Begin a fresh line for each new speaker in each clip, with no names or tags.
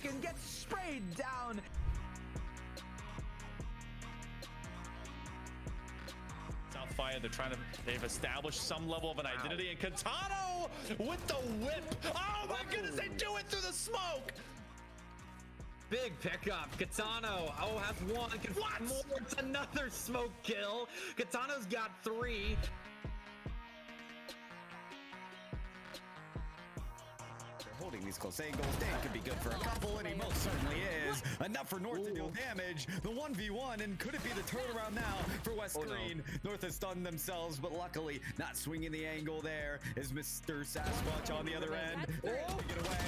and gets sprayed down.
South Fire, they've established some level of an identity, and Katano with the whip. Oh my goodness, they do it through the smoke.
Big pickup. Katano, has one.
What?
More. It's another smoke kill. Katano's got 3.
Holding these close angles, Dan could be good for a couple, and he most certainly is. Enough for North to deal damage. The 1v1, and could it be the turnaround now for West Green? No. North has stunned themselves, but luckily not swinging the angle there is Mr. Sasquatch on the other end. Taking it away.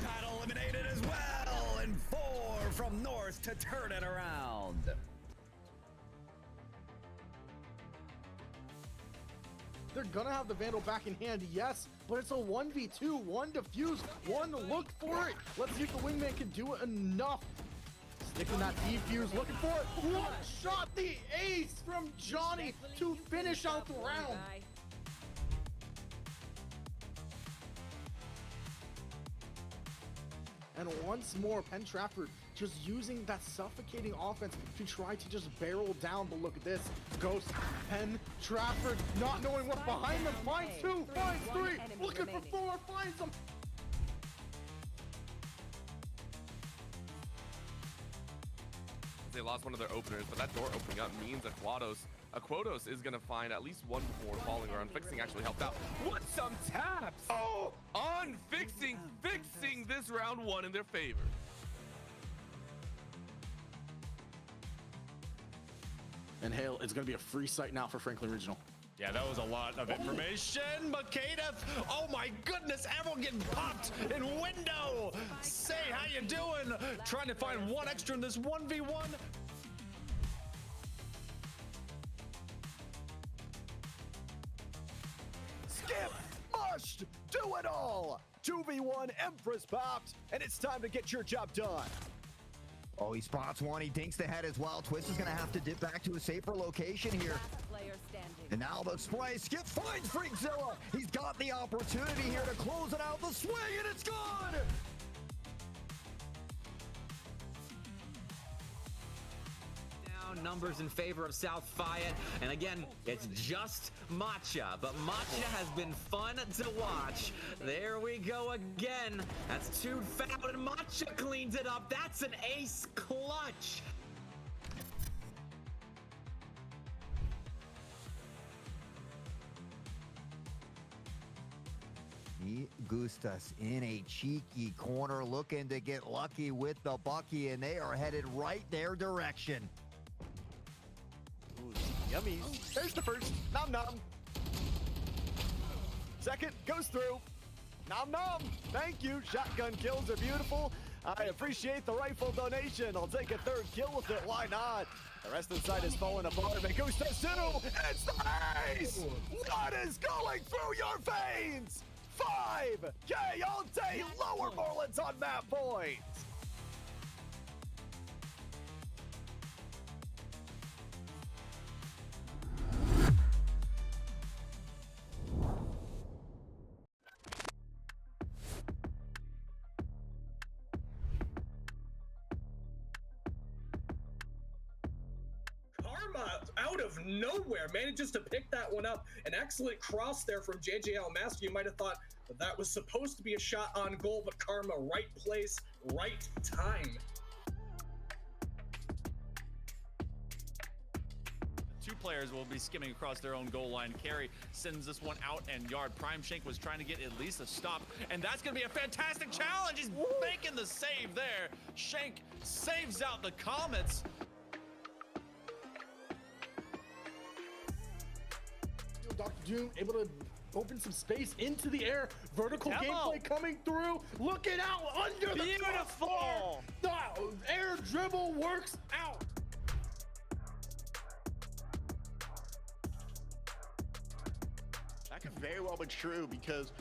Battle eliminated as well, and 4 from North to turn it around.
They're gonna have the Vandal back in hand, yes, but it's a 1v2, 1 defuse, 1 look for it. Let's see if the Wingman can do it enough. Sticking that defuse, looking for it. One shot, the ace from Johnny to finish out the round. And once more, Penn Trafford just using that suffocating offense to try to just barrel down. But look at this. Ghost, Penn Trafford, not knowing what's behind them. Finds 2, finds 3, looking for 4, finds them.
They lost one of their openers, but that door opening up means that Quotos is gonna find at least one before falling, or Unfixing actually helped out. What some taps! Oh! Unfixing, fixing this round 1 in their favor.
And Hale, it's gonna be a free site now for Franklin Regional.
Yeah, that was a lot of information. Makeda, oh my goodness, everyone getting popped in window. Say, how you doing? Trying to find 1 extra in this 1v1.
Skip, mushed, do it all. 2v1, Empress popped, and it's time to get your job done.
Oh, he spots one. He dinks the head as well. Twist is going to have to dip back to a safer location here. And now the spray. Skip finds Freakzilla. He's got the opportunity here to close it out. The swing, and it's gone.
Down numbers in favor of South Fayette. And again, it's just Matcha. But Matcha has been fun to watch. There we go again. That's 2 foul, and Matcha cleans it up. That's an ace clutch.
Gustas in a cheeky corner, looking to get lucky with the Bucky, and they are headed right their direction.
Ooh, yummies. There's the first. Nom nom. Second goes through. Nom nom. Thank you. Shotgun kills are beautiful. I appreciate the rifle donation. I'll take a 3rd kill with it. Why not? The rest of the side is falling apart. But Gusta Sinu, it's the ace! What is going through your veins? 5K all day. Lower Marlins on map points.
Karma out of nowhere manages to pick that one up. An excellent cross there from JJL Master. You might have thought that was supposed to be a shot on goal, but Karma, right place, right time.
2 players will be skimming across their own goal line. Carey sends this one out, and Yard Prime Shank was trying to get at least a stop, and that's going to be a fantastic challenge. He's making the save there. Shank saves out the Comets.
Dr. Doom able to open some space into the air. Vertical gameplay coming through. Look it out under the crossbar. The air dribble works out.
That could very well be true because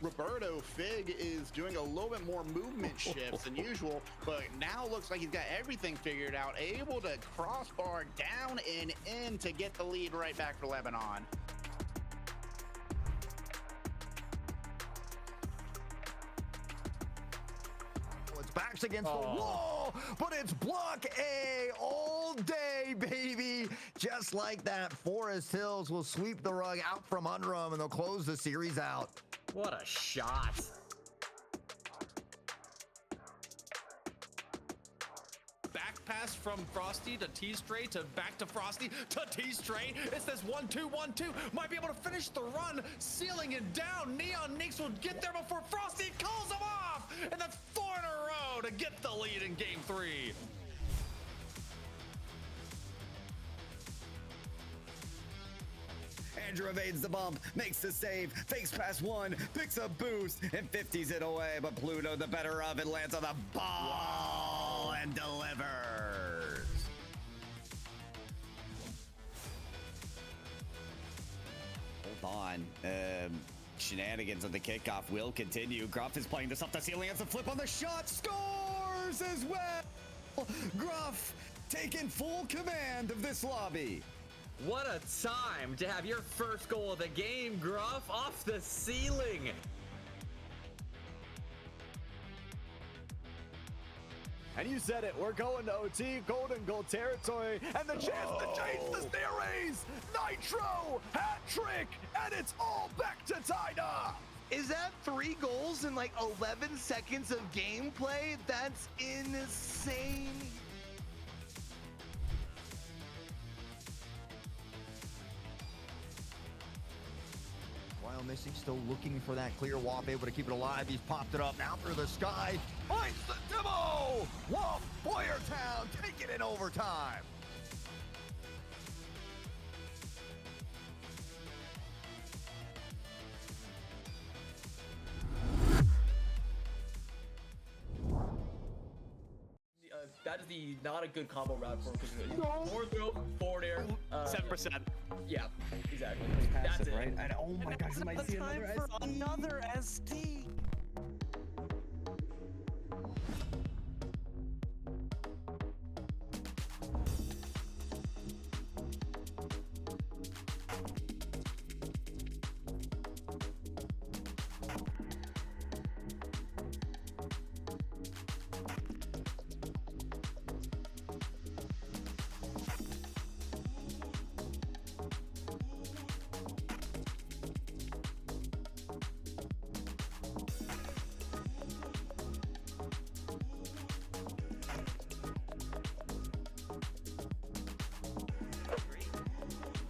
Roberto Fig is doing a little bit more movement shifts than usual, but now looks like he's got everything figured out, able to crossbar down and in to get the lead right back for Lebanon.
It's back backs against the wall, but it's block A all day, baby. Just like that, Forest Hills will sweep the rug out from under them, and they'll close the series out.
What a shot.
Back pass from Frosty to T-Stray to back to Frosty to T-Stray. It's this 1-2-1-2. Might be able to finish the run, sealing it down. Neon Neeks will get there before Frosty calls him off. And that's 4 in a row to get the lead in game 3.
Andrew evades the bump, makes the save, fakes past one, picks a boost, and 50s it away. But Pluto, the better of it, lands on the ball and delivers. Hold on. Shenanigans on the kickoff will continue. Gruff is playing this up the ceiling as a flip on the shot. Scores as well. Gruff taking full command of this lobby.
What a time to have your first goal of the game, Gruff, off the ceiling.
And you said it, we're going to OT, golden goal territory, and the chance to change the series! Nitro, hat trick, and it's all back to tied up!
Is that 3 goals in like 11 seconds of gameplay? That's insane.
While Missy still looking for that clear wop, able to keep it alive. He's popped it up now through the sky. Finds the demo! Wop Boyertown taking it in overtime.
That is not a good combo route for him because forward throw, forward air.
7%.
Yeah, exactly.
Passive,
That's it.
right? And oh my god, you might see another ST.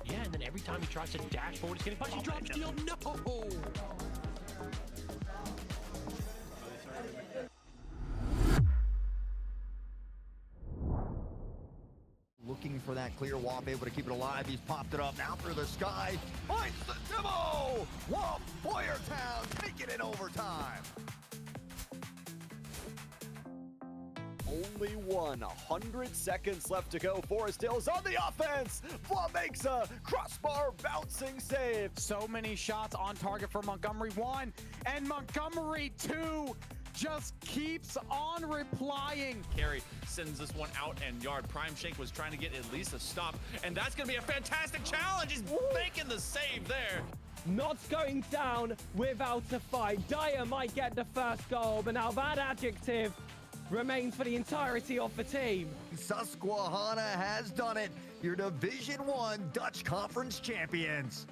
Yeah, and then every time he tries to dash forward, he's getting punched. He drops steal. No!
Looking for that clear wop, able to keep it alive. He's popped it up now through the sky. Finds the demo! Wop Boyertown taking it in overtime.
Only 100 seconds left to go. Forest Hills on the offense. Flaw makes a crossbar bouncing save.
So many shots on target for Montgomery 1 and Montgomery 2 just keeps on replying.
Carry sends this one out and Yard. Prime Shank was trying to get at least a stop, and that's going to be a fantastic challenge. He's making the save there.
Not going down without a fight. Dyer might get the first goal, but now that adjective remains for the entirety of the team.
Susquehanna has done it. Your Division I Dutch Conference champions.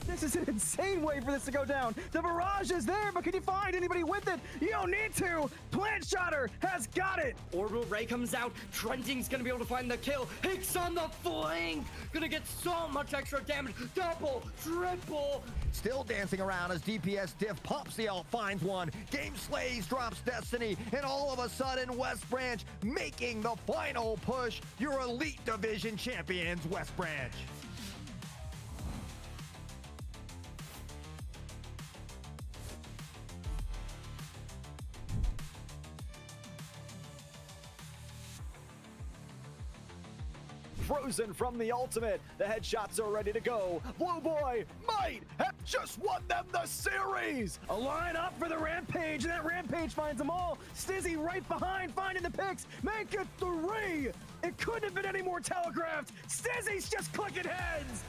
This is an insane way for this to go down. The barrage is there, but can you find anybody with it? You don't need to. Plant Shotter has got it.
Orbital Ray comes out. Trenting's gonna be able to find the kill. Hicks on the flank. Gonna get so much extra damage. Double, triple.
Still dancing around as DPS Diff pops the ult, finds one. Game Slays drops Destiny, and all of a sudden West Branch making the final push. Your Elite Division champions, West Branch.
frozen from the ultimate. The headshots are ready to go. Blue Boy might have just won them the series.
A line up for the Rampage, and that Rampage finds them all. Stizzy right behind, finding the picks. Make it 3. It couldn't have been any more telegraphed. Stizzy's just clicking heads.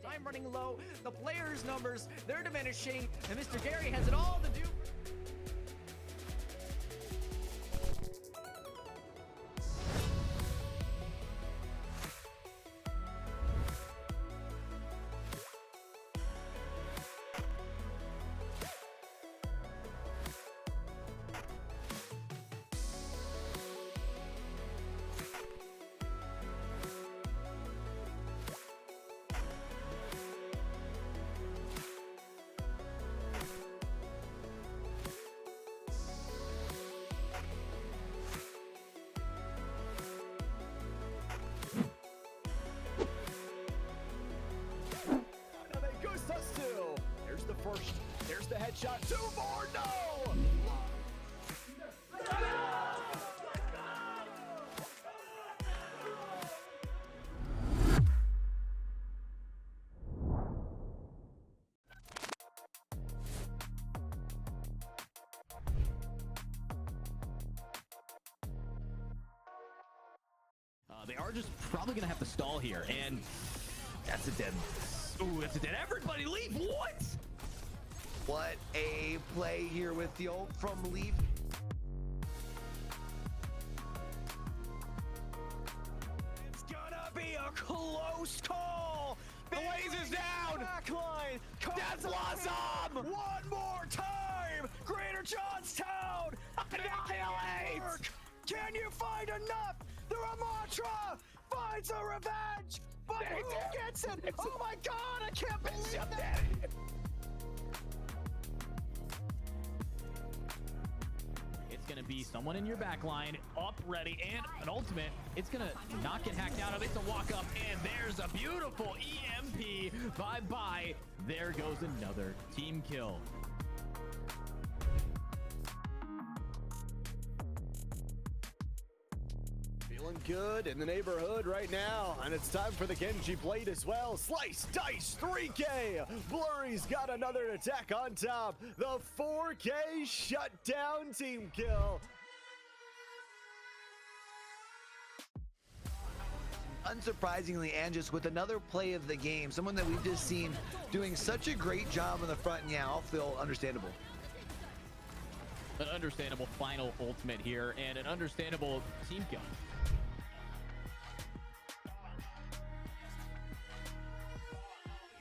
Time running low, the players' numbers, they're diminishing, and Mr. Gary has it all to do.
There's the first. There's the headshot. 2 more. No!
They are just probably gonna have to stall here, and that's a dead. Ooh, that's a dead. Everybody leave. What?
What a play here with the ult from Leaf.
It's gonna be a close call.
The laser's down.
Backline.
Death Blossom.
One more time. Greater Johnstown. Annihilate. Can you find enough? The Ramattra finds a revenge. But who gets it? Oh my God! I can't believe that.
It's gonna be someone in your back line, up, ready, and an ultimate. It's gonna not get hacked out of it. It's a walk up, and there's a beautiful EMP. Bye-bye. There goes another team kill.
Feeling good in the neighborhood right now, and it's time for the Genji Blade as well. Slice, dice, 3K. Blurry's got another attack on top. The 4K shutdown team kill.
Unsurprisingly, and just with another play of the game, someone that we've just seen doing such a great job in the front, and yeah, I'll feel understandable.
An understandable final ultimate here, and an understandable team kill.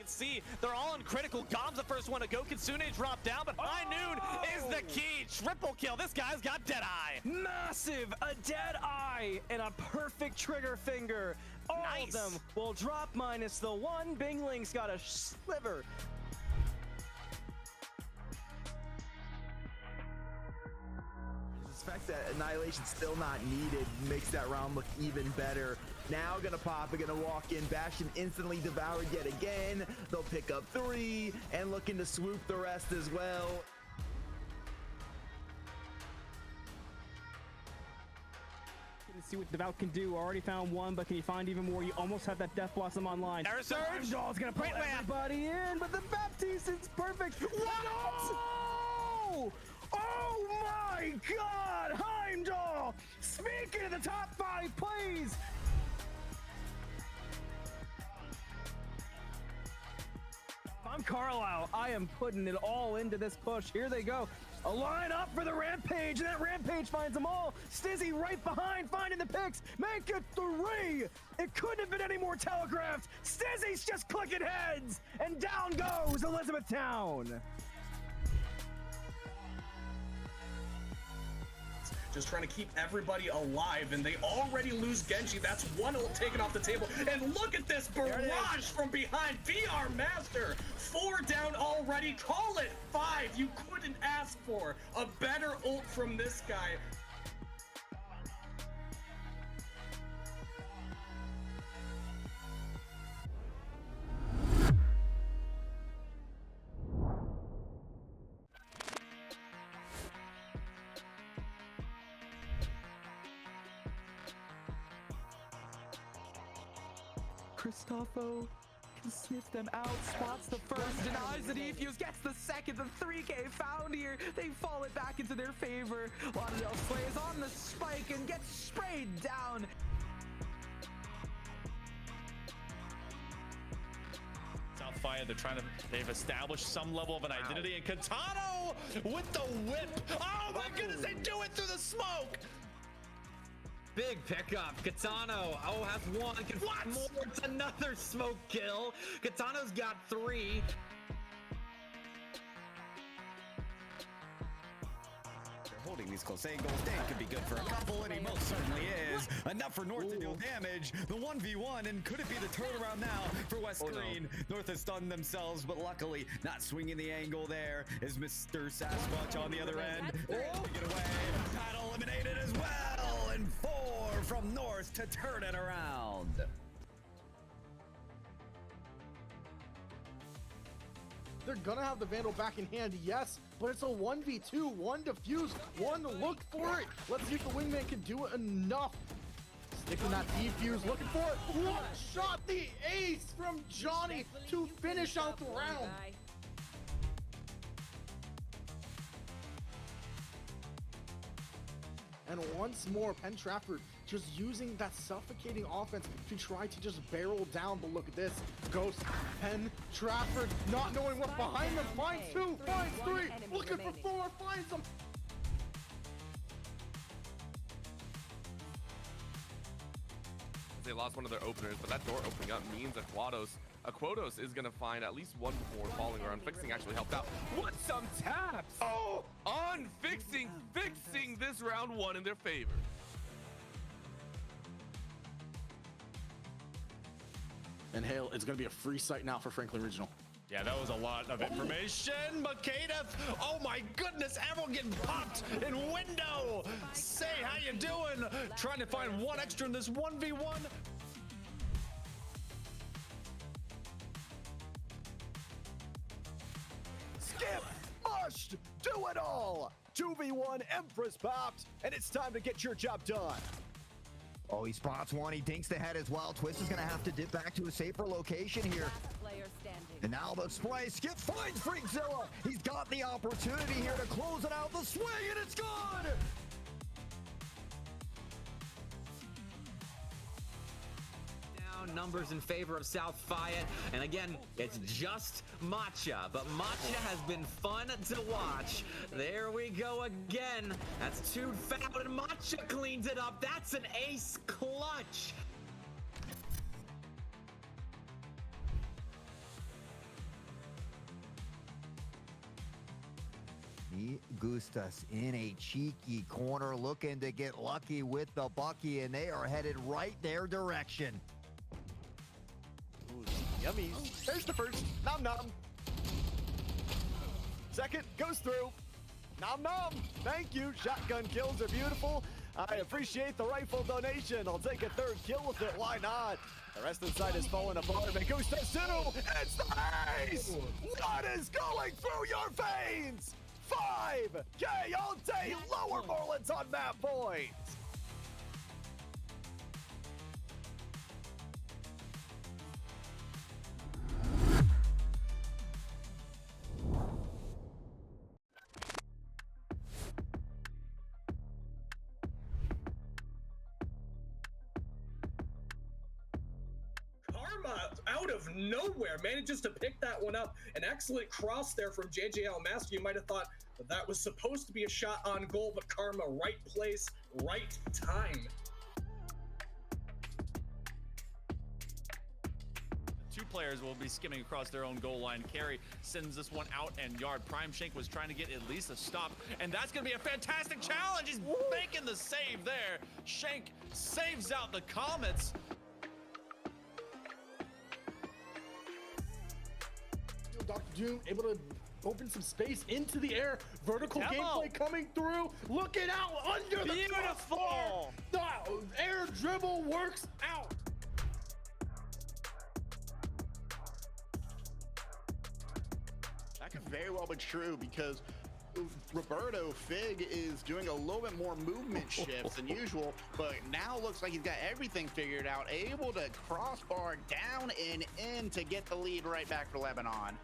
See, they're all in critical. Gom's the first one to go. Kitsune dropped down, but High Noon is the key. Triple kill. This guy's got Deadeye.
Massive, a Deadeye, and a perfect trigger finger. All of them will drop minus the one. Bingling's got a sliver.
The fact that Annihilation's still not needed makes that round look even better. Now gonna pop it, gonna walk in. Bastion instantly devoured yet again. They'll pick up 3 and looking to swoop the rest as well.
Gonna see what Devout can do. Already found one, but can you find even more? You almost have that Death Blossom online.
There's Surge.
Heimdall's gonna put everybody in, but the Baptiste is perfect. What? Oh my God, Heimdall! Speaking of the top 5, please. I'm Carlisle. I am putting it all into this push. Here they go. A line up for the Rampage, and that Rampage finds them all. Stizzy right behind, finding the picks. Make it 3. It couldn't have been any more telegraphed. Stizzy's just clicking heads, and down goes Elizabethtown.
Just trying to keep everybody alive, and they already lose Genji. That's one ult taken off the table. And look at this barrage from behind. VR Master, 4 down already. Call it 5. You couldn't ask for a better ult from this guy.
Cristofo can sniff them out, spots the first, denies the defuse, gets the second, the 3K found here. They fall it back into their favor. Lauderdale slays on the spike and gets sprayed down.
South Fire, they've established some level of an identity, and Katano with the whip. Oh my goodness, they do it through the smoke.
Big pickup. Katano, has one. What? More. It's another smoke kill. Katano's got 3.
Holding these close angles, Dan could be good for a couple, and he most certainly is. Enough for North to deal damage. The 1v1, and could it be the turnaround now for West Green?
No.
North has stunned themselves, but luckily not swinging the angle there is Mr. Sasquatch on the other end. Oh, get away. Battle eliminated as well, and 4 from North to turn it around.
They're gonna have the Vandal back in hand, yes, but it's a 1v2, 1 defuse, 1 look for it. Let's see if the Wingman can do it enough. Sticking that defuse, looking for it. One shot, the ace from Johnny to finish out the round. And once more, Penn Trafford just using that suffocating offense to try to just barrel down. But look at this. Ghost Penn Trafford not knowing what's behind them. Finds 2, finds 3, looking for 4, finds them.
They lost one of their openers, but that door opening up means that Quotos is going to find at least one before falling around. Fixing actually helped out. What some taps! Oh! On fixing this round 1 in their favor.
And Hale, it's going to be a free site now for Franklin Regional.
Yeah, that was a lot of information. Makeda, oh my goodness, everyone getting popped in window. Say, how you doing? Trying to find 1 extra in this 1v1.
Skip, mushed, do it all. 2v1 Empress popped, and it's time to get your job done.
Oh, he spots one. He dinks the head as well. Twist is going to have to dip back to a safer location here. And now the spray. Skip finds Freakzilla. He's got the opportunity here to close it out. The swing, and it's good.
Numbers in favor of South Fayette, and again, it's just Matcha, but Matcha has been fun to watch. There we go again. That's 2 fouled, and Matcha cleans it up. That's an ace clutch.
Me Gustas in a cheeky corner, looking to get lucky with the Bucky, and they are headed right their direction.
Yummies. There's the first. Nom nom. Second goes through. Nom nom. Thank you. Shotgun kills are beautiful. I appreciate the rifle donation. I'll take a 3rd kill with it. Why not? The rest of the side is falling apart. Mangusta Sinu. It's the ace. What is going through your veins? 5K all day. Lower Marlins on map points.
Out of nowhere manages to pick that one up. An excellent cross there from JJL Master. You might have thought that was supposed to be a shot on goal, but Karma, right place, right time.
2 players will be skimming across their own goal line. Carry sends this one out, and Yard Prime Shank was trying to get at least a stop, and that's going to be a fantastic challenge. He's making the save there. Shank saves out the Comets.
Dr. Doom able to open some space into the air. Vertical gameplay coming through. Looking out under the crossbar. The air dribble works out.
That could very well be true because Roberto Fig is doing a little bit more movement shifts than usual, but now looks like he's got everything figured out, able to crossbar down and in to get the lead right back for Lebanon.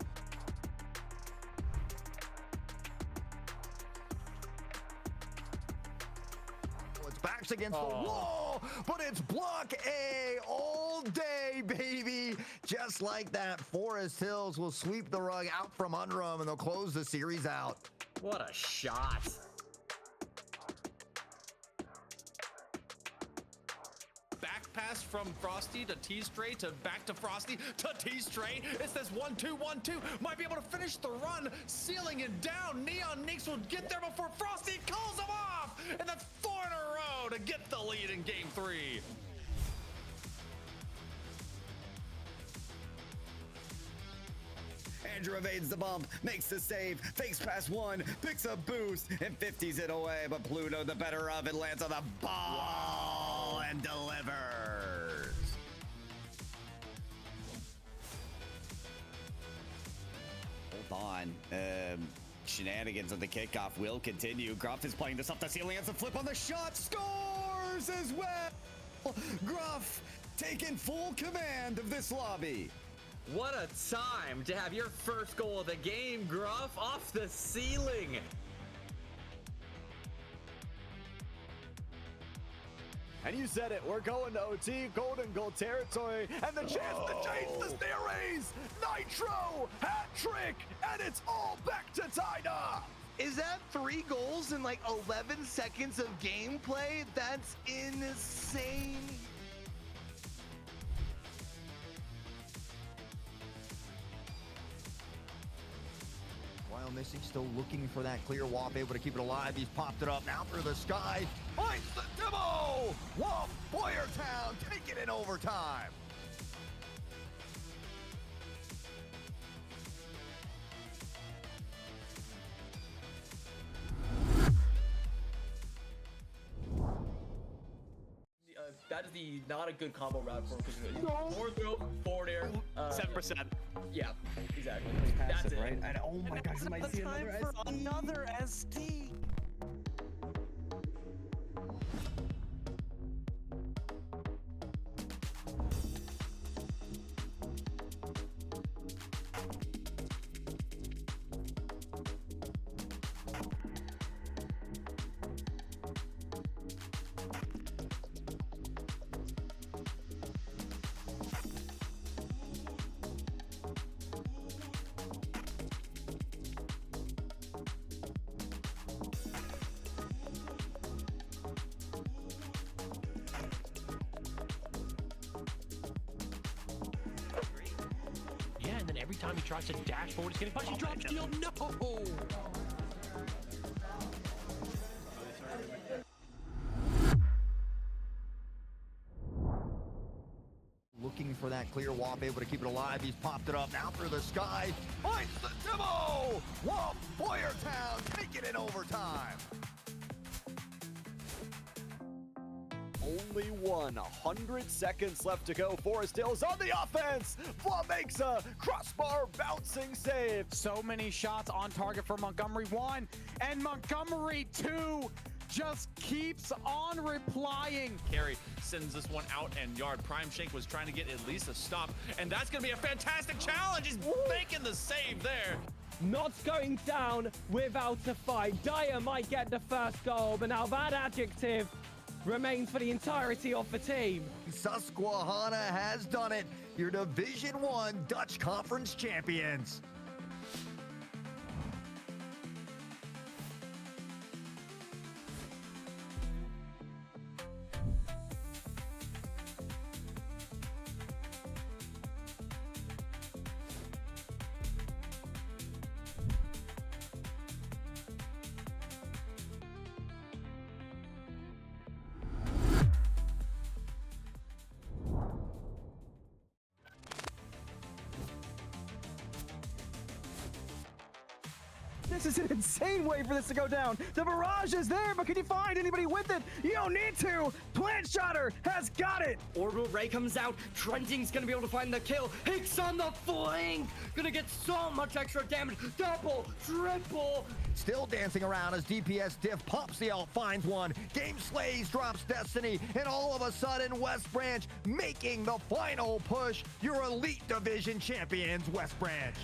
It's backs against the wall, but it's block A all day, baby. Just like that, Forest Hills will sweep the rug out from under them, and they'll close the series out.
What a shot.
Back pass from Frosty to T-Stray to back to Frosty to T-Stray. It's this 1-2-1-2. Might be able to finish the run, sealing it down. Neon Neeks will get there before Frosty calls him off. And that's 4 in a row to get the lead in game 3.
Andrew evades the bump, makes the save, fakes past one, picks a boost, and 50s it away, but Pluto, the better of it, lands on the ball and delivers. Hold on. Shenanigans of the kickoff will continue. Gruff is playing this up the ceiling, has a flip on the shot, scores as well! Gruff taking full command of this lobby.
What a time to have your first goal of the game, Gruff, off the ceiling.
And you said it, we're going to OT, golden goal territory, and the chance to change the series! Nitro, hat trick, and it's all back to Tyna!
Is that 3 goals in like 11 seconds of gameplay? That's insane.
While Missy still looking for that clear. Wop able to keep it alive. He's popped it up now through the sky. Finds the demo! Wop, Boyertown, take it in overtime.
That is not a good combo route for him. Forward throw, forward air.
7%.
Yeah, exactly.
Pass
That's
it,
it.
right? And oh my gosh, he might see another
ST.
Yeah, and then every time he tries to dash forward, he's getting punched. He drops steal. No!
Looking for that clear. Wop able to keep it alive. He's popped it up now through the sky. Finds the demo! Wop, Boyertown, take it in overtime.
Only 100 seconds left to go. Forest Hills on the offense. Vla makes a crossbar bouncing save.
So many shots on target for Montgomery 1, and Montgomery 2 just keeps on replying.
Carry sends this one out and yard. Prime Shank was trying to get at least a stop, and that's going to be a fantastic challenge. He's making the save there.
Not going down without a fight. Dyer might get the first goal, but now that adjective remains for the entirety of the team.
Susquehanna has done it. Your Division I Dutch Conference champions.
This is an insane way for this to go down. The barrage is there, but can you find anybody with it? You don't need to. Plant Shotter has got it.
Orbital Ray comes out. Trenting's gonna be able to find the kill. Hicks on the flank. Gonna get so much extra damage. Double, triple.
Still dancing around as DPS Diff pops the ult, finds one. Game Slays drops Destiny, and all of a sudden West Branch making the final push. Your Elite Division champions, West Branch.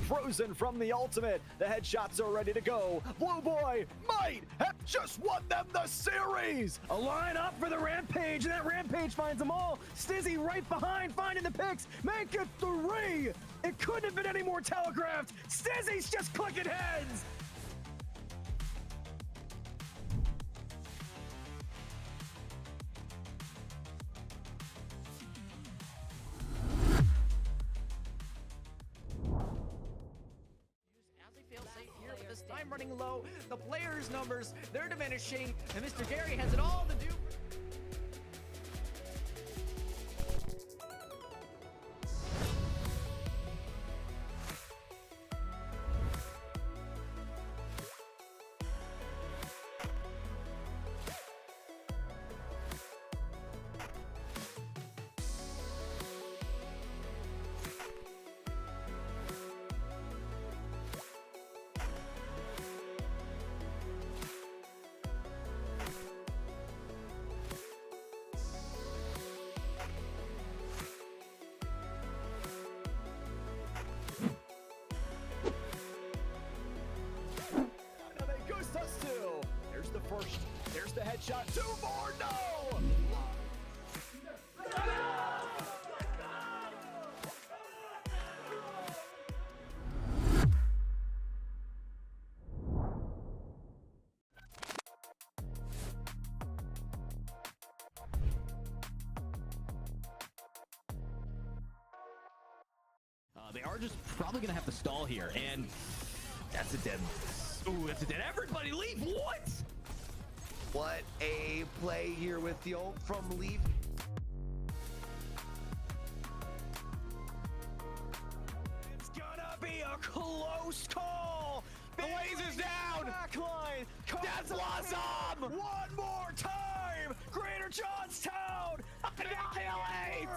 Frozen from the ultimate. The headshots are ready to go. Blue Boy might have just won them the series.
A line up for the Rampage, and that Rampage finds them all. Stizzy right behind, finding the picks. Make it 3. It couldn't have been any more telegraphed. Stizzy's just clicking heads.
Time running low, the players' numbers, they're diminishing, and Mr. Gary has it all to do.
There's the first. There's the headshot. 2 more. No!
They are just probably gonna have to stall here, and that's a dead. Ooh, that's a dead. Everybody leave. What?
What a play here with the ult from Leaf.
It's gonna be a close call.
The laser's down.
Backline.
Death Blossom.
One more time. Greater Johnstown.
Annihilate.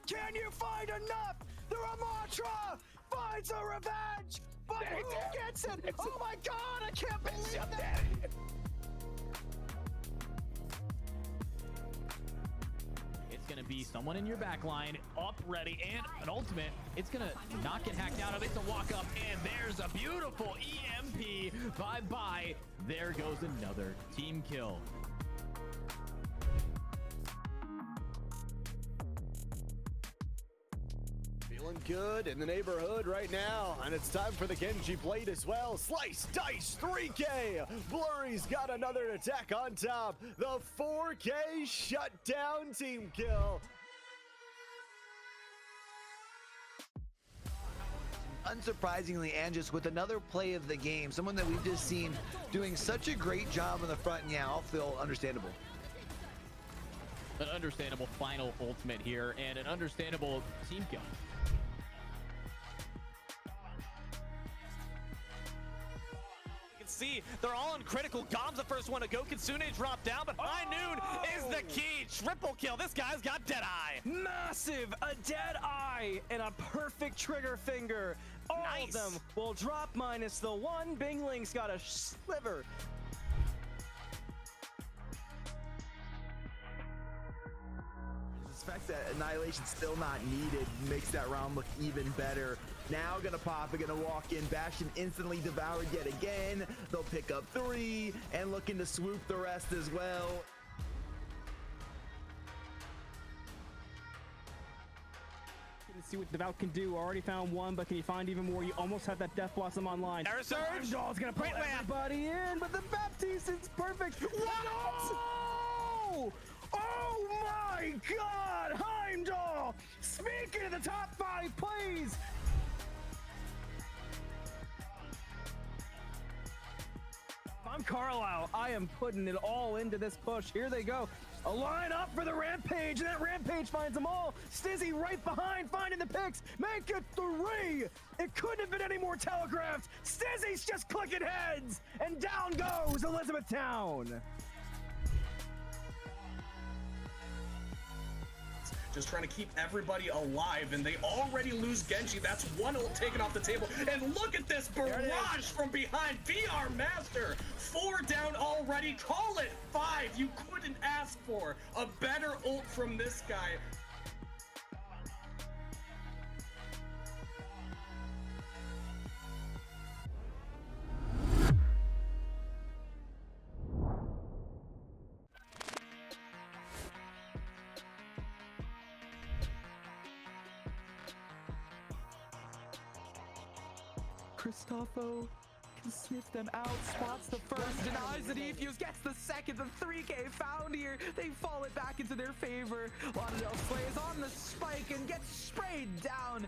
Can you find enough? The Ramattra finds a revenge. But who gets it? Oh my God! I can't believe that.
It's gonna be someone in your back line, up, ready, and an ultimate. It's gonna not get hacked out of. It's a walk up, and there's a beautiful EMP. Bye-bye. There goes another team kill.
Feeling good in the neighborhood right now, and it's time for the Genji Blade as well. Slice, dice, 3K. Blurry's got another attack on top. The 4K shutdown team kill.
Unsurprisingly, and just with another play of the game, someone that we've just seen doing such a great job in the front, and yeah, I'll feel understandable.
An understandable final ultimate here, and an understandable team kill.
See, they're all in critical. Gom's the first one to go. Kitsune dropped down, but High Noon is the key. Triple kill. This guy's got Deadeye.
Massive, a Deadeye, and a perfect trigger finger. All of them will drop minus the one. Bingling's got a sliver.
The fact that Annihilation's still not needed makes that round look even better. Now gonna pop, gonna walk in, Bastion instantly devoured yet again. They'll pick up 3 and looking to swoop the rest as well.
See what Devout can do. Already found one, but can you find even more? You almost have that Death Blossom online.
Air Surge!
Heimdall's gonna pull everybody in, but the Baptiste is perfect. What? Oh my God! Heimdall! Speaking of the top 5 plays! If I'm Carlisle. I am putting it all into this push. Here they go. A line up for the Rampage, and that Rampage finds them all. Stizzy right behind, finding the picks. Make it 3. It couldn't have been any more telegraphed. Stizzy's just clicking heads, and down goes Elizabethtown.
Just trying to keep everybody alive, and they already lose Genji. That's one ult taken off the table. And look at this barrage from behind. VR Master, 4 down already. Call it 5. You couldn't ask for a better ult from this guy.
Cristofo can sniff them out, spots the first, denies the defuse, gets the second, the 3K found here. They fall it back into their favor. Lauderdale Slay is on the spike and gets sprayed down.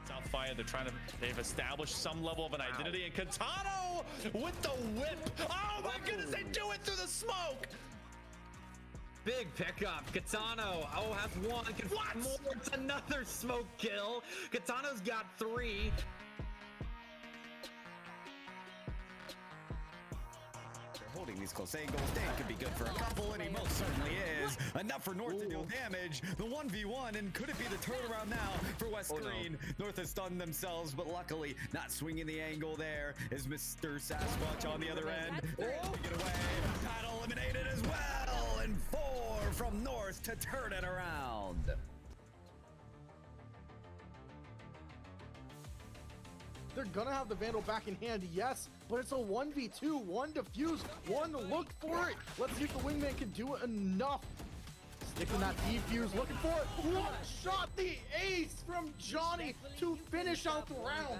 South Fire, they've established some level of an identity, and Katano with the whip. Oh my goodness, they do it through the smoke.
Big pickup. Katano, has 1. Can find more. It's another smoke kill. Katano's got 3.
They're holding these close angles. Dane could be good for a couple, and he most certainly is. Enough for North to deal damage. The 1v1, and could it be the turnaround now for West Green? No. North has stunned themselves, but luckily not swinging the angle there is Mr. Sasquatch on the other end. Oh, get away. Battle eliminated as well, and 4 from North to turn it around.
They're gonna have the Vandal back in hand, yes, but it's a 1v2, 1 defuse, 1 look for it. Let's see if the Wingman can do it enough. Sticking that defuse, looking for it. What a shot, the ace from Johnny to finish out the round.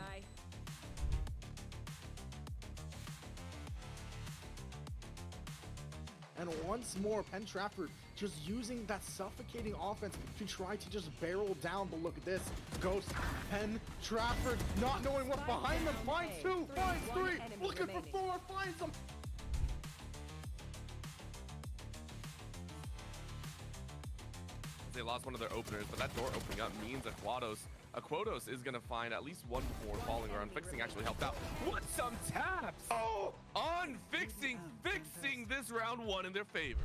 And once more, Penn Trafford just using that suffocating offense to try to just barrel down. But look at this. Ghost, Penn Trafford, not knowing what's behind them. Finds 2, finds 3, looking for 4, finds them.
They lost one of their openers, but that door opening up means that Quotos is going to find at least 1 before falling, or Unfixing actually helped out. What some taps! Oh! Unfixing, fixing this round 1 in their favor.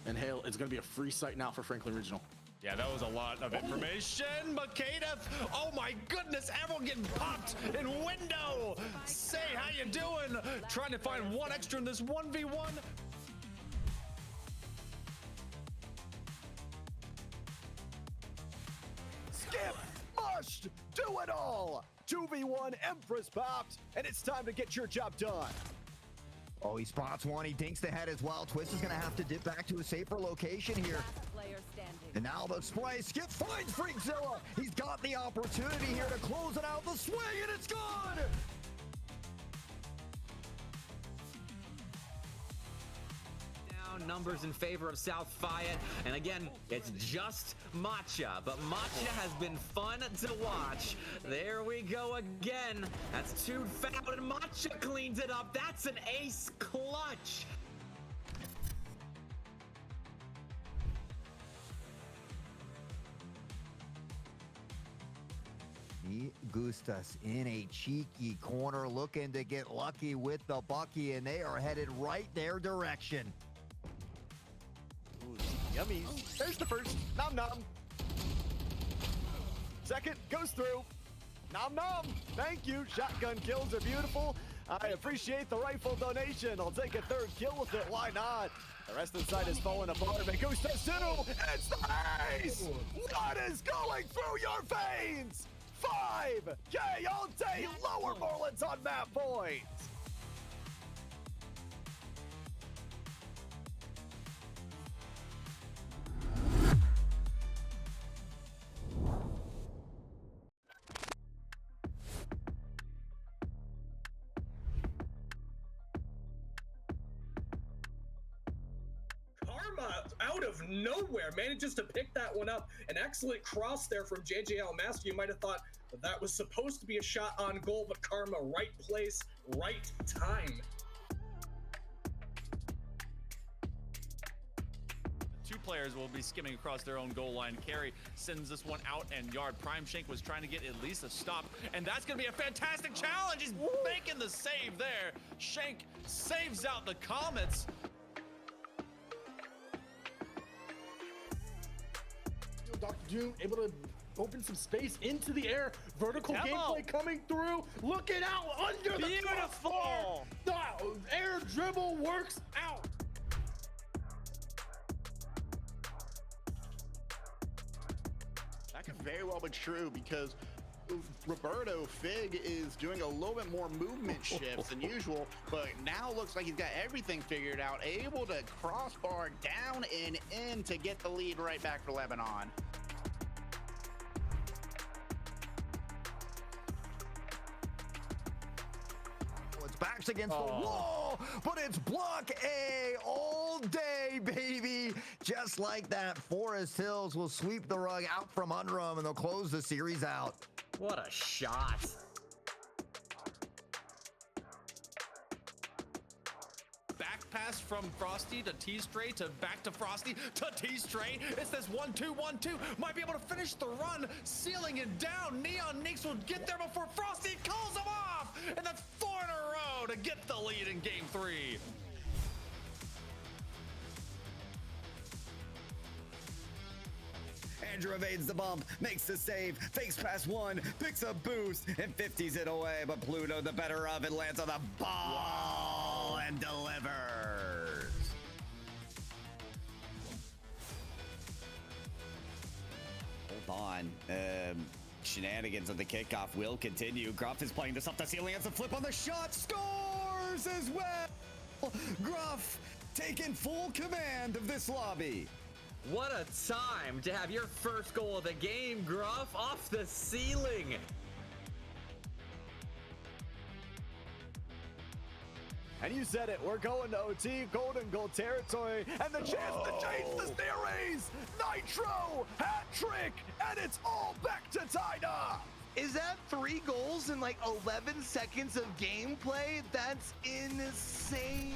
And Hale, it's going to be a free site now for Franklin Regional.
Yeah, that was a lot of information. Makeda, oh my goodness, everyone getting popped in window. Say, how you doing? Trying to find 1 extra in this 1v1.
Skip, mushed, do it all. 2v1, Empress popped, and it's time to get your job done.
Oh, he spots 1. He dinks the head as well. Twist is going to have to dip back to a safer location here. And now the spray. Skip finds Freakzilla. He's got the opportunity here to close it out. The swing, and it's gone.
Down numbers in favor of South Fayette. And again, it's just Matcha. But Matcha has been fun to watch. There we go again. That's 2 foul, and Matcha cleans it up. That's an ace clutch.
Me Gustas in a cheeky corner, looking to get lucky with the Bucky, and they are headed right their direction.
Ooh, yummy. There's the first. Nom nom. Second goes through. Nom nom. Thank you. Shotgun kills are beautiful. I appreciate the rifle donation. I'll take a 3rd kill with it. Why not? The rest of the side is falling apart. Megusta Sinu. It's the ace. What is going through your veins? 5K all day. Lower Morelands on map points.
Karma, out of nowhere, manages to pick that one up. An excellent cross there from JJL Master. You might have thought that was supposed to be a shot on goal, but Karma, right place, right time.
Two players will be skimming across their own goal line. Carry sends this one out, and Yard Prime Shank was trying to get at least a stop, and that's going to be a fantastic challenge. He's making the save there. Shank saves out the Comets.
Dr. Doom able to open some space into the air. Vertical gameplay coming through. Looking out under the
Beautiful.
The air dribble works out.
That could very well be true because Roberto Fig is doing a little bit more movement shifts than usual, but now looks like he's got everything figured out, able to crossbar down and in to get the lead right back for Lebanon.
It's backs against the wall, but it's block A all day, baby. Just like that, Forest Hills will sweep the rug out from under them, and they'll close the series out.
What a shot.
Back pass from Frosty to T-Stray to back to Frosty to T-Stray. It's this 1-2-1-2. Might be able to finish the run, sealing it down. Neon Nix will get there before Frosty calls him off. And that's 4 in a row to get the lead in game 3.
Andrew evades the bump, makes the save, fakes pass one, picks a boost, and 50s it away. But Pluto, the better of it, lands on the ball and delivers. Hold on. Shenanigans of the kickoff will continue. Gruff is playing this up the ceiling as a flip on the shot. Scores as well. Gruff taking full command of this lobby.
What a time to have your first goal of the game, Gruff, off the ceiling.
And you said it, we're going to OT, golden goal territory, and the chance to change the series! Nitro hat trick, and it's all back to tied up!
Is that 3 goals in like 11 seconds of gameplay? That's insane.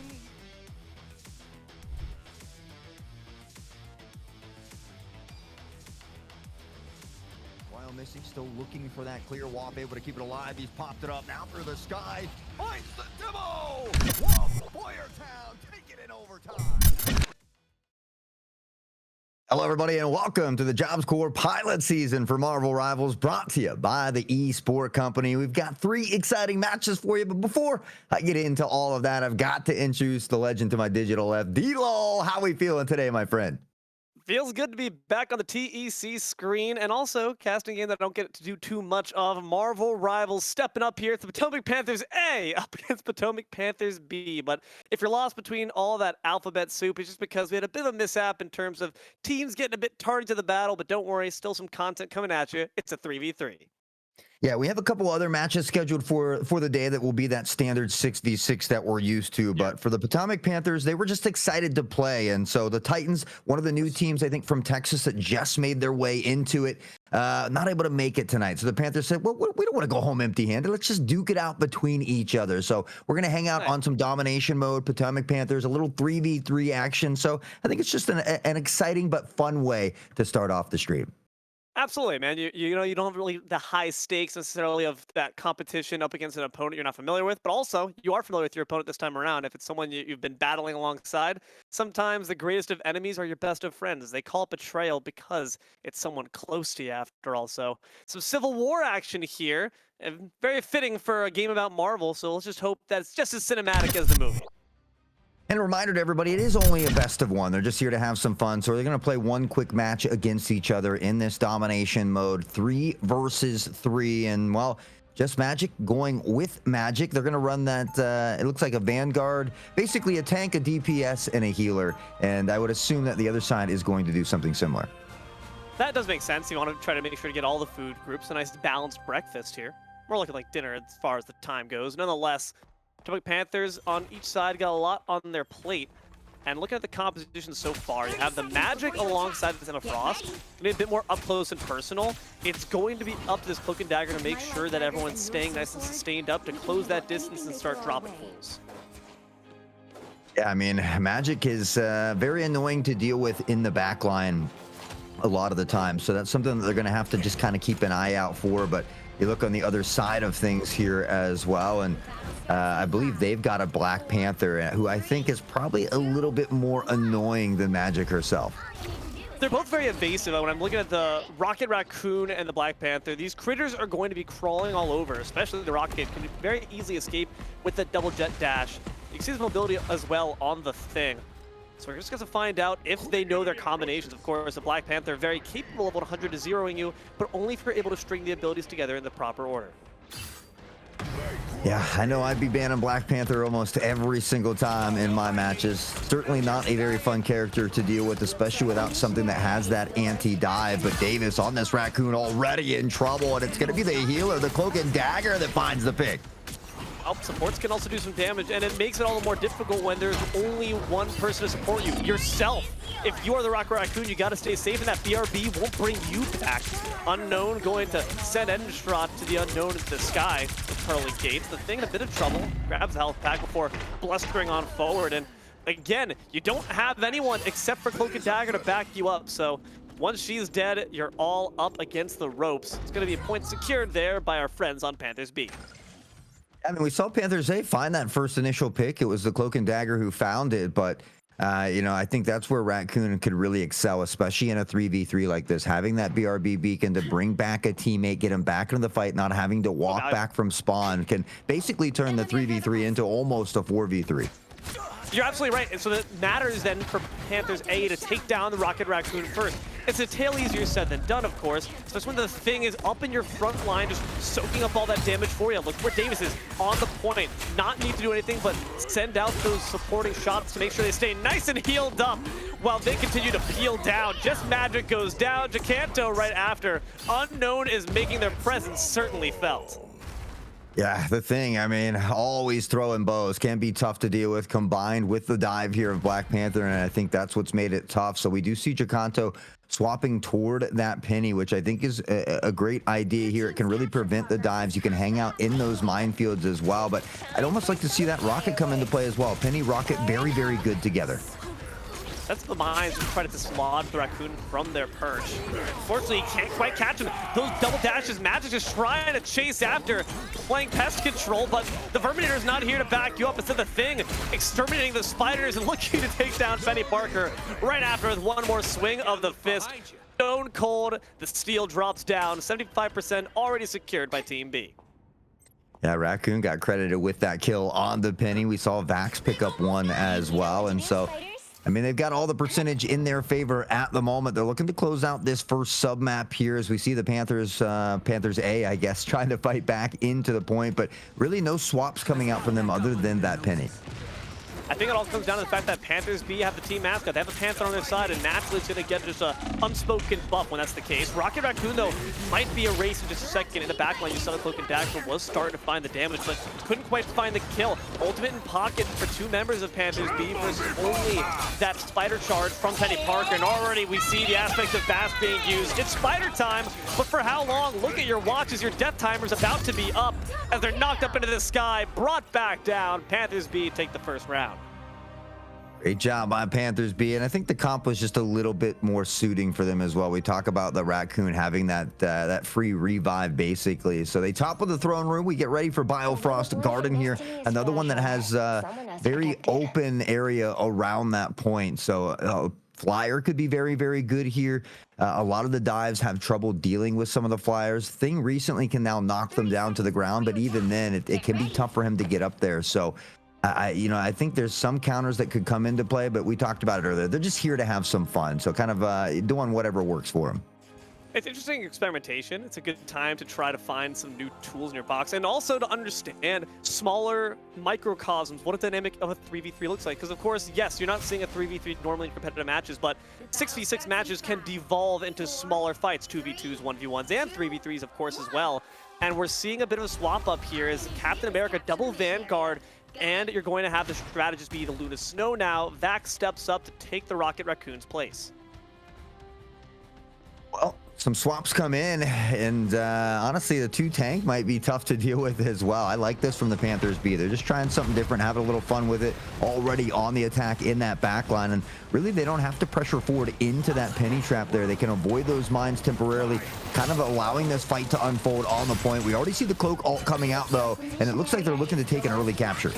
While Missy still looking for that clear wop, able to keep it alive. He's popped it up now through the sky. Finds the demo! Whoa, Boyertown, take it in overtime. Hello, everybody, and welcome to the Jobs Corps pilot season for Marvel Rivals, brought to you by the eSport Company. We've got 3 exciting matches for you, but before I get into all of that, I've got to introduce the legend to my digital left, D-Lol. How we feeling today, my friend?
Feels good to be back on the TEC screen, and also casting a game that I don't get to do too much of. Marvel Rivals stepping up here. It's the Potomac Panthers A up against Potomac Panthers B. But if you're lost between all that alphabet soup, it's just because we had a bit of a mishap in terms of teams getting a bit tardy to the battle. But don't worry, still some content coming at you. It's a 3v3.
Yeah, we have a couple other matches scheduled for the day that will be that standard 6v6 that we're used to. But for the Potomac Panthers, they were just excited to play. And so the Titans, one of the new teams, I think, from Texas that just made their way into it, not able to make it tonight. So the Panthers said, well, we don't want to go home empty-handed. Let's just duke it out between each other. So we're going to hang out on some domination mode, Potomac Panthers, a little 3v3 action. So I think it's just an exciting but fun way to start off the stream.
Absolutely, man. You know, you don't have really the high stakes necessarily of that competition up against an opponent you're not familiar with, but also you are familiar with your opponent this time around. If it's someone you've been battling alongside, sometimes the greatest of enemies are your best of friends. They call it betrayal because it's someone close to you after all. So some Civil War action here, and very fitting for a game about Marvel, so let's just hope that it's just as cinematic as the movie.
And a reminder to everybody, it is only a best of 1. They're just here to have some fun. So they're going to play one quick match against each other in this domination mode, 3 versus 3. And, well, just Magic going with Magic. They're going to run that, it looks like a Vanguard, basically a tank, a DPS, and a healer. And I would assume that the other side is going to do something similar.
That does make sense. You want to try to make sure to get all the food groups. A nice balanced breakfast here. More looking like dinner as far as the time goes. Nonetheless, Potomac Panthers on each side got a lot on their plate. And looking at the composition so far, you have the Magic alongside the Emma Frost. Maybe a bit more up close and personal. It's going to be up to this Cloak and Dagger to make sure that everyone's staying nice and sustained up to close that distance and start dropping fools.
Yeah, I mean, Magic is very annoying to deal with in the backline a lot of the time. So that's something that they're going to have to just kind of keep an eye out for. But you look on the other side of things here as well, and I believe they've got a Black Panther who I think is probably a little bit more annoying than Magic herself.
They're both very evasive. When I'm looking at the Rocket Raccoon and the Black Panther, these critters are going to be crawling all over, especially the Rocket can very easily escape with the double jet dash. You can see his mobility as well on the thing. So we're just going to find out if they know their combinations. Of course, the Black Panther very capable of 100 to 0ing you, but only if you're able to string the abilities together in the proper order.
Yeah, I know I'd be banning Black Panther almost every single time in my matches. Certainly not a very fun character to deal with, especially without something that has that anti-dive. But Davis on this Raccoon already in trouble, and it's going to be the healer, the Cloak and Dagger, that finds the pick.
Supports can also do some damage, and it makes it all the more difficult when there's only one person to support you, yourself. If you are the Rocket Raccoon, you got to stay safe, and that BRB won't bring you back. Unknown going to send Enstrot to the unknown into the sky with Pearly Gates. The thing in a bit of trouble, grabs the health pack before blustering on forward, and again, you don't have anyone except for Cloak and Dagger to back you up, so once she's dead, you're all up against the ropes. It's going to be a point secured there by our friends on Panthers B.
I mean, we saw Panthers A find that first initial pick. It was the Cloak and Dagger who found it, but you know, I think that's where Raccoon could really excel, especially in a 3v3 like this. Having that BRB beacon to bring back a teammate, get him back into the fight, not having to walk back from spawn, can basically turn the 3v3 into almost a 4v3.
You're absolutely right. And so that matters then for Panthers A to take down the Rocket Raccoon first. It's a tale easier said than done, of course, especially when the thing is up in your front line, just soaking up all that damage for you. Look where Davis is on the point. Not need to do anything but send out those supporting shots to make sure they stay nice and healed up while they continue to peel down. Just Magic goes down. Jacanto right after. Unknown is making their presence certainly felt.
Yeah, the thing, I mean, always throwing bows can be tough to deal with, combined with the dive here of Black Panther, and I think that's what's made it tough. So we do see Jacanto swapping toward that Penny, which I think is a great idea here. It can really prevent the dives. You can hang out in those minefields as well, but I'd almost like to see that Rocket come into play as well. Penny, Rocket, very, very good together.
That's the mines who try to dislodge the Raccoon from their perch. Unfortunately, he can't quite catch him. Those double dashes, Magic is trying to chase after, playing pest control, but the Verminator is not here to back you up. Instead, the thing exterminating the spiders and looking to take down Penny Parker right after with one more swing of the fist. Stone cold, the steel drops down. 75% already secured by Team B.
Yeah, Raccoon got credited with that kill on the Penny. We saw Vax pick up one as well, and so I mean, they've got all the percentage in their favor at the moment. They're looking to close out this first sub-map here as we see the Panthers A, I guess, trying to fight back into the point, but really no swaps coming out from them other than that Penny.
I think it all comes down to the fact that Panthers B have the team mascot. They have a Panther on their side, and naturally it's going to get just an unspoken buff when that's the case. Rocket Raccoon, though, might be erased in just a second. In the backline, you saw the Cloak and Dagger was starting to find the damage, but couldn't quite find the kill. Ultimate in pocket for two members of Panthers B versus only that spider charge from Penny Parker, and already we see the aspect of Bass being used. It's spider time, but for how long? Look at your watches. Your death timer's about to be up as they're knocked up into the sky, brought back down. Panthers B take the first round.
Great job by Panthers B, and I think the comp was just a little bit more suiting for them as well. We talk about the Raccoon having that free revive, basically. So they topple the throne room. We get ready for Biofrost Garden here. Another one that has very open area around that point. So Flyer could be very, very good here. A lot of the dives have trouble dealing with some of the Flyers. Thing recently can now knock them down to the ground, but even then, it can be tough for him to get up there. So I think there's some counters that could come into play, but we talked about it earlier. They're just here to have some fun, so kind of doing whatever works for them.
It's interesting experimentation. It's a good time to try to find some new tools in your box, and also to understand smaller microcosms, what a dynamic of a 3v3 looks like. Because, of course, yes, you're not seeing a 3v3 normally in competitive matches, but 6v6 matches can devolve into smaller fights, 2v2s, 1v1s, and 3v3s, of course, as well. And we're seeing a bit of a swap up here as Captain America double Vanguard, and you're going to have the strategist be the Luna Snow now. Vax steps up to take the Rocket Raccoon's place.
Well, some swaps come in, and honestly, the 2 tank might be tough to deal with as well. I like this from the Panthers B. They're just trying something different, having a little fun with it, already on the attack in that back line, and really they don't have to pressure forward into that penny trap there. They can avoid those mines temporarily, kind of allowing this fight to unfold on the point. We already see the Cloak ult coming out, though, and it looks like they're looking to take an early capture.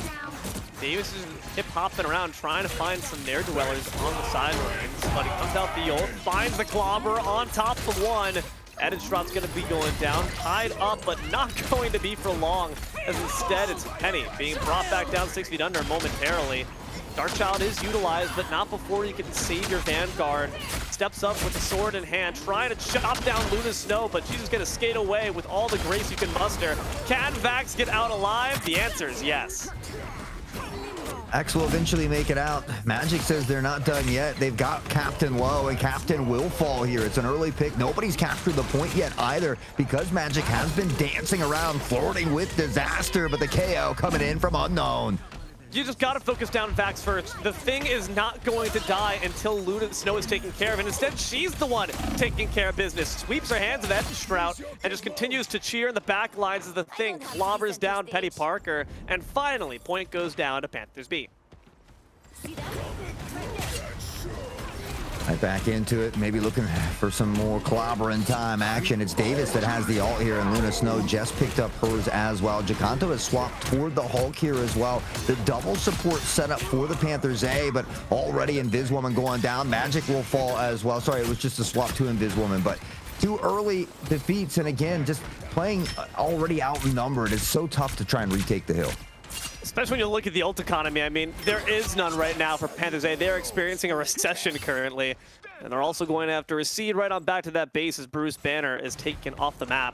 Davis is hip-hopping around, trying to find some Ne'er-Dwellers on the side lanes, but he comes out the ult, finds the clobber on top of one. Edenstrom's going to be going down, tied up, but not going to be for long, as instead it's Penny being brought back down 6 feet under momentarily. Darkchild is utilized, but not before you can save your Vanguard. Steps up with the sword in hand, trying to chop down Luna Snow, but she's just going to skate away with all the grace you can muster. Can Vax get out alive? The answer is yes.
X will eventually make it out. Magic says they're not done yet. They've got Captain low, and Captain will fall here. It's an early pick. Nobody's captured the point yet either, because Magic has been dancing around, flirting with disaster, but the KO coming in from Unknown.
You just gotta focus down Vax first. The thing is not going to die until Luna Snow is taken care of, and instead she's the one taking care of business. Sweeps her hands of Edenstrom and just continues to cheer in the back lines as the thing clobbers down Penny Parker, and finally point goes down to Panthers B.
Right back into it, maybe looking for some more clobbering time action. It's Davis that has the ult here, and Luna Snow just picked up hers as well. Jacanto has swapped toward the Hulk here as well. The double support set up for the Panthers A, but already Inviswoman going down. Magic will fall as well. Sorry, it was just a swap to Inviswoman, but 2 early defeats, and again, just playing already outnumbered. It's so tough to try and retake the hill.
Especially when you look at the ult economy. I mean, there is none right now for Panthers A. They're experiencing a recession currently, and they're also going to have to recede right on back to that base as Bruce Banner is taken off the map.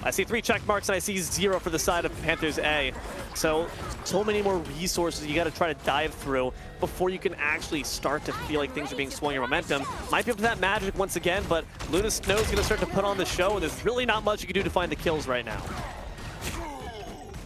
I see 3 check marks, and I see 0 for the side of Panthers A. So many more resources you got to try to dive through before you can actually start to feel like things are being swung your momentum. Might be up to that Magic once again, but Luna Snow's going to start to put on the show, and there's really not much you can do to find the kills right now.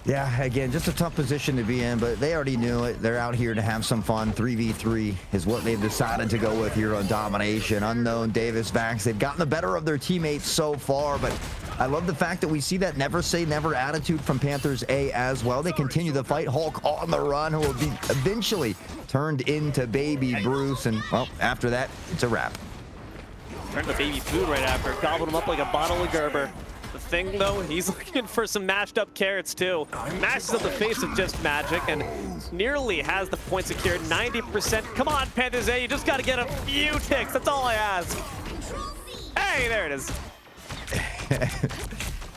Yeah, again, just a tough position to be in, but they already knew it. They're out here to have some fun. 3v3 is what they've decided to go with here on Domination. Unknown, Davis, Vax, they've gotten the better of their teammates so far, but I love the fact that we see that never say never attitude from Panthers A as well. They continue the fight. Hulk on the run, who will be eventually turned into Baby Bruce, and well, after that, it's a wrap.
Turned to baby food right after, gobbled him up like a bottle of Gerber. The thing, though, he's looking for some mashed up carrots, too. Mashes up the face of just Magic and nearly has the point secured. 90%. Come on, Panthers A, you just got to get a few ticks. That's all I ask. Hey, there it is.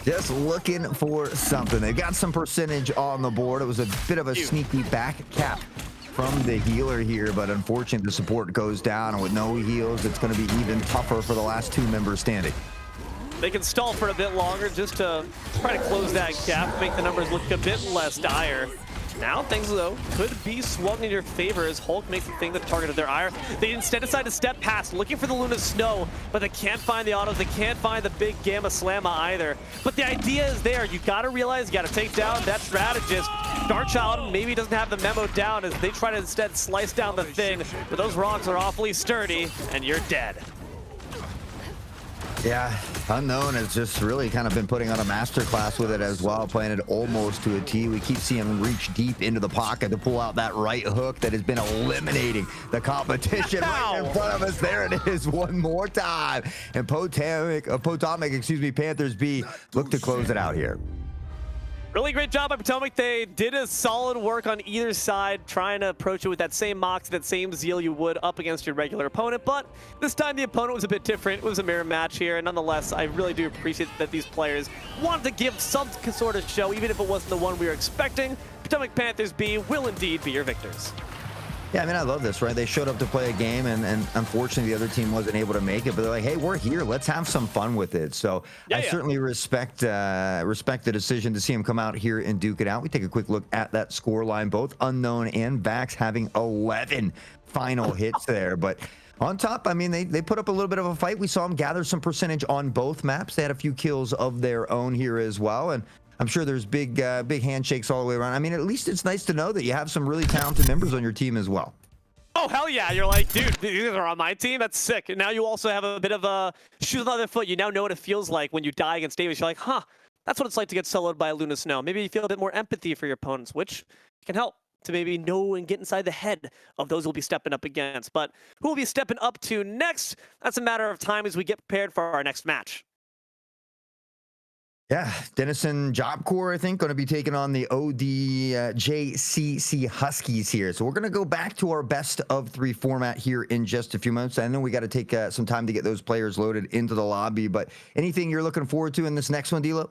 Just looking for something. They've got some percentage on the board. It was a bit of a sneaky back cap from the healer here, but unfortunately the support goes down, and with no heals, it's going to be even tougher for the last 2 members standing.
They can stall for a bit longer just to try to close that gap, make the numbers look a bit less dire. Now things, though, could be swung in your favor as Hulk makes the thing the target of their ire. They instead decide to step past, looking for the Luna Snow, but they can't find the autos. They can't find the big Gamma Slamma either. But the idea is there. You got to realize you got to take down that strategist. Darkchild maybe doesn't have the memo down as they try to instead slice down the thing, but those rocks are awfully sturdy, and you're dead.
Yeah, Unknown has just really kind of been putting on a masterclass with it as well, playing it almost to a T. We keep seeing him reach deep into the pocket to pull out that right hook that has been eliminating the competition right in front of us. There it is one more time. And Potomac, excuse me, Panthers B look to close it out here.
Really great job by Potomac. They did a solid work on either side, trying to approach it with that same moxie, that same zeal you would up against your regular opponent. But this time the opponent was a bit different. It was a mirror match here. And nonetheless, I really do appreciate that these players wanted to give some sort of show, even if it wasn't the one we were expecting. Potomac Panthers B will indeed be your victors.
Yeah, I mean, I love this, right? They showed up to play a game, and unfortunately, the other team wasn't able to make it. But they're like, hey, we're here. Let's have some fun with it. So I certainly respect the decision to see him come out here and duke it out. We take a quick look at that score line. Both Unknown and Vax having 11 final hits there. But On top, I mean, they put up a little bit of a fight. We saw them gather some percentage on both maps. They had a few kills of their own here as well. And I'm sure there's big handshakes all the way around. I mean, at least it's nice to know that you have some really talented members on your team as well.
Oh, hell yeah. You're like, dude, these are on my team. That's sick. And now you also have a bit of a shoes on the other foot. You now know what it feels like when you die against Davis. You're like, huh, that's what it's like to get soloed by a Luna Snow. Maybe you feel a bit more empathy for your opponents, which can help to maybe know and get inside the head of those we'll be stepping up against. But who will be stepping up to next? That's a matter of time as we get prepared for our next match.
Yeah, Denison Job Corps, I think, going to be taking on the ODJCC Huskies here. So we're going to go back to our best of 3 format here in just a few months. I know we got to take some time to get those players loaded into the lobby, but anything you're looking forward to in this next one, D'Lo?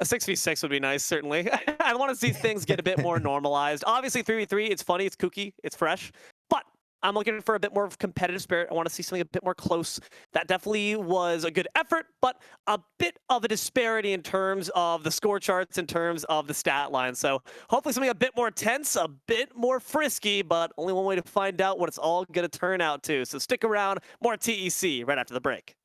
A 6v6 would be nice, certainly. I want to see things get a bit more normalized. Obviously, 3v3, it's funny, it's kooky, it's fresh, but I'm looking for a bit more of competitive spirit. I want to see something a bit more close. That definitely was a good effort, but a bit of a disparity in terms of the score charts, in terms of the stat line. So hopefully something a bit more tense, a bit more frisky, but only one way to find out what it's all going to turn out to. So stick around, more TEC right after the break.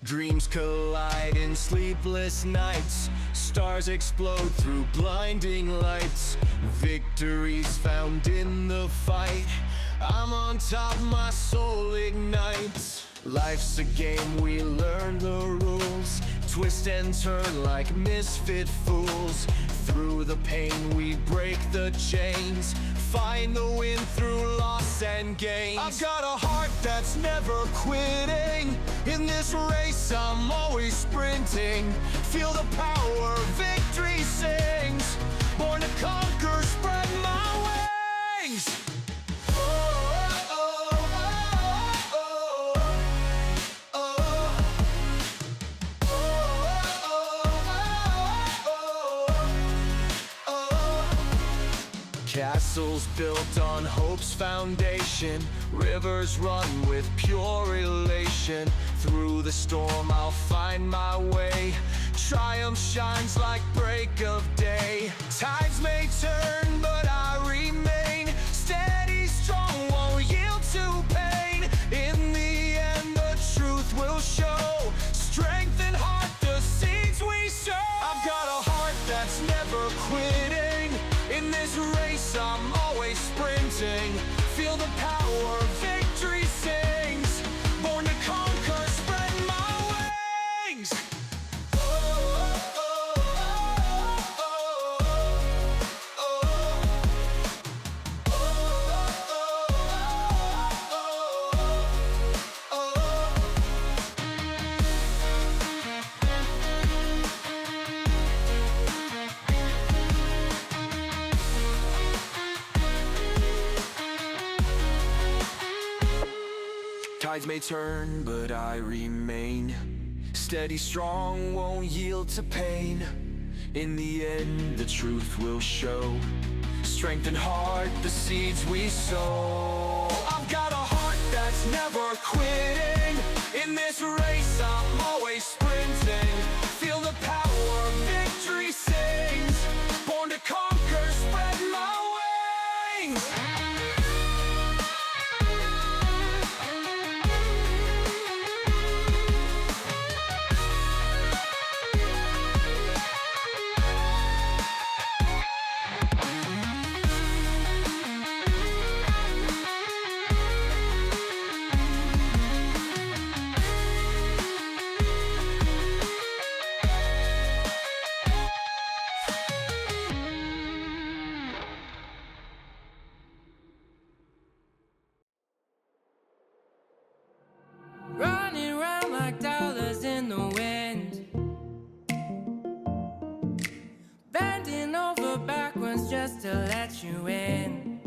Dreams collide in sleepless nights. Stars explode through blinding lights. Victories found in the fight. I'm on top, my soul ignites. Life's a game, we learn the rules. Twist and turn like misfit fools. Through the pain we break the chains. Find the win through loss and gains. I've got a heart that's never quitting. In this race I'm always sprinting. Feel the power, victory sings. Born to conquer, spread my wings. Castles built on hope's foundation. Rivers run with pure elation. Through the storm I'll find my way. Triumph shines like break of day. Tides may turn but I remain steady, strong, won't yield to pain. In the end the truth will show. Strength and heart, the seeds we sow. I've got a heart that's never quitting. In this race I'm always sprinting. Feel the power, victory sings. Born to conquer, spread my wings. Tides may turn, but I remain steady, strong, won't yield to pain. In the end, the truth will show. Strength and heart, the seeds we sow. I've got a heart it's never quitting. In this race, I'm always sprinting. Feel the power, victory sings. Born to conquer, spread my wings.
Running around like dollars in the wind, bending over backwards just to let you in.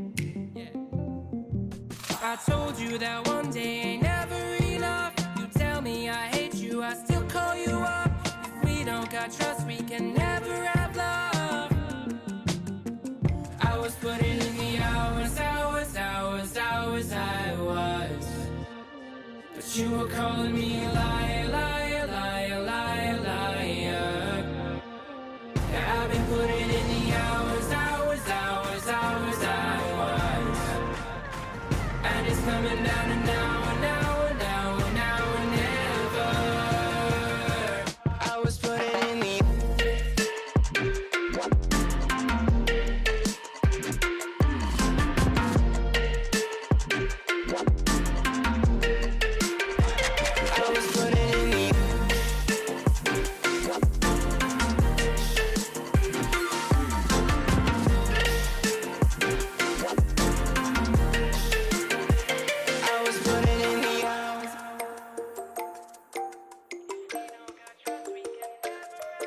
I told you that one day ain't never enough. You tell me I hate you, I still call you up. If we don't got trust, we can never have love. I was putting in the hours, I was. But you were calling me a liar, liar, liar, liar, liar. Yeah, I've been putting in the hours, I was. And it's coming down to now and now and now and now and never. I was putting in the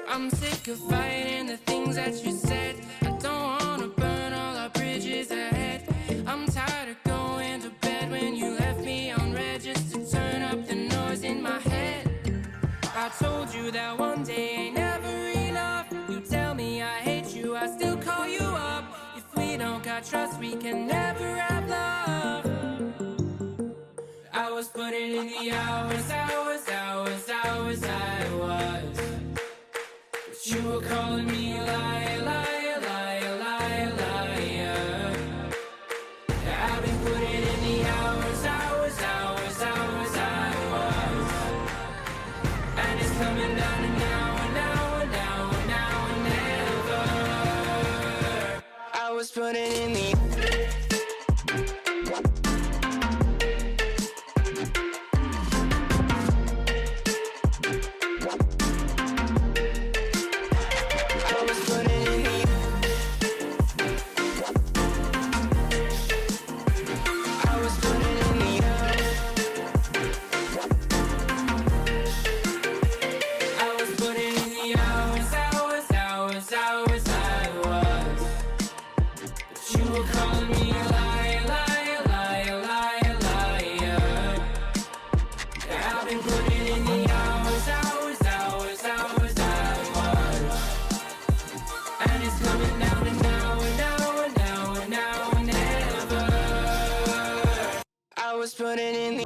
I'm sick of fighting the things that you said. I don't wanna burn all our bridges ahead. I'm tired of going to bed when you left me on red just to turn up the noise in my head. I told you that one day ain't never enough. You tell me I hate you, I still call you up. If we don't got trust, we can never have love. I was putting in the hours, I was. But you were calling me a liar, liar, liar, liar, liar. Yeah, I've been putting in the hours, I was. And it's coming down to now and now and now and now and never. I was putting in the putting in the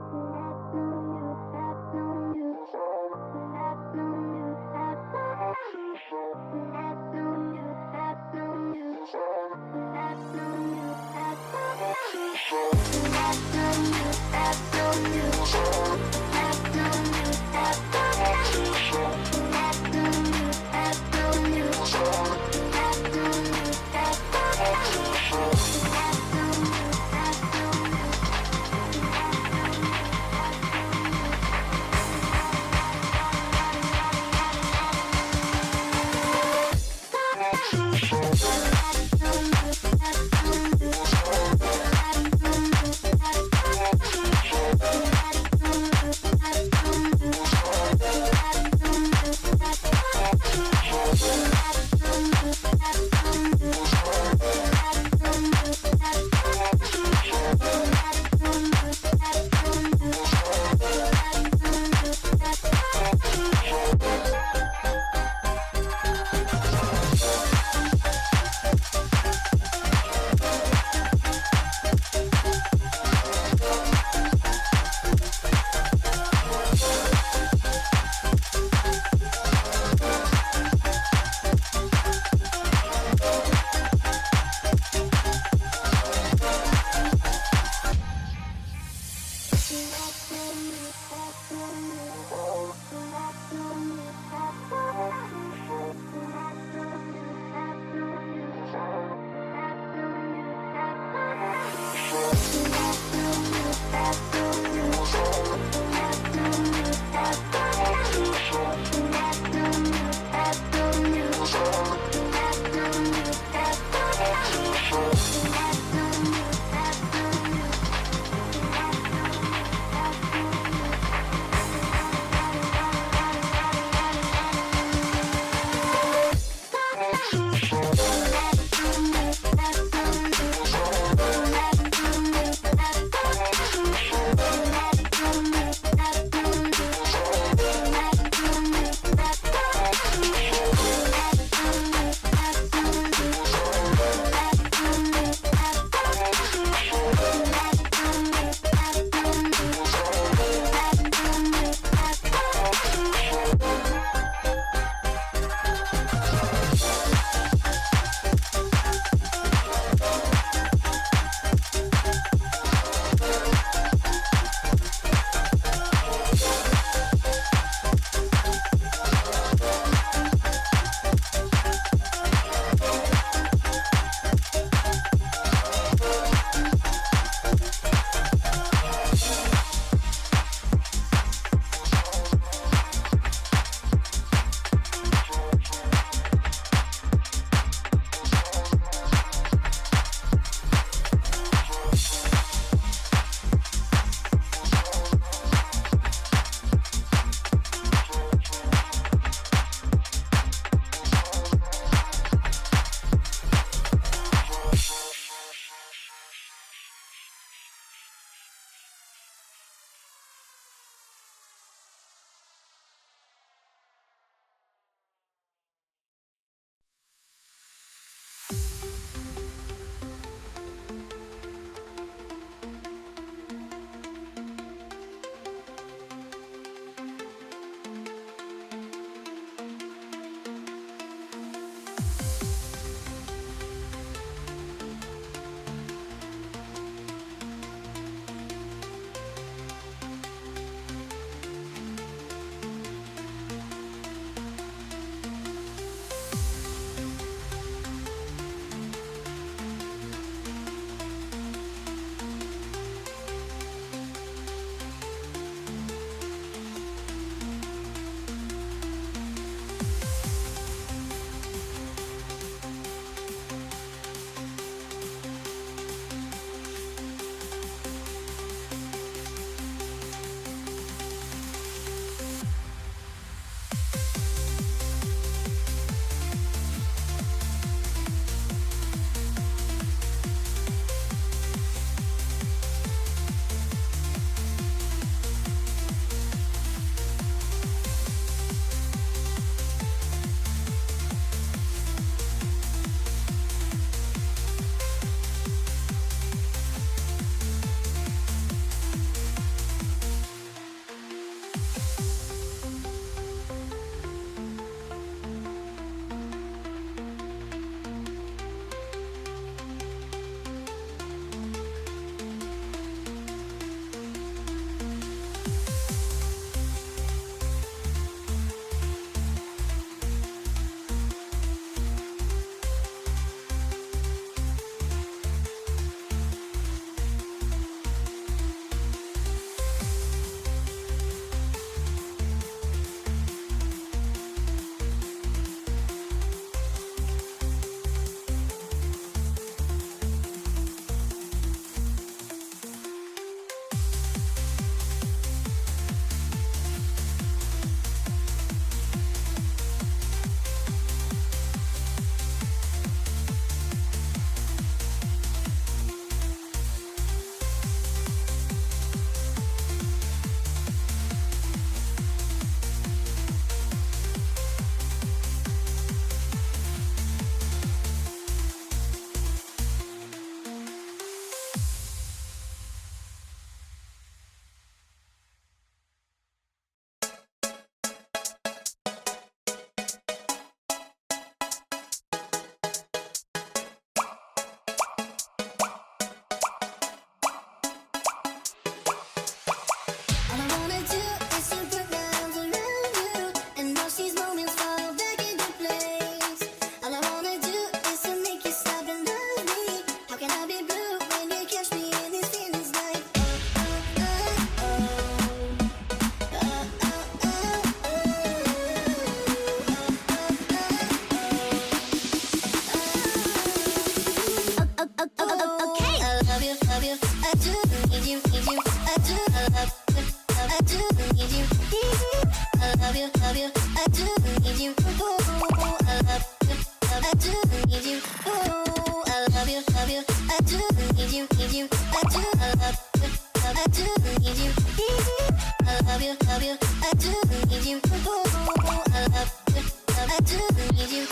you, I do need you, I do love you, I do need you, I love you, I do need you, I love you, I do need you.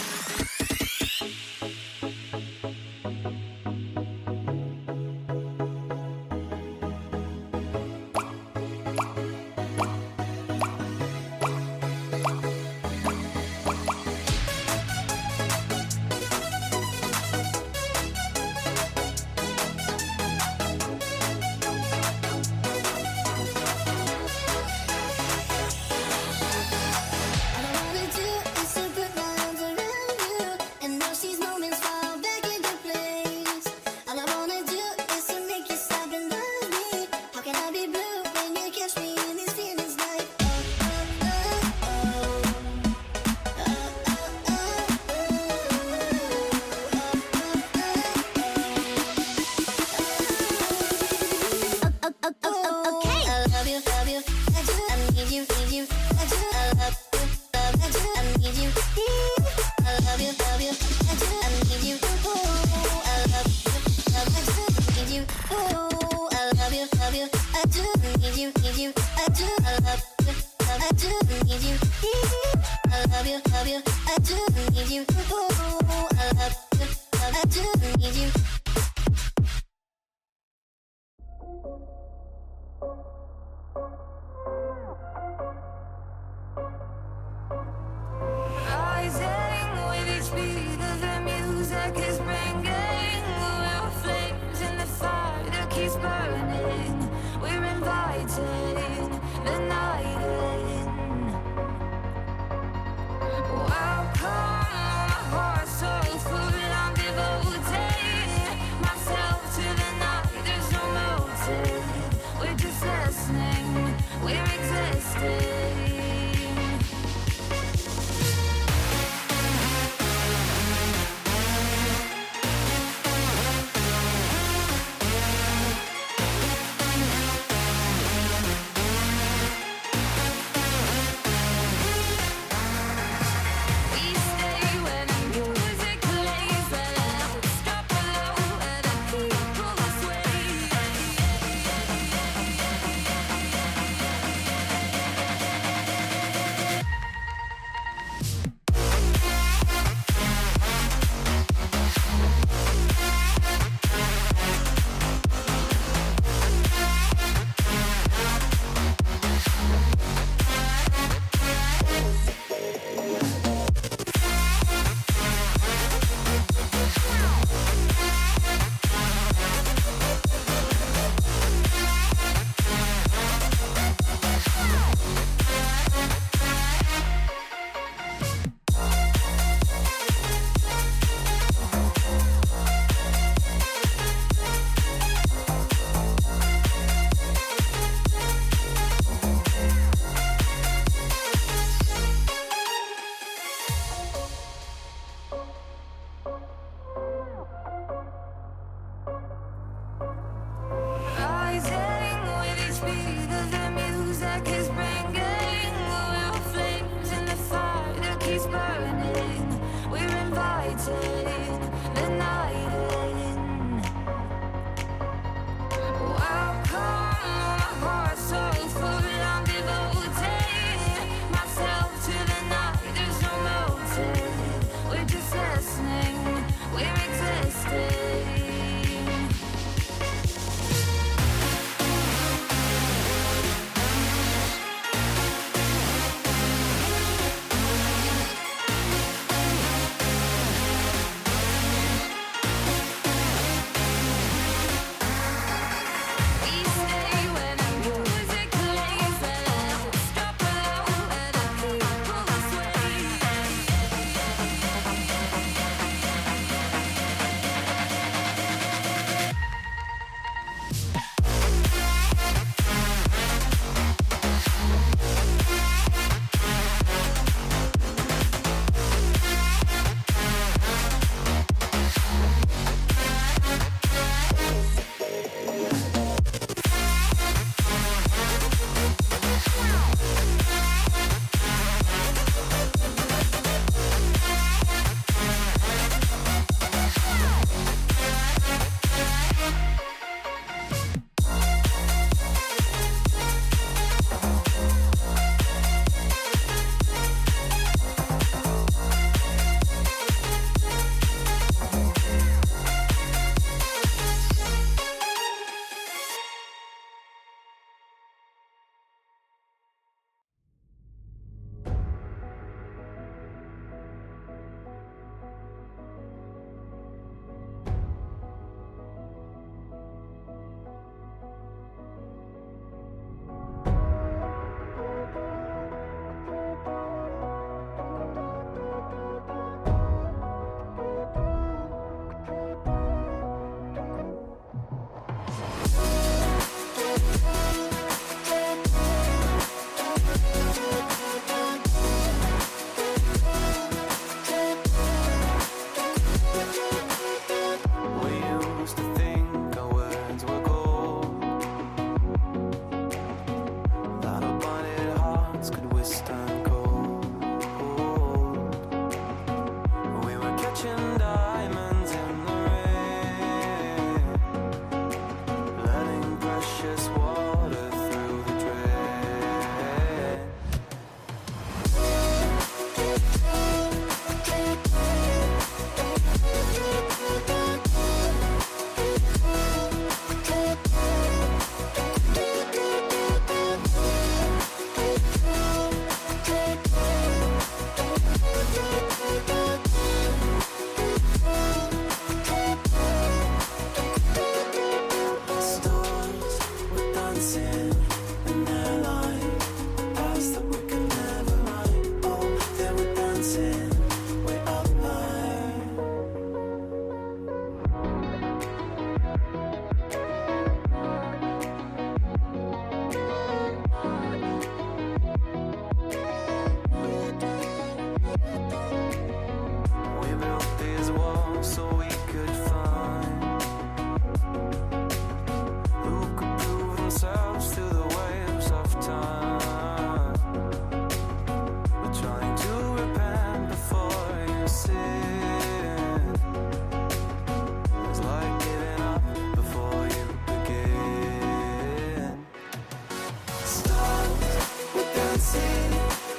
dancing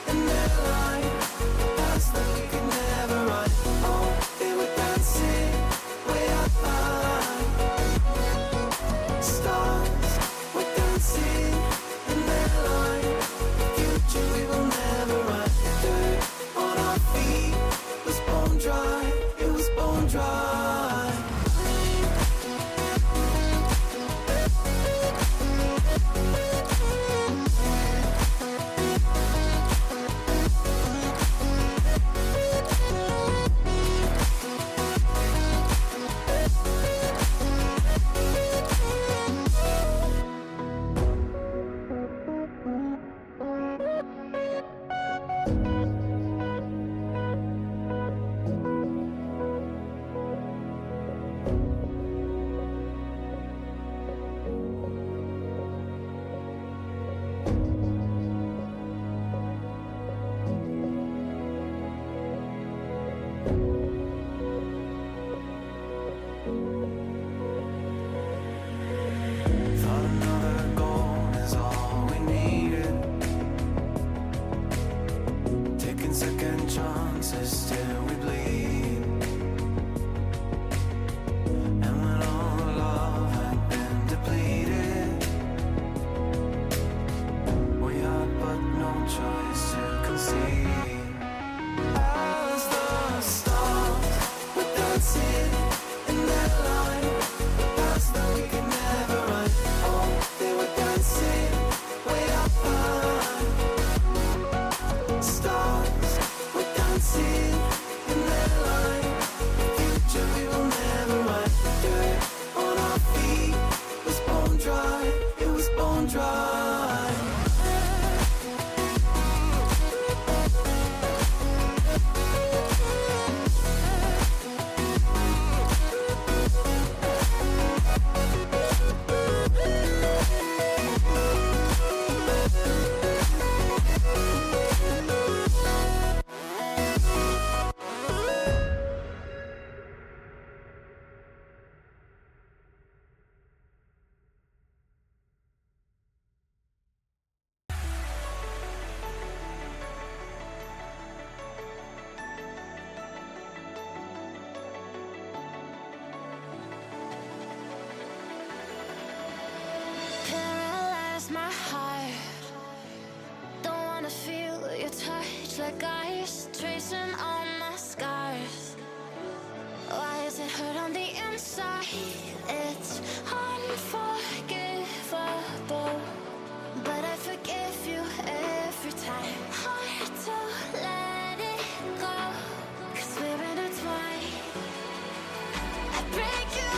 in their line. Past that we could never run. Oh, they were dancing way up high. Stars were dancing in their line. Future we will never run. Dirt on our feet was bone dry. It was bone dry. Thought another goal is all we needed. Taking second chances till we bleed. And when all love had been depleted, we had but no choice to concede. As the stars were dancing in their line, past that we could never run. Oh, they were dancing way up high. Stars were dancing in their line. Future we will never run. Dirt on our feet was bone dry. It was bone dry.
Paralyze my heart. Don't wanna feel your touch like ice, tracing all my scars. Why is it hurt on the inside? It's unforgivable, but I forgive you every time. Hard to let it go, 'cause we're intertwined. I break you,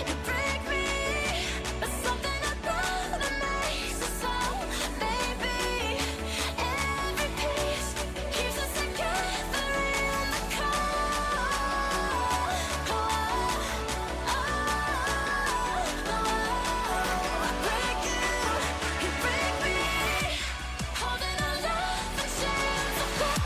you break me, but something about it makes us so, baby. Every piece keeps us together in the cold. I break you, you break me, holding our love in chains of gold.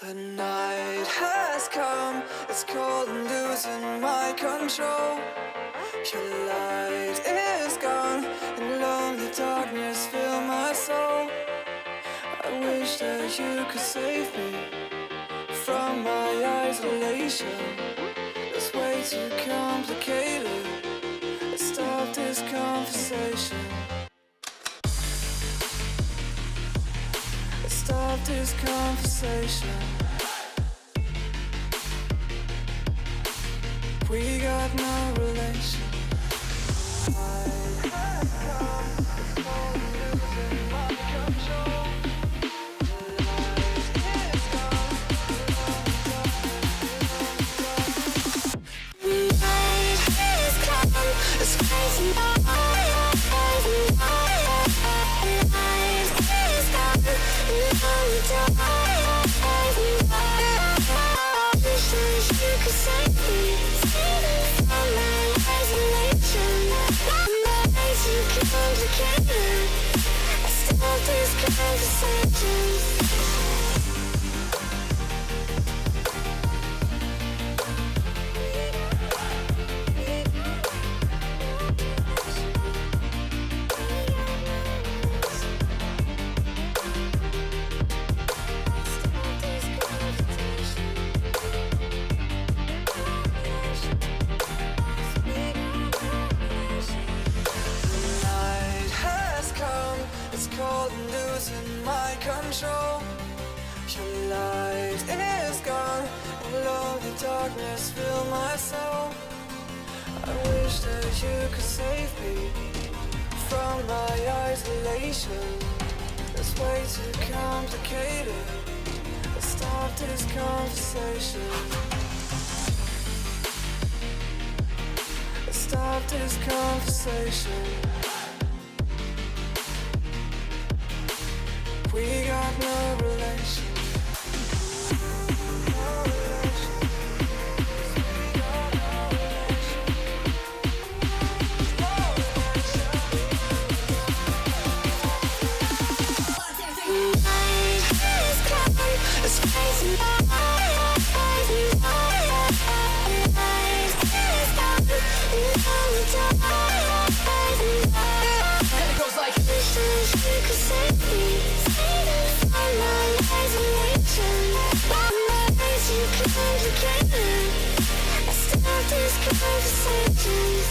The night has come, it's cold and losing my control. Your light is gone, and lonely darkness fill my soul. I wish that you could save me from my isolation. It's way too complicated. Let's stop this conversation. Let's stop this conversation. We got no relation. It's crazy. You could save me from my isolation. My too complicated. Stop these conversations. Control. Your light is gone, and lonely darkness fill my soul. I wish that you could save me from my isolation. It's way too complicated. Let's stop this conversation. Let's stop this conversation. We got no relation. It's crazy. And it goes like this. You could save me. Stop these conversations.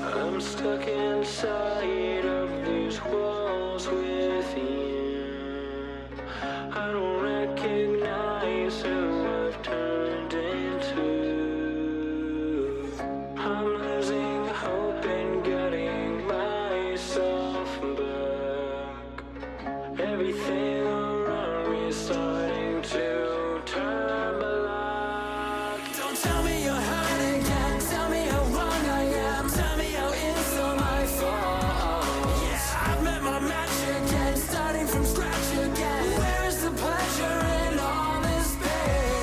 I'm stuck inside of these walls within. I don't recognize who I've turned into. I'm losing hope in getting myself back. Everything around me is starting to turn black. Don't tell me you're hurting again. Tell me how wrong I am. Tell me how it's all my fault. Yeah, I've met my match again, starting from scratch again. Where's the pleasure in all this pain?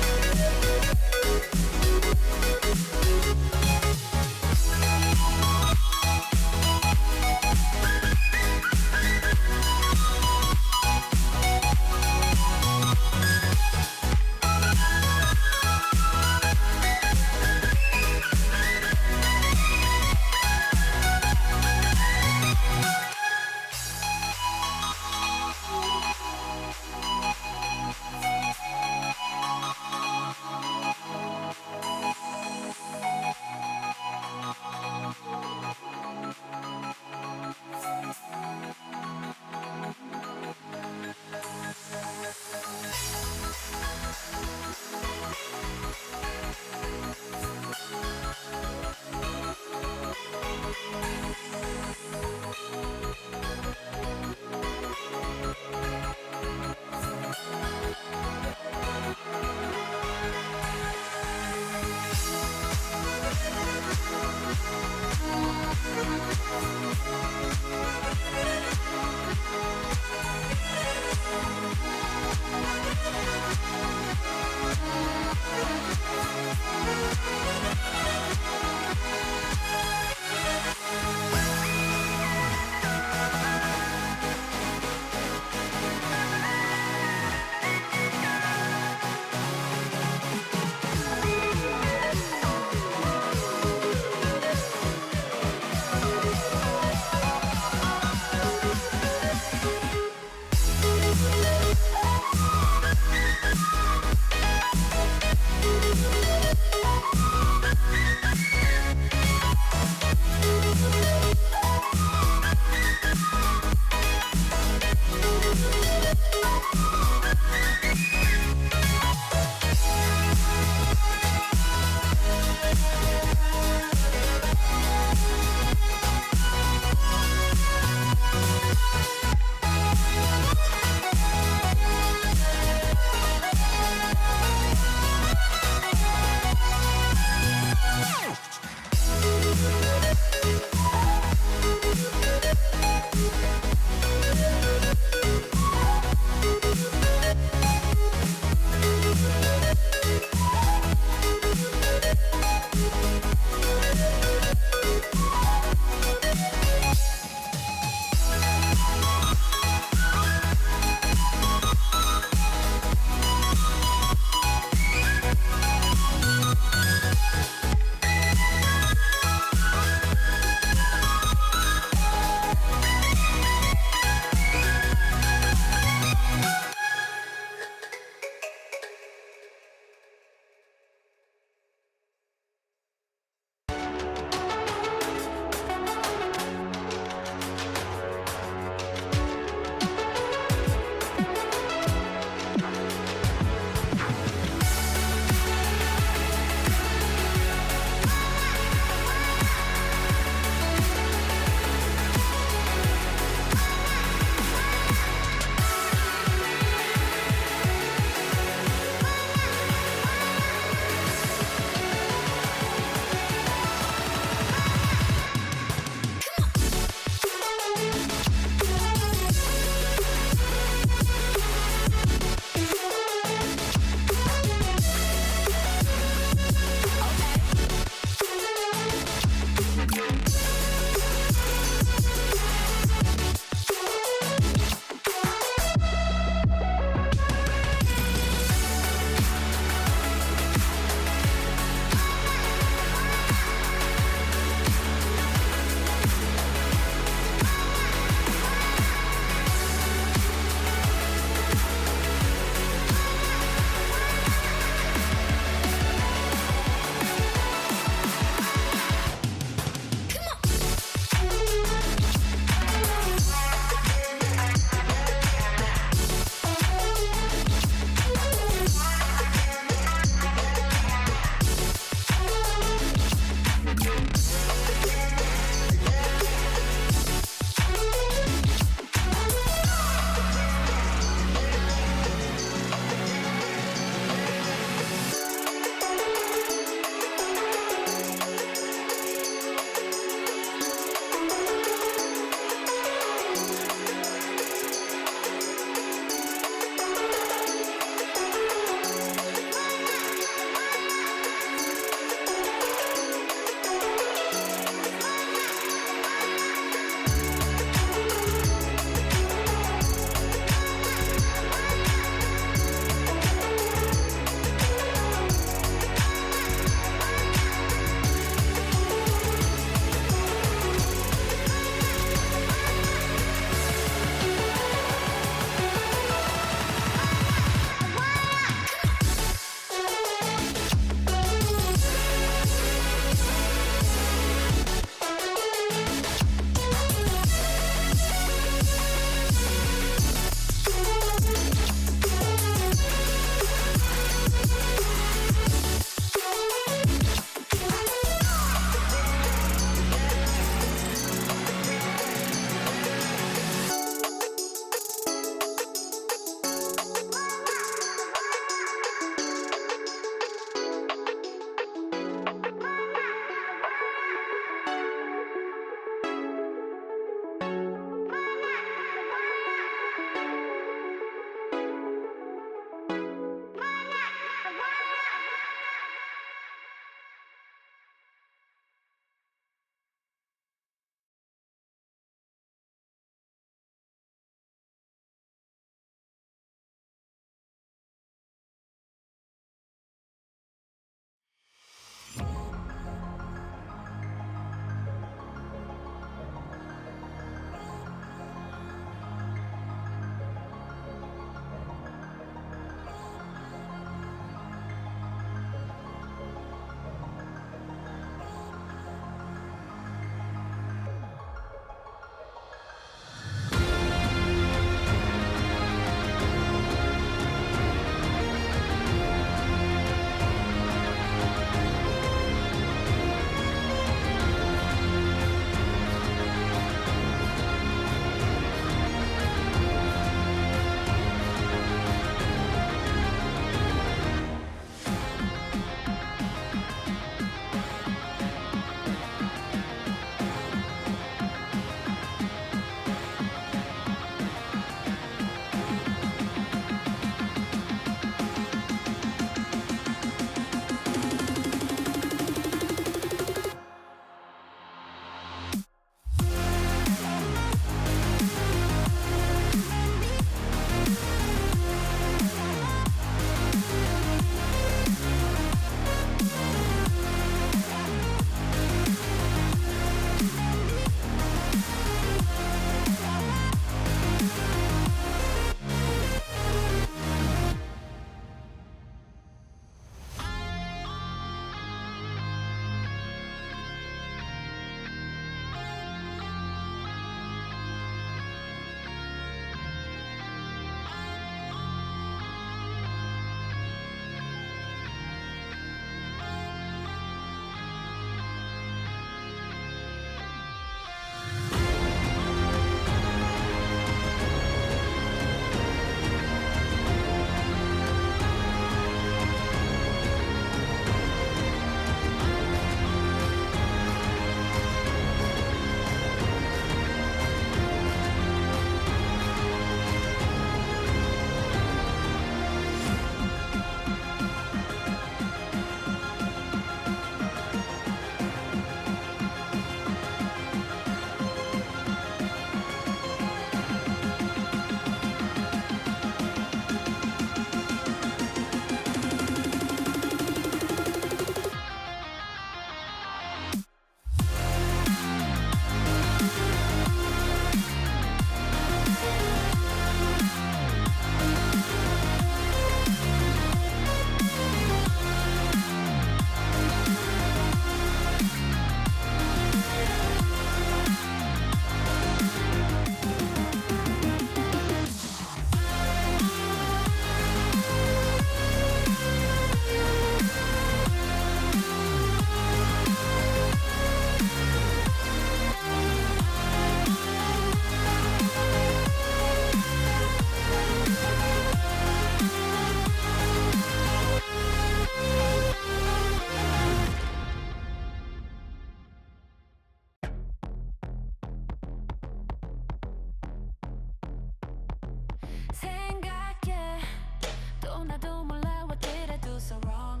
나도 몰라 what did I do so wrong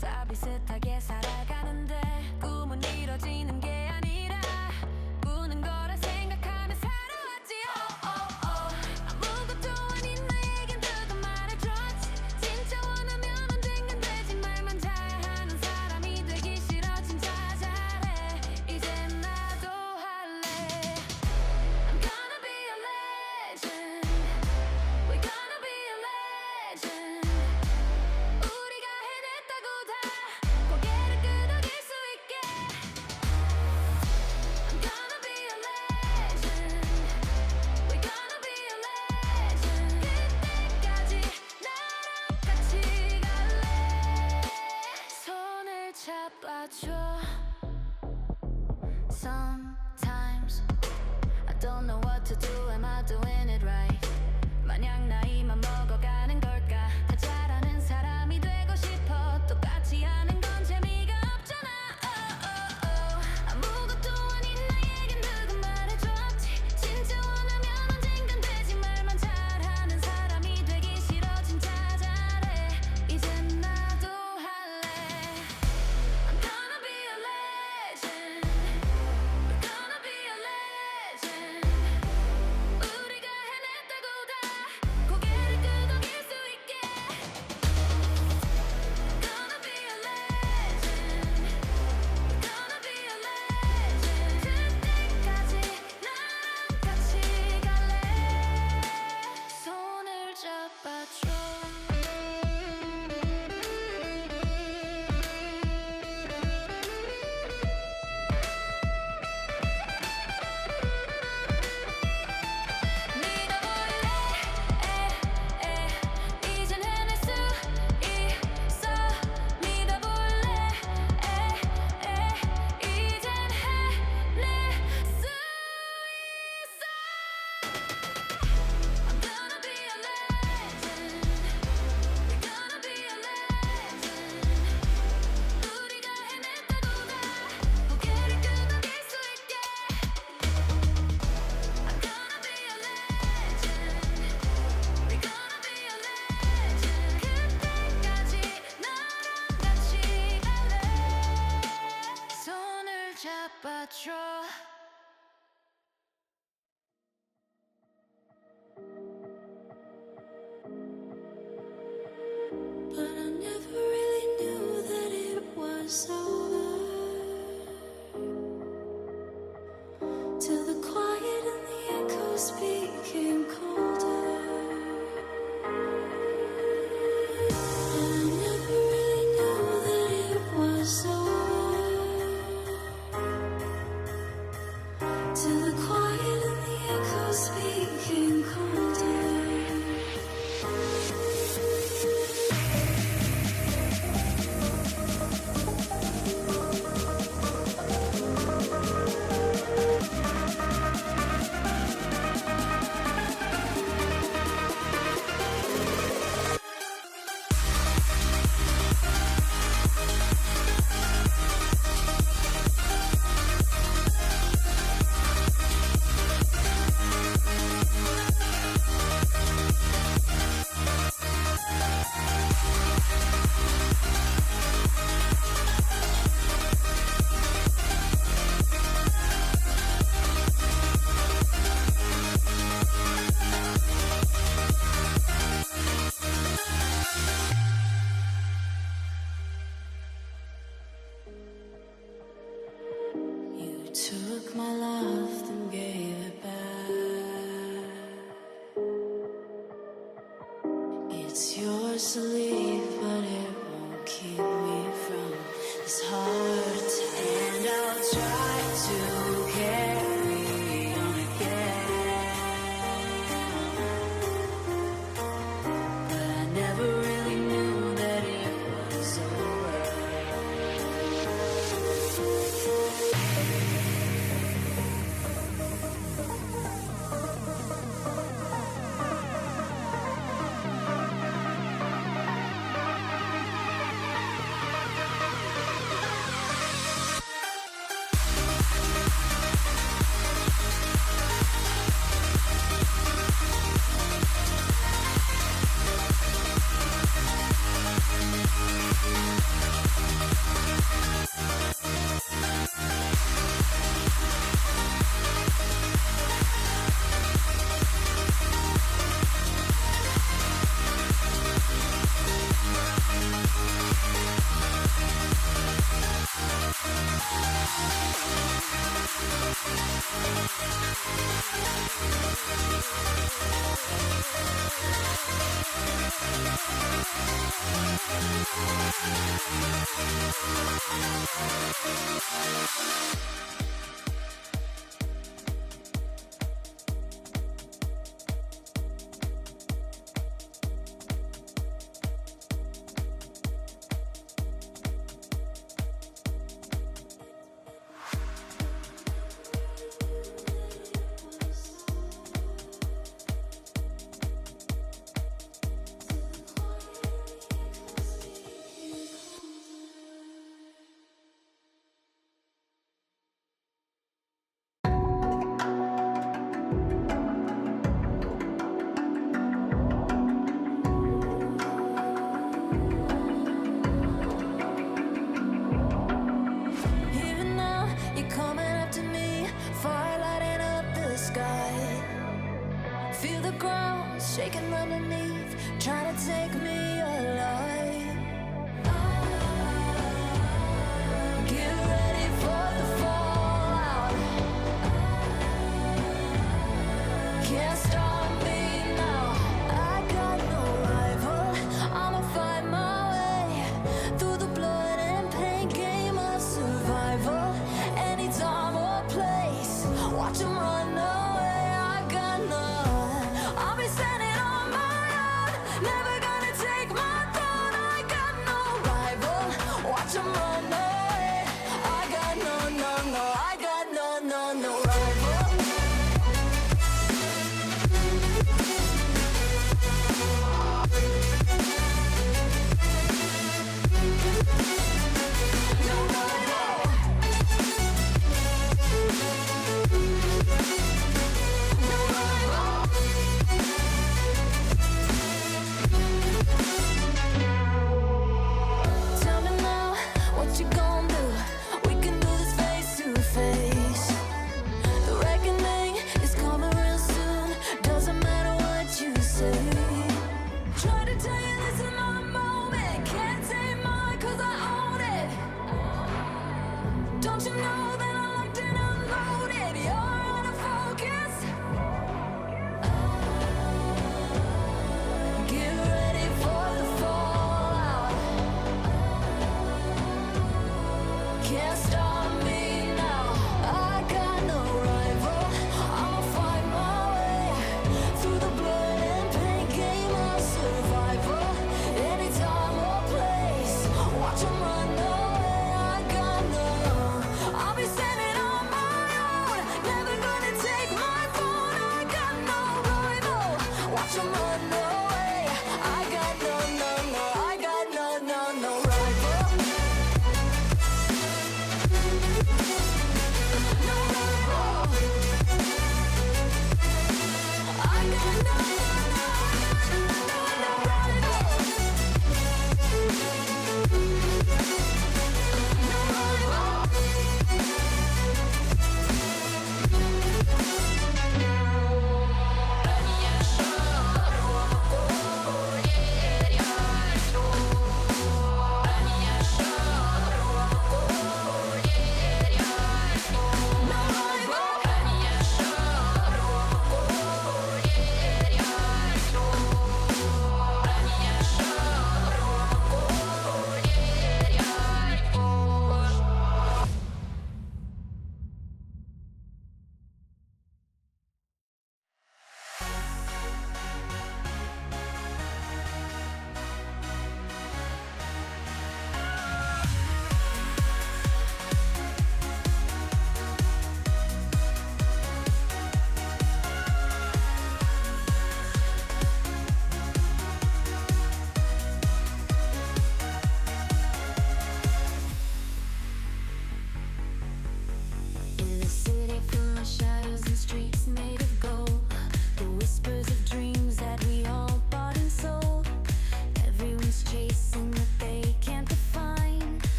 다 비슷하게 살아가는데 꿈은 이뤄지는 게 아니라 꾸는 거라 생각하며 살아왔지 아무것도 아닌 나에겐 누가 말해줬지 진짜 원하면 언젠간 되지 말만 잘하는 사람이 되기 싫어 진짜 잘해 이제 나도 할래 I'm gonna be a legend We're gonna be a legend 우리가 해냈다고 다 고개를 끄덕일 수 있게 I'm gonna be a legend We're gonna be a legend 그때까지 나랑 같이 갈래 손을 잡아줘 Sometimes I don't know what to do am I doing it right 마냥 나이만 먹어가는 걸까 다 잘하는 사람이 되고 싶어 똑같이 하는 건 재미가 없잖아 아무것도 아닌 나에겐 누가 말해줬지 진짜 원하면 언젠간 되지 말만 잘하는 사람이 되기 싫어 진짜 잘해 이젠 나도 할래 I'm gonna be a legend We're gonna be a legend 우리가 해냈다고 다 고개를 끄덕일 수 있게 Gonna be a legend We're gonna be a legend 그때까지 나랑 같이 갈래 손을 잡아줘 이젠 해낼 수 있어 믿어볼래 이젠 해낼 수 있어 I'm gonna be a legend We're gonna be a legend 우리가 해냈다고 다 고개를 끄덕일 수 있게 I'm gonna be a legend We're gonna be a legend 그때까지 나랑 같이 갈래 손을 잡아줘 But I never really knew that it was over Till the quiet and the echoes became colder And I never really knew that it was over Till the quiet and the echoes became colder You took my love, then gave it back. It's yours to leave, but it won't keep me from this heart attack. And I'll try to carry on again, but I never really knew that it was over.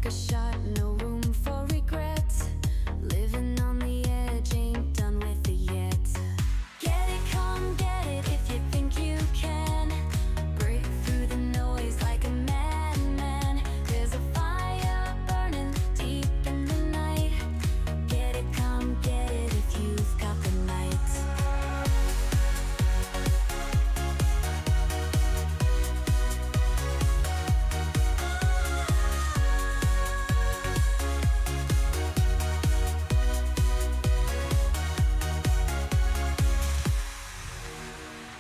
take a shot, no room for regret. Living on the edge, ain't done with it yet. Get it, come get it if you think you can. Break through the noise like a madman. There's a fire burning deep in the night. Get it, come get it if you've got the night.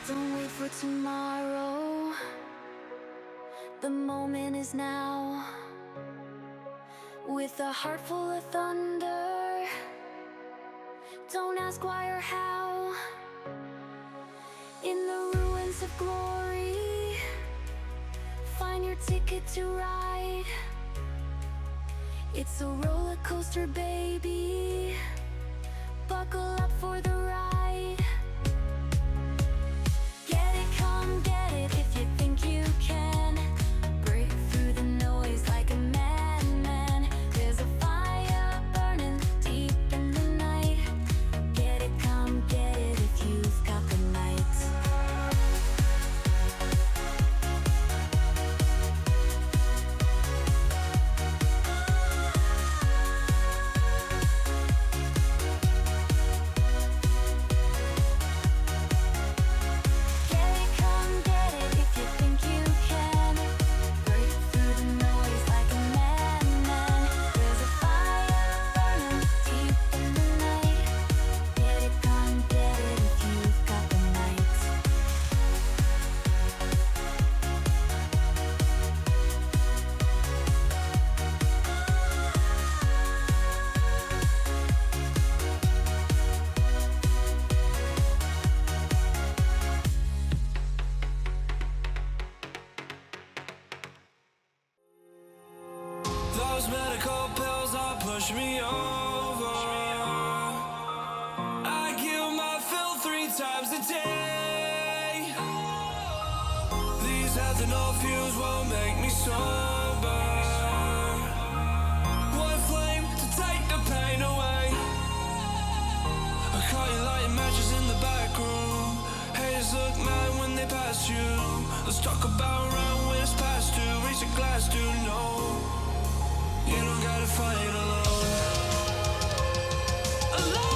Don't wait for tomorrow. The moment is now. With a heart full of thunder, don't ask why or how. In the ruins of glory, find your ticket to ride. It's a roller coaster, baby. Buckle up for the ride. Get it, come get it if you think you can. Break through the noise like a madman. There's a fire burning deep in the night. Get it, come get it if you've got the night. Get it, come get it if you think you can. Break through the noise like a madman. There's a fire burning deep in the night. Get it, come get it if you've got the night.
Those medical pills all push me over. I kill my fill 3 times a day. These ethanol fumes won't make me sober. One flame to take the pain away. I caught you lighting matches in the back room. Haters look mad when they pass you. Let's talk about around when it's past due. Reach a glass, do no. You don't gotta fight alone. Alone.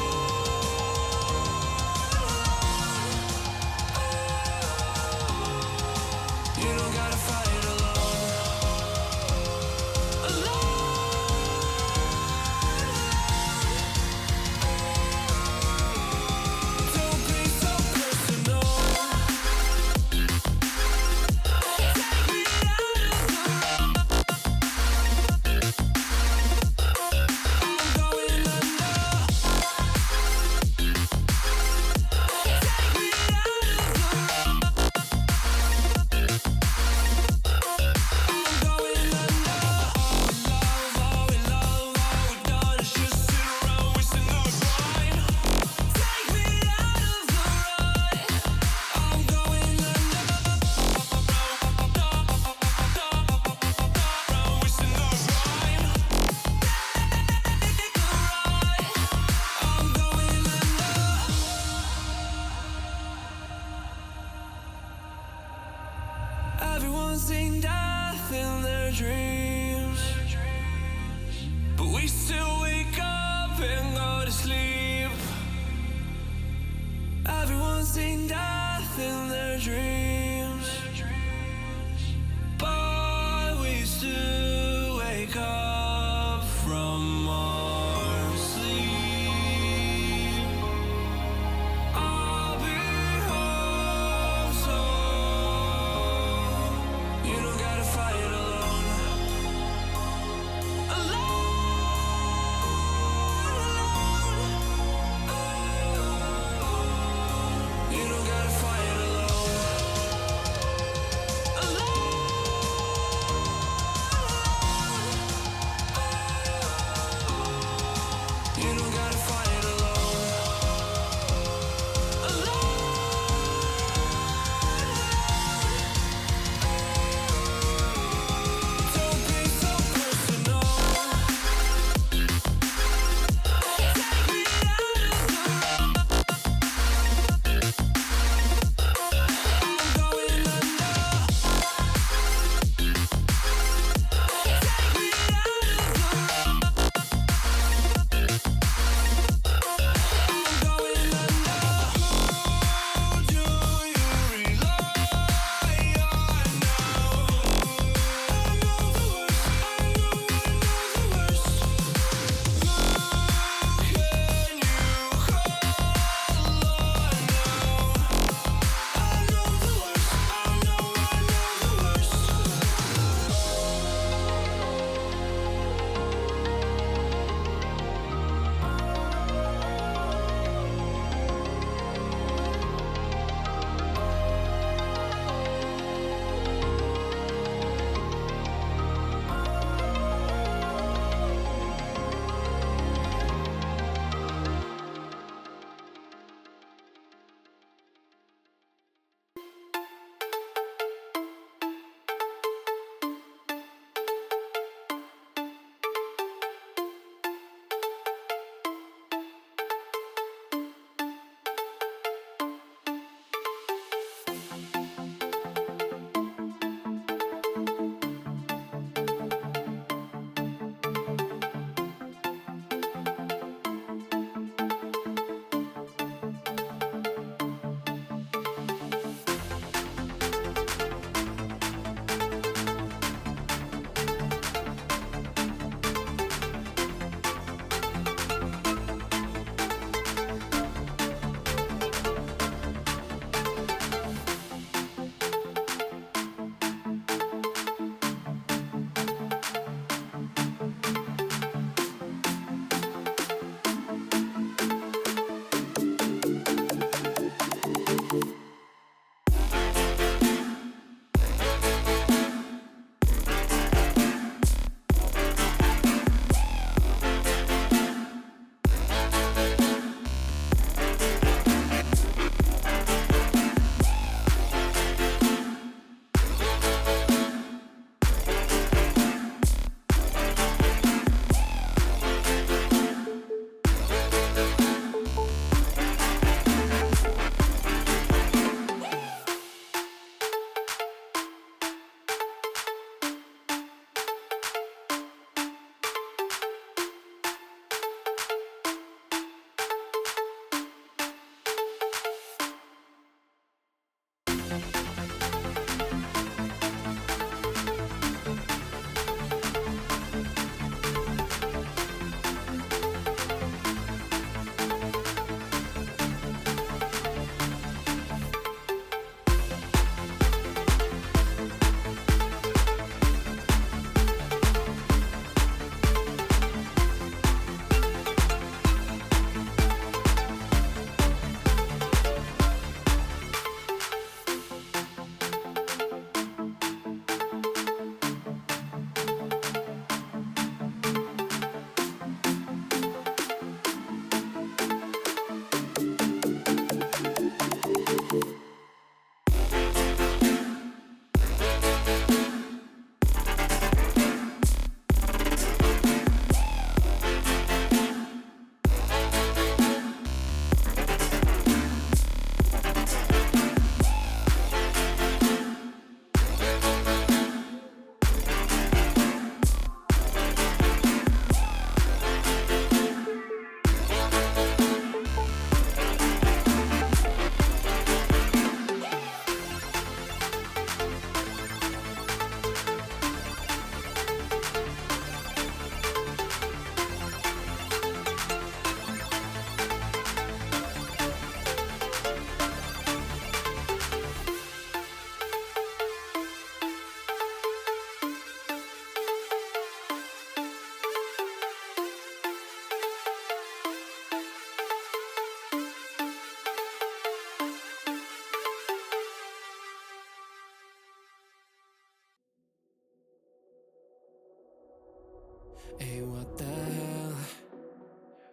Hey, what the hell?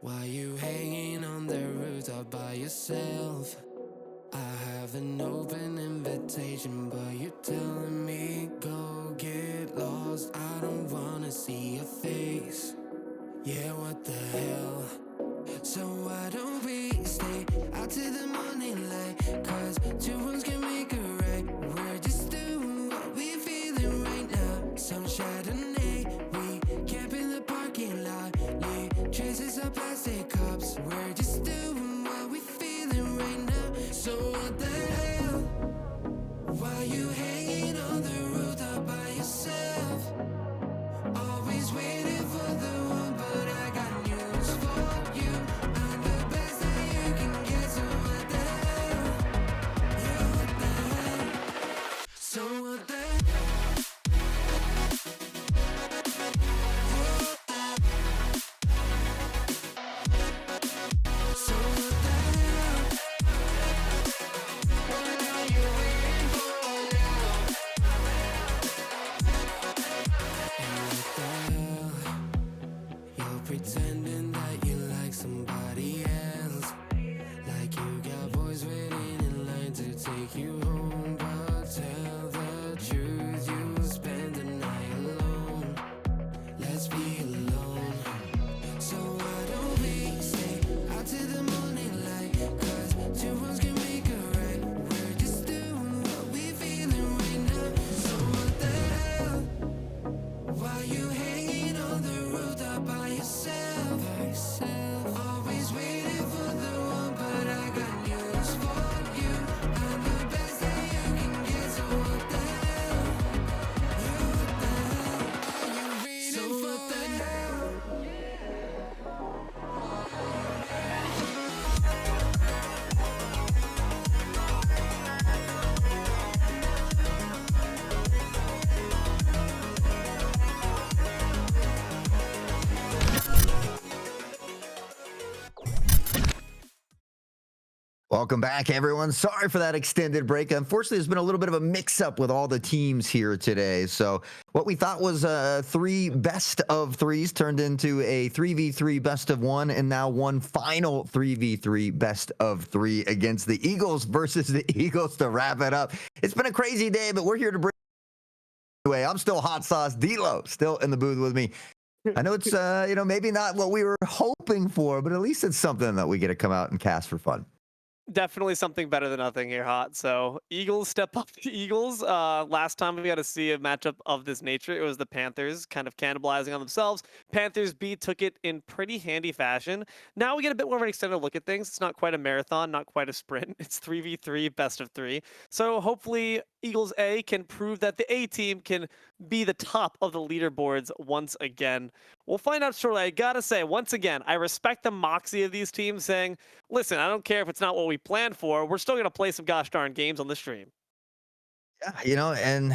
Why you hanging on the rooftop by yourself? I have an open invitation, but you're telling me go get lost. I don't wanna see your face. Yeah, what the hell? So why don't we stay out till the morning light? Cause two wrongs can make a right. We're just doing what we feeling right now. Some Chardonnay, we camp in the parking lot. Leave traces of plastic cups. We're just doing what we feeling right now. So what the hell? Why you hanging on the rooftop by yourself? Always waiting for the one, but I got news for you. I'm the best that you can get, so what the hell? Yeah, what the hell? So what the hell? So what the hell? What are you waiting for now? And what the hell? You're pretending that you like somebody else, like you got boys waiting in line to take you home. But tell the truth, you'll spend the night alone. Let's be alone. So why don't we stay out till the morning light? Cause two wrongs can make a right. We're just doing what we feeling right now. So what the hell? Why you hanging on the rooftop by yourself? Always waiting for the one, but I got news for you. I'm the best that you can get, so what the hell? Yeah, what the hell? Are you waiting so what the hell?
Welcome back, everyone. Sorry for that extended break. Unfortunately, there's been a little bit of a mix-up with all the teams here today. So what we thought was 3 best of 3s turned into a 3v3 best of 1, and now one final 3v3 best of 3 against the Eagles versus the Eagles to wrap it up. It's been a crazy day, but we're here to bring anyway. I'm still Hot Sauce. D-Lo still in the booth with me. I know it's maybe not what we were hoping for, but at least it's something that we get to come out and cast for fun.
Definitely something better than nothing here, Hot. So Eagles step up to Eagles. Last time we got to see a matchup of this nature, it was the Panthers kind of cannibalizing on themselves. Panthers B took it in pretty handy fashion. Now we get a bit more of an extended look at things. It's not quite a marathon, not quite a sprint. It's 3v3, best of 3. So hopefully Eagles A can prove that the A team can be the top of the leaderboards once again. We'll find out shortly. I gotta say, once again, I respect the moxie of these teams saying, listen, I don't care if it's not what we planned for. We're still going to play some gosh darn games on the stream.
Yeah, and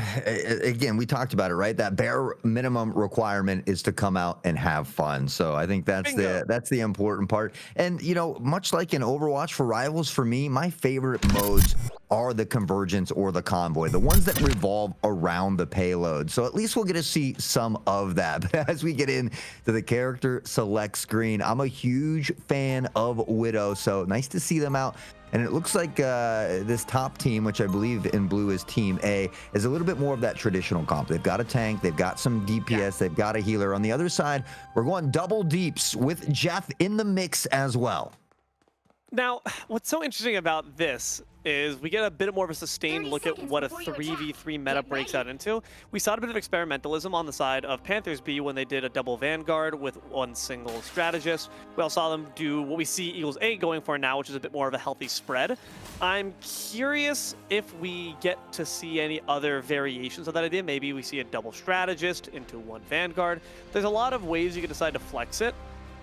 again, we talked about it, right? That bare minimum requirement is to come out and have fun. So I think that's the important part. And much like in Overwatch for Rivals, for me, my favorite modes are the convergence or the convoy, the ones that revolve around the payload. So at least we'll get to see some of that. But as we get into the character select screen, I'm a huge fan of Widow. So nice to see them out. And it looks like this top team, which I believe in blue is Team A, is a little bit more of that traditional comp. They've got a tank, they've got some DPS, they've got a healer. On the other side, we're going double deeps with Jeff in the mix as well.
Now, what's so interesting about this is we get a bit more of a sustained look at what a 3v3 meta breaks out into. We saw a bit of experimentalism on the side of Panthers B when they did a double Vanguard with one single strategist. We also saw them do what we see Eagles A going for now, which is a bit more of a healthy spread. I'm curious if we get to see any other variations of that idea. Maybe we see a double strategist into one Vanguard. There's a lot of ways you can decide to flex it.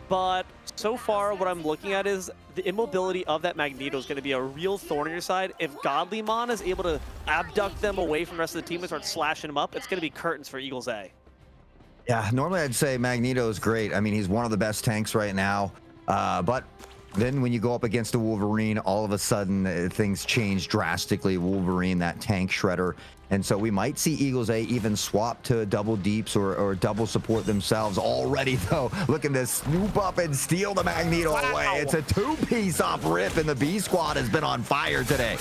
But so far, what I'm looking at is the immobility of that Magneto is going to be a real thorn in your side. If Godlymon is able to abduct them away from the rest of the team and start slashing them up, it's going to be curtains for Eagles A.
Yeah, normally I'd say Magneto is great. I mean, he's one of the best tanks right now. But Then when you go up against a Wolverine, all of a sudden things change drastically. Wolverine, that tank shredder. And so we might see Eagles A even swap to double deeps or double support themselves already, though. Looking to swoop up and steal the Magneto away. It's a two-piece off Rip, and the B squad has been on fire today.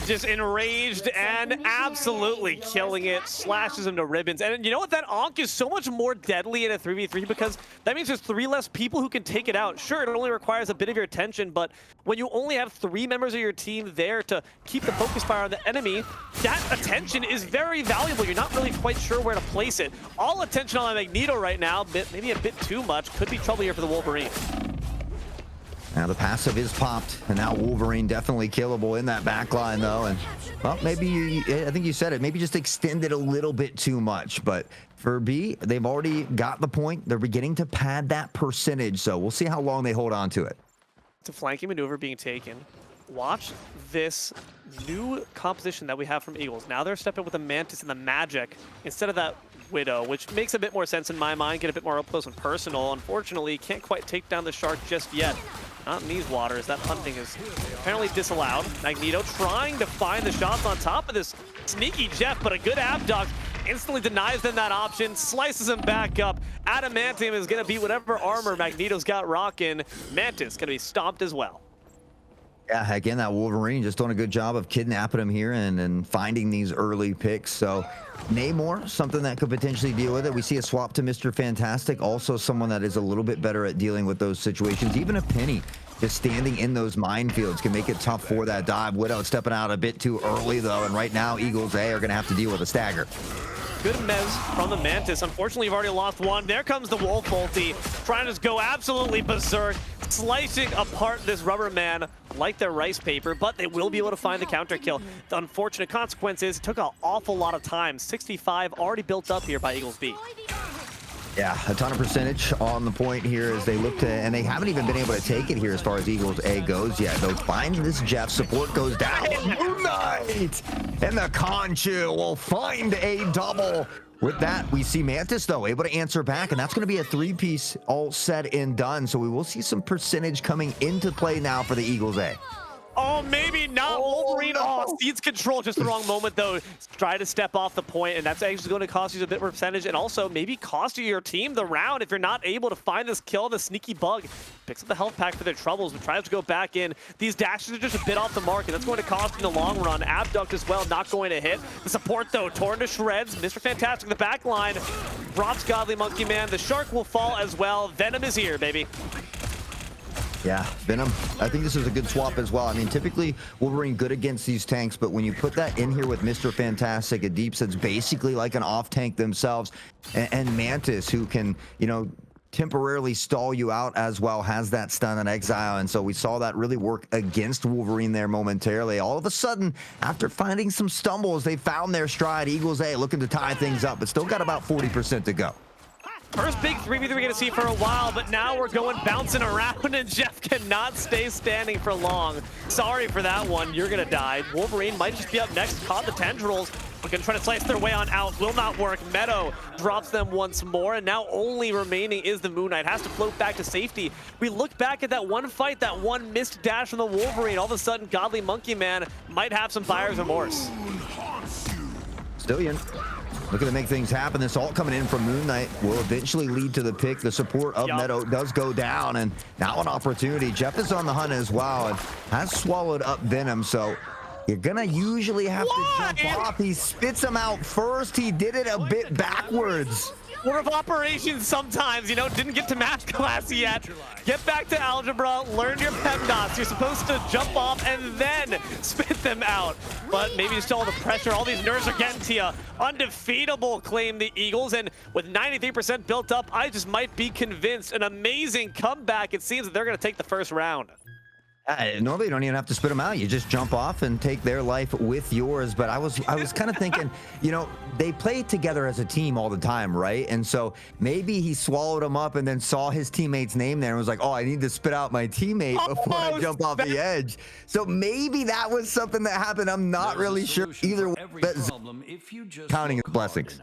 Just enraged and absolutely killing it. Slashes him to ribbons. And you know what? That Ankh is so much more deadly in a 3v3 because that means there's 3 less people who can take it out. Sure, it only requires a bit of your attention, but when you only have 3 members of your team there to keep the focus fire on the enemy, that attention is very valuable. You're not really quite sure where to place it. All attention on Magneto right now, maybe a bit too much. Could be trouble here for the Wolverine.
Now the passive is popped, and now Wolverine definitely killable in that back line, though. And, well, maybe, I think you said it, maybe just extended a little bit too much. But for B, they've already got the point. They're beginning to pad that percentage, so we'll see how long they hold on to it.
It's a flanking maneuver being taken. Watch this new composition that we have from Eagles. Now they're stepping with the Mantis and the Magic instead of that Widow, which makes a bit more sense in my mind, get a bit more up close and personal. Unfortunately, can't quite take down the Shark just yet. Not in these waters. That hunting is apparently disallowed. Magneto trying to find the shots on top of this sneaky Jeff, but a good Abduct instantly denies them that option, slices him back up. Adamantium is going to beat whatever armor Magneto's got rocking. Mantis going to be stomped as well.
Yeah, again, that Wolverine just doing a good job of kidnapping him here and finding these early picks. So Namor, something that could potentially deal with it. We see a swap to Mr. Fantastic, also someone that is a little bit better at dealing with those situations. Even a Penny just standing in those minefields can make it tough for that dive. Widow stepping out a bit too early, though, and right now Eagles A are going to have to deal with a stagger.
Good mez from the Mantis. Unfortunately, you've already lost one. There comes the Wolf ulti, trying to just go absolutely berserk, slicing apart this rubber man like their rice paper, but they will be able to find the counter kill. The unfortunate consequence is it took an awful lot of time. 65 already built up here by Eagles B.
Yeah, a ton of percentage on the point here as they look to, and they haven't even been able to take it here as far as Eagles A goes yet. They'll find this Jeff, support goes down. Moon Knight! And the Conchu will find a double. With that, we see Mantis, though, able to answer back, and that's going to be a 3-piece all said and done. So we will see some percentage coming into play now for the Eagles A.
Oh, maybe not. Wolverine cedes control. Just the wrong moment, though. Try to step off the point, and that's actually going to cost you a bit more percentage, and also maybe cost you your team the round if you're not able to find this kill. The sneaky bug picks up the health pack for their troubles, but tries to go back in. These dashes are just a bit off the mark, and that's going to cost in the long run. Abduct as well, not going to hit. The support, though, torn to shreds. Mr. Fantastic, the back line, drops Godly Monkey Man. The Shark will fall as well. Venom is here, baby.
Yeah, Venom, I think this is a good swap as well. I mean, typically Wolverine good against these tanks, but when you put that in here with Mr. Fantastic, a deep that's basically like an off tank themselves, and Mantis, who can, you know, temporarily stall you out as well, has that stun and exile. And so we saw that really work against Wolverine there momentarily. All of a sudden, after finding some stumbles, they found their stride. Eagles A looking to tie things up, but still got about 40% to go.
First big 3v3 we're going to see for a while, but now we're going bouncing around, and Jeff cannot stay standing for long. Sorry for that one. You're going to die. Wolverine might just be up next. Caught the tendrils. We're going to try to slice their way on out. Will not work. Meadow drops them once more, and now only remaining is the Moon Knight. Has to float back to safety. We look back at that one fight, that one missed dash from the Wolverine. All of a sudden, Godly Monkey Man might have some buyer's remorse.
Stillion looking to make things happen. This ult coming in from Moon Knight will eventually lead to the pick. The support of Meadow does go down, and now an opportunity. Jeff is on the hunt as well and has swallowed up Venom, so you're gonna usually have to jump off. He spits him out first. He did it a bit backwards.
Order of operations sometimes, you know, didn't get to math class yet. Get back to algebra, learn your PEMDAS. You're supposed to jump off and then spit them out. But maybe just all the pressure, all these nerves are getting to you. Undefeatable, claim the Eagles. And with 93% built up, I just might be convinced. An amazing comeback. It seems that they're going to take the first round.
Normally you don't even have to spit them out. You just jump off and take their life with yours. But I was kind of thinking, you know, they play together as a team all the time, right? And so maybe he swallowed them up and then saw his teammate's name there and was like, oh, I need to spit out my teammate before I jump off the edge. So maybe that was something that happened. I'm not really sure either way. Counting his blessings.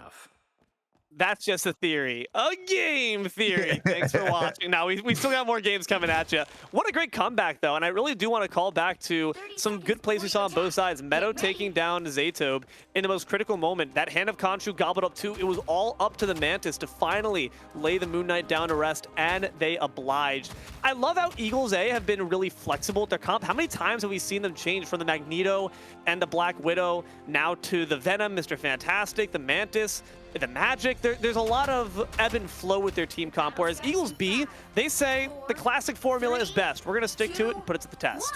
That's just a theory. A game theory. Thanks for watching. Now, we still got more games coming at you. What a great comeback, though. And I really do want to call back to some good plays we saw on both sides. Meadow taking down Zaytobe in the most critical moment. That hand of Khonshu gobbled up, too. It was all up to the Mantis to finally lay the Moon Knight down to rest, and they obliged. I love how Eagles A have been really flexible with their comp. How many times have we seen them change from the Magneto and the Black Widow now to the Venom, Mr. Fantastic, the Mantis, the Magic? There's a lot of ebb and flow with their team comp, whereas Eagles B, they say the classic formula is best. We're going to stick to it and put it to the test.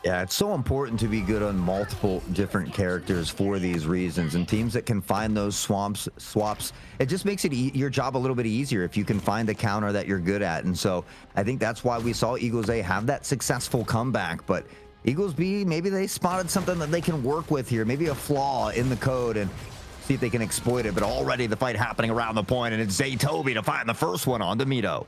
Yeah, it's so important to be good on multiple different characters for these reasons, and teams that can find those swaps, it just makes it your job a little bit easier if you can find the counter that you're good at. And so I think that's why we saw Eagles A have that successful comeback. But Eagles B, maybe they spotted something that they can work with here, maybe a flaw in the code, and see if they can exploit it. But already the fight happening around the point, and it's Zaytobe to find the first one on Demito.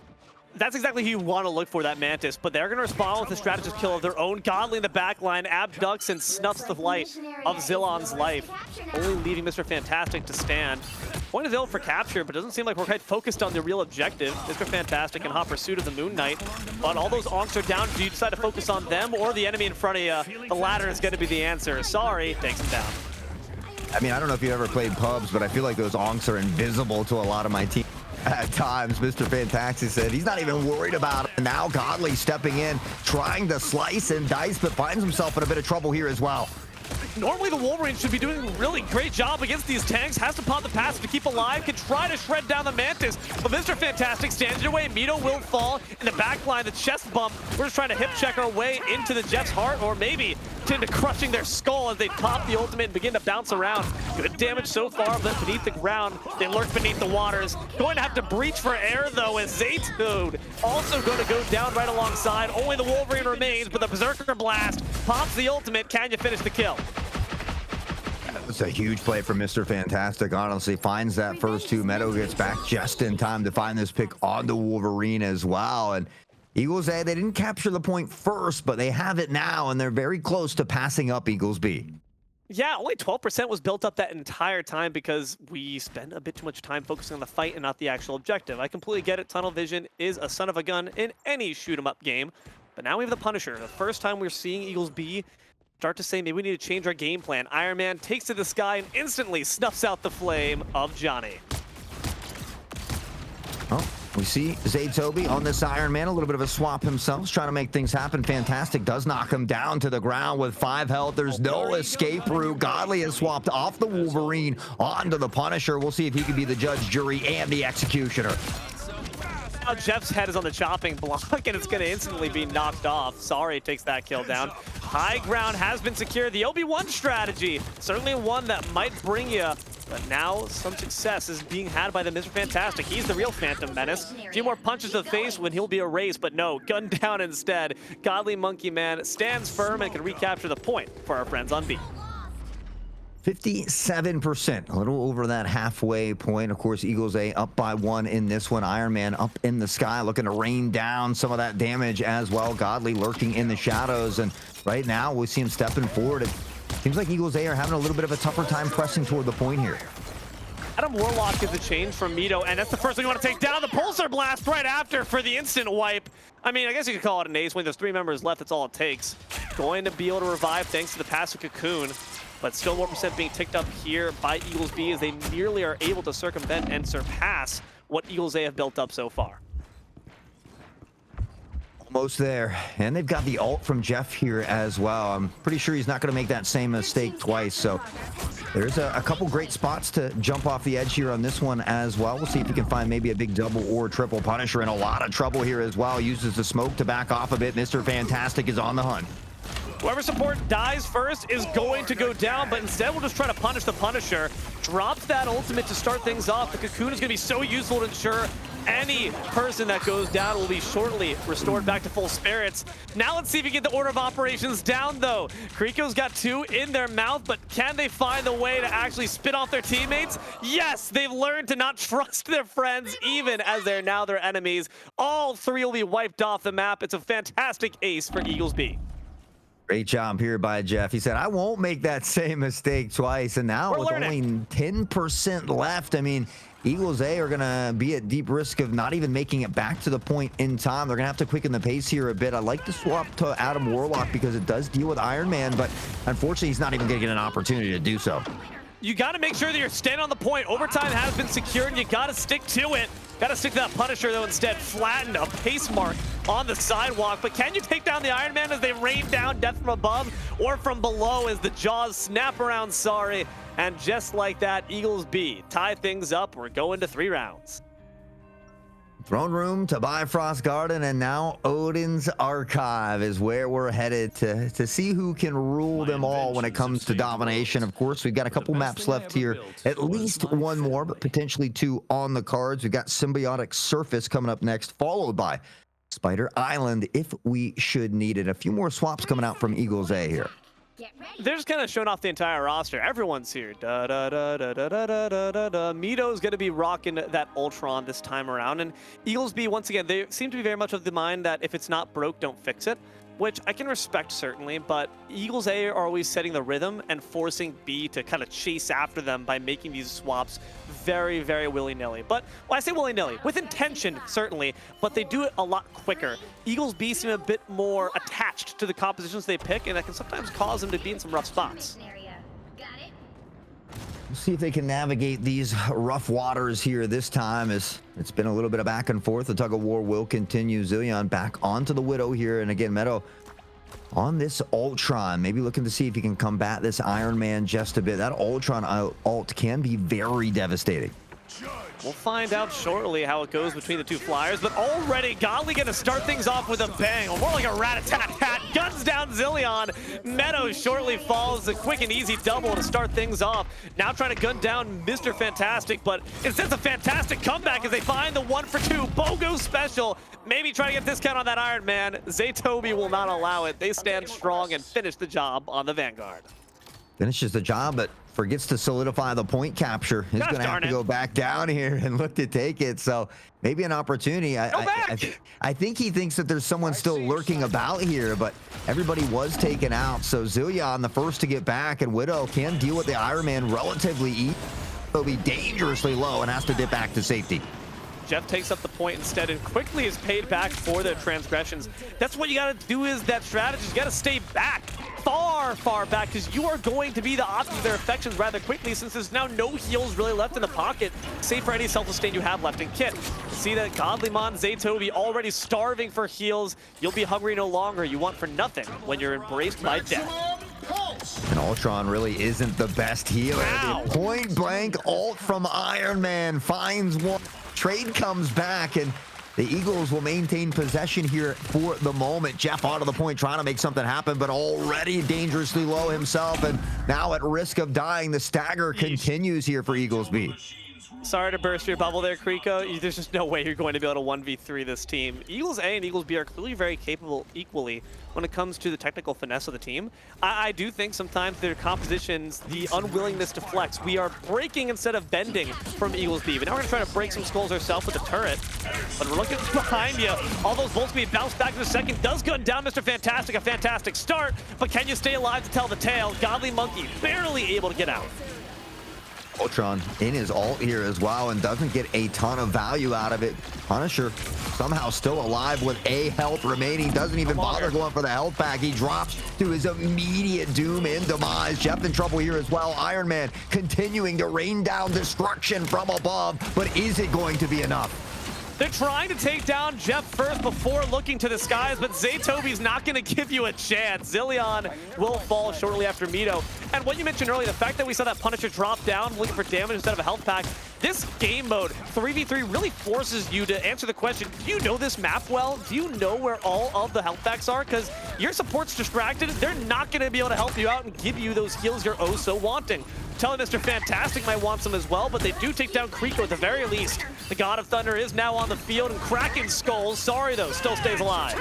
That's exactly who you want to look for, that Mantis, but they're going to respond with a strategist kill of their own. Godly in the back line abducts and snuffs the light of Zillon's life, only leaving Mr. Fantastic to stand. Point of Zill for capture, but doesn't seem like we're quite focused on the real objective. Mr. Fantastic in hot pursuit of the Moon Knight, but all those onks are down. Do you decide to focus on them or the enemy in front of you? The latter is going to be the answer. Sorry, takes him down.
I mean, I don't know if you've ever played pubs, but I feel like those onks are invisible to a lot of my team. At times, Mr. Fantastic said he's not even worried about it. Now Godly stepping in, trying to slice and dice, but finds himself in a bit of trouble here as well.
Normally the Wolverine should be doing a really great job against these tanks. Has to pop the passive to keep alive. Can try to shred down the Mantis. But Mr. Fantastic stands your way. Mito will fall in the back line. The chest bump. We're just trying to hip check our way into the Jeff's heart, or maybe into crushing their skull as they pop the ultimate and begin to bounce around. Good damage so far, but beneath the ground, they lurk beneath the waters. Going to have to breach for air, though, as Zaytobe also going to go down right alongside. Only the Wolverine remains, but the Berserker Blast pops the ultimate. Can you finish the kill?
It's a huge play from Mr. Fantastic, honestly. Finds that first two. Meadow gets back just in time to find this pick on the Wolverine as well. And Eagles A, they didn't capture the point first, but they have it now, and they're very close to passing up Eagles B.
Yeah, only 12% was built up that entire time because we spent a bit too much time focusing on the fight and not the actual objective. I completely get it. Tunnel vision is a son of a gun in any shoot-'em-up game. But now we have the Punisher. The first time we're seeing Eagles B start to say maybe we need to change our game plan. Iron Man takes to the sky and instantly snuffs out the flame of Johnny.
Oh, we see Zaytobe on this Iron Man, a little bit of a swap himself. He's trying to make things happen. Fantastic does knock him down to the ground with 5 health. There's no escape route. Godly has swapped off the Wolverine onto the Punisher. We'll see if he can be the judge, jury, and the executioner.
Now Jeff's head is on the chopping block, and it's going to instantly be knocked off. Sorry takes that kill down. High ground has been secured. The Obi-Wan strategy, certainly one that might bring you, but now some success is being had by the Mr. Fantastic. He's the real Phantom Menace. A few more punches to the face when he'll be erased, but no, gunned down instead. Godly Monkey Man stands firm and can recapture the point for our friends on B.
57%, a little over that halfway point. Of course, Eagles A up by 1 in this one. Iron Man up in the sky, looking to rain down some of that damage as well. Godly lurking in the shadows, and right now we see him stepping forward. It seems like Eagles A are having a little bit of a tougher time pressing toward the point here.
Adam Warlock is a change from Mito, and that's the first thing you want to take down. The Pulsar Blast right after for the instant wipe. I mean, I guess you could call it an ace. When there's 3 members left, that's all it takes. Going to be able to revive thanks to the passive Cocoon. But still more percent being ticked up here by Eagles B as they nearly are able to circumvent and surpass what Eagles A have built up so far.
Almost there. And they've got the ult from Jeff here as well. I'm pretty sure he's not going to make that same mistake twice. So there's a couple great spots to jump off the edge here on this one as well. We'll see if we can find maybe a big double or triple. Punisher in a lot of trouble here as well. Uses the smoke to back off a bit. Mr. Fantastic is on the hunt.
Whoever support dies first is going to go down, but instead we'll just try to punish the Punisher. Drops that ultimate to start things off. The Cocoon is going to be so useful to ensure any person that goes down will be shortly restored back to full spirits. Now let's see if we get the order of operations down, though. Kriko's got 2 in their mouth, but can they find a way to actually spit off their teammates? Yes, they've learned to not trust their friends, even as they're now their enemies. All 3 will be wiped off the map. It's a fantastic ace for Eagles B.
Great job here by Jeff. He said, I won't make that same mistake twice. And now with only 10% left, I mean, Eagles A are going to be at deep risk of not even making it back to the point in time. They're going to have to quicken the pace here a bit. I like to swap to Adam Warlock because it does deal with Iron Man, but unfortunately, he's not even going to get an opportunity to do so.
You got to make sure that you're staying on the point. Overtime has been secured, and you got to stick to it. Got to stick to that Punisher, though, instead. Flatten a pace mark on the sidewalk. But can you take down the Iron Man as they rain down death from above or from below as the jaws snap around Sorry? And just like that, Eagles B tie things up. We're going to 3 rounds.
Throne Room to Bifrost Garden, and now Odin's Archive is where we're headed to see who can rule them all when it comes to domination. Of course, we've got a couple maps left here, at least one more, but potentially 2 on the cards. We've got Symbiotic Surface coming up next, followed by Spider Island if we should need it. A few more swaps coming out from Eagles A here.
They're just kind of showing off the entire roster. Everyone's here. Mito's going to be rocking that Ultron this time around. And Eagles B, once again, they seem to be very much of the mind that if it's not broke, don't fix it, which I can respect certainly. But Eagles A are always setting the rhythm and forcing B to kind of chase after them by making these swaps very, very willy-nilly. But well, I say willy-nilly, with intention, certainly, but they do it a lot quicker. Eagles B seem a bit more attached to the compositions they pick, and that can sometimes cause them to be in some rough spots.
We'll see if they can navigate these rough waters here this time, as it's been a little bit of back and forth. The tug of war will continue. Zilean back onto the Widow here, and again, Meadow on this Ultron, maybe looking to see if he can combat this Iron Man just a bit. That Ultron ult can be very devastating.
We'll find out shortly how it goes between the 2 flyers, but already Godly gonna start things off with a bang, or more like a rat-a-tat-tat. Guns down Zilean. Meadow shortly falls, a quick and easy double to start things off. Now trying to gun down Mr. Fantastic, but instead a fantastic comeback as they find the 1-for-2 BOGO special. Maybe try to get this count on that Iron Man. Zaytobi will not allow it. They stand strong and finish the job on the Vanguard.
Finishes the job, but forgets to solidify the point capture. He's going to have to go back down here and look to take it. So maybe an opportunity. I think he thinks that there's someone still lurking about here, but everybody was taken out. So Zilean, the first to get back, and Widow can deal with the Iron Man relatively easy. He'll be dangerously low and has to dip back to safety.
Jeff takes up the point instead and quickly is paid back for their transgressions. That's what you got to do, is that strategy. You got to stay back, far back, because you are going to be the object of their affections rather quickly, since there's now no heals really left in the pocket, save for any self-sustain you have left in kit. See that Godlymon, Zaytobi already starving for heals. You'll be hungry no longer. You want for nothing when you're embraced by death.
And Ultron really isn't the best healer. The point blank ult from Iron Man finds one. Trade comes back, and the Eagles will maintain possession here for the moment. Jeff onto the point trying to make something happen, but already dangerously low himself, and now at risk of dying. The stagger continues here for Eagles B.
Sorry to burst your bubble there, Kriko. There's just no way you're going to be able to 1v3 this team. Eagles A and Eagles B are clearly very capable equally when it comes to the technical finesse of the team. I do think sometimes their compositions, the unwillingness to flex, we are breaking instead of bending from Eagles B. But now we're going to try to break some skulls ourselves with the turret. But we're looking behind you. All those volts being bounced back in a second. Does gun down Mr. Fantastic. A fantastic start. But can you stay alive to tell the tale? Godly Monkey barely able to get out.
Ultron in his ult here as well, and doesn't get a ton of value out of it. Punisher somehow still alive with a health remaining. Doesn't even bother going for the health pack. He drops to his immediate doom and demise. Jeff in trouble here as well. Iron Man continuing to rain down destruction from above, but is it going to be enough?
They're trying to take down Jeff first before looking to the skies, but Zaytobi's not going to give you a chance. Zilean will fall shortly after Mito. And what you mentioned earlier, the fact that we saw that Punisher drop down looking for damage instead of a health pack, this game mode, 3v3, really forces you to answer the question, do you know this map well? Do you know where all of the health packs are? Because your support's distracted. They're not going to be able to help you out and give you those heals you're oh so wanting. Telling Mr. Fantastic might want some as well, but they do take down Kriko at the very least. The God of Thunder is now on the field and cracking skulls. Sorry though, still stays alive.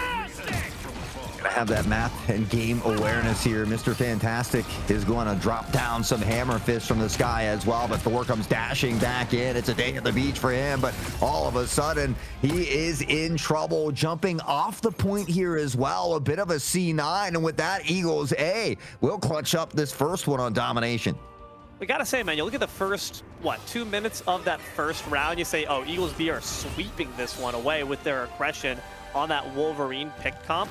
Gonna have that map and game awareness here. Mr. Fantastic is going to drop down some hammer fists from the sky as well, but Thor comes dashing back in. It's a day at the beach for him, but all of a sudden he is in trouble, jumping off the point here as well. A bit of a C9, and with that, Eagles A will clutch up this first one on domination.
we gotta say, man, you look at the first, 2 minutes of that first round, you say, oh, Eagles B are sweeping this one away with their aggression on that Wolverine pick comp.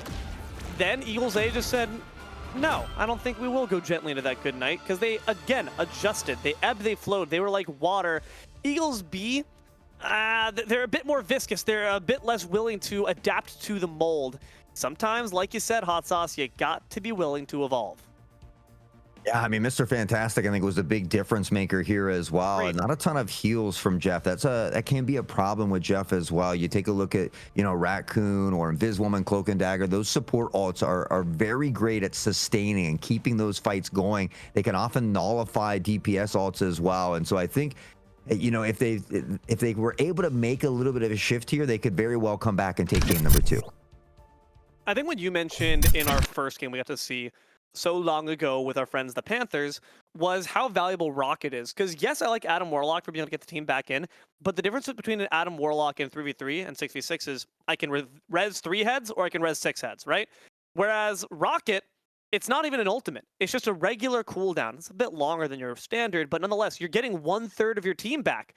Then Eagles A just said, no, I don't think we will go gently into that good night, because they, again, adjusted. They ebbed, they flowed. They were like water. Eagles B, they're a bit more viscous. They're a bit less willing to adapt to the mold. Sometimes, like you said, Hot Sauce, you got to be willing to evolve.
Yeah, I mean, Mr. Fantastic, I think, was a big difference maker here as well. And not a ton of heals from Jeff. That can be a problem with Jeff as well. You take a look at, Raccoon or Inviswoman, Cloak and Dagger. Those support ults are very great at sustaining and keeping those fights going. They can often nullify DPS ults as well. And so I think, if they were able to make a little bit of a shift here, they could very well come back and take game number 2.
I think what you mentioned in our first game we got to see so long ago with our friends the Panthers was how valuable Rocket is. Because yes, I like Adam Warlock for being able to get the team back in, but the difference between an Adam Warlock in 3v3 and 6v6 is I can res 3 heads or I can res 6 heads, right? Whereas Rocket, it's not even an ultimate. It's just a regular cooldown. It's a bit longer than your standard, but nonetheless, you're getting 1/3 of your team back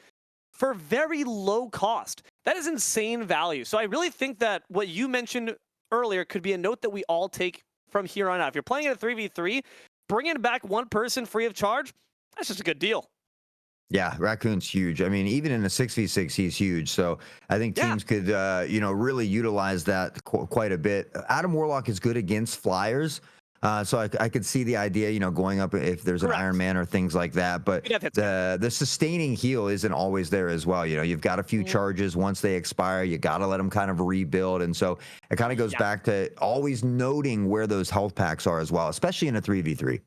for very low cost. That is insane value. So I really think that what you mentioned earlier could be a note that we all take from here on out. If you're playing at a 3v3, bringing back one person free of charge, that's just a good deal.
Yeah, Raccoon's huge. I mean, even in a 6v6, he's huge. So I think teams could, really utilize that quite a bit. Adam Warlock is good against flyers. So I could see the idea, going up if there's an Iron Man or things like that. But the sustaining heal isn't always there as well. You've got a few charges. Once they expire, you got to let them kind of rebuild. And so it kind of goes back to always noting where those health packs are as well, especially in a 3v3.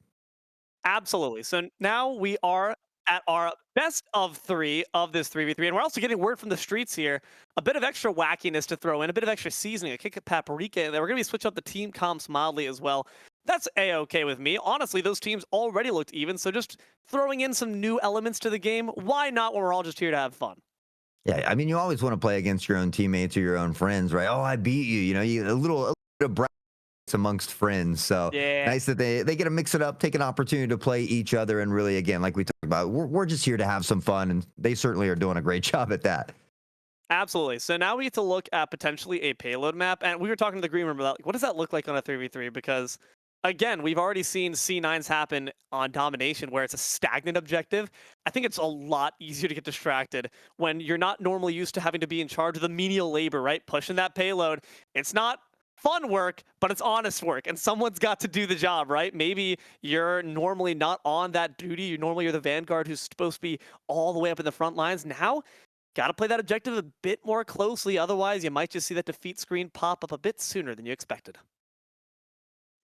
Absolutely. So now we are at our best of 3 of this 3v3. And we're also getting word from the streets here. A bit of extra wackiness to throw in, a bit of extra seasoning, a kick of paprika. And then we're going to be switching up the team comps mildly as well. That's A-okay with me. Honestly, those teams already looked even, so just throwing in some new elements to the game, why not when we're all just here to have fun?
Yeah, I mean, you always want to play against your own teammates or your own friends, right? Oh, I beat you. A little bit of brag amongst friends. So nice that they get to mix it up, take an opportunity to play each other, and really, again, like we talked about, we're just here to have some fun, and they certainly are doing a great job at that.
Absolutely. So now we get to look at potentially a payload map, and we were talking to the green room about what does that look like on a 3v3, because again, we've already seen C9s happen on Domination where it's a stagnant objective. I think it's a lot easier to get distracted when you're not normally used to having to be in charge of the menial labor, right? Pushing that payload. It's not fun work, but it's honest work, and someone's got to do the job, right? Maybe you're normally not on that duty. You're the Vanguard who's supposed to be all the way up in the front lines. Now, got to play that objective a bit more closely. Otherwise, you might just see that defeat screen pop up a bit sooner than you expected.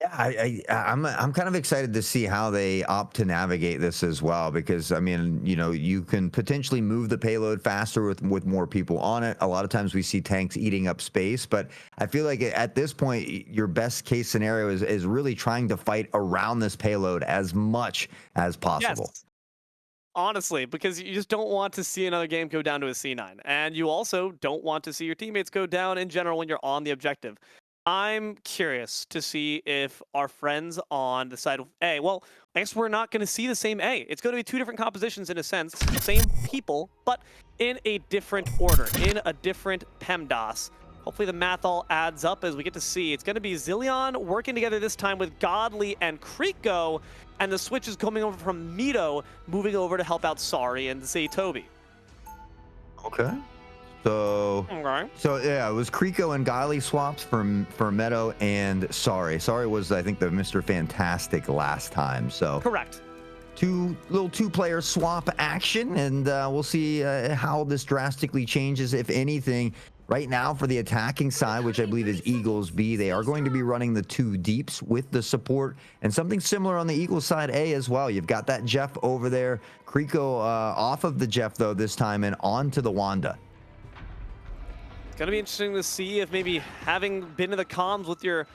Yeah, I'm kind of excited to see how they opt to navigate this as well, because I mean, you can potentially move the payload faster with more people on it. A lot of times we see tanks eating up space, but I feel like at this point, your best case scenario is really trying to fight around this payload as much as possible.
Yes. Honestly, because you just don't want to see another game go down to a C9, and you also don't want to see your teammates go down in general when you're on the objective. I'm curious to see if our friends on the side of A, well, I guess we're not going to see the same A. It's going to be 2 different compositions in a sense, same people, but in a different order, in a different PEMDAS. Hopefully the math all adds up as we get to see. It's going to be Zilean working together this time with Godly and Kriko, and the switch is coming over from Mito, moving over to help out Sari and Zaytobi.
Okay. So yeah, it was Kriko and Godly swaps for Meadow and Sari. Sari was, I think, the Mr. Fantastic last time. So
correct.
Little two-player swap action, and we'll see how this drastically changes, if anything. Right now, for the attacking side, which I believe is Eagles B, they are going to be running the 2 deeps with the support, and something similar on the Eagles side A as well. You've got that Jeff over there. Kriko off of the Jeff, though, this time, and onto the Wanda.
It's going to be interesting to see if maybe having been in the comms with your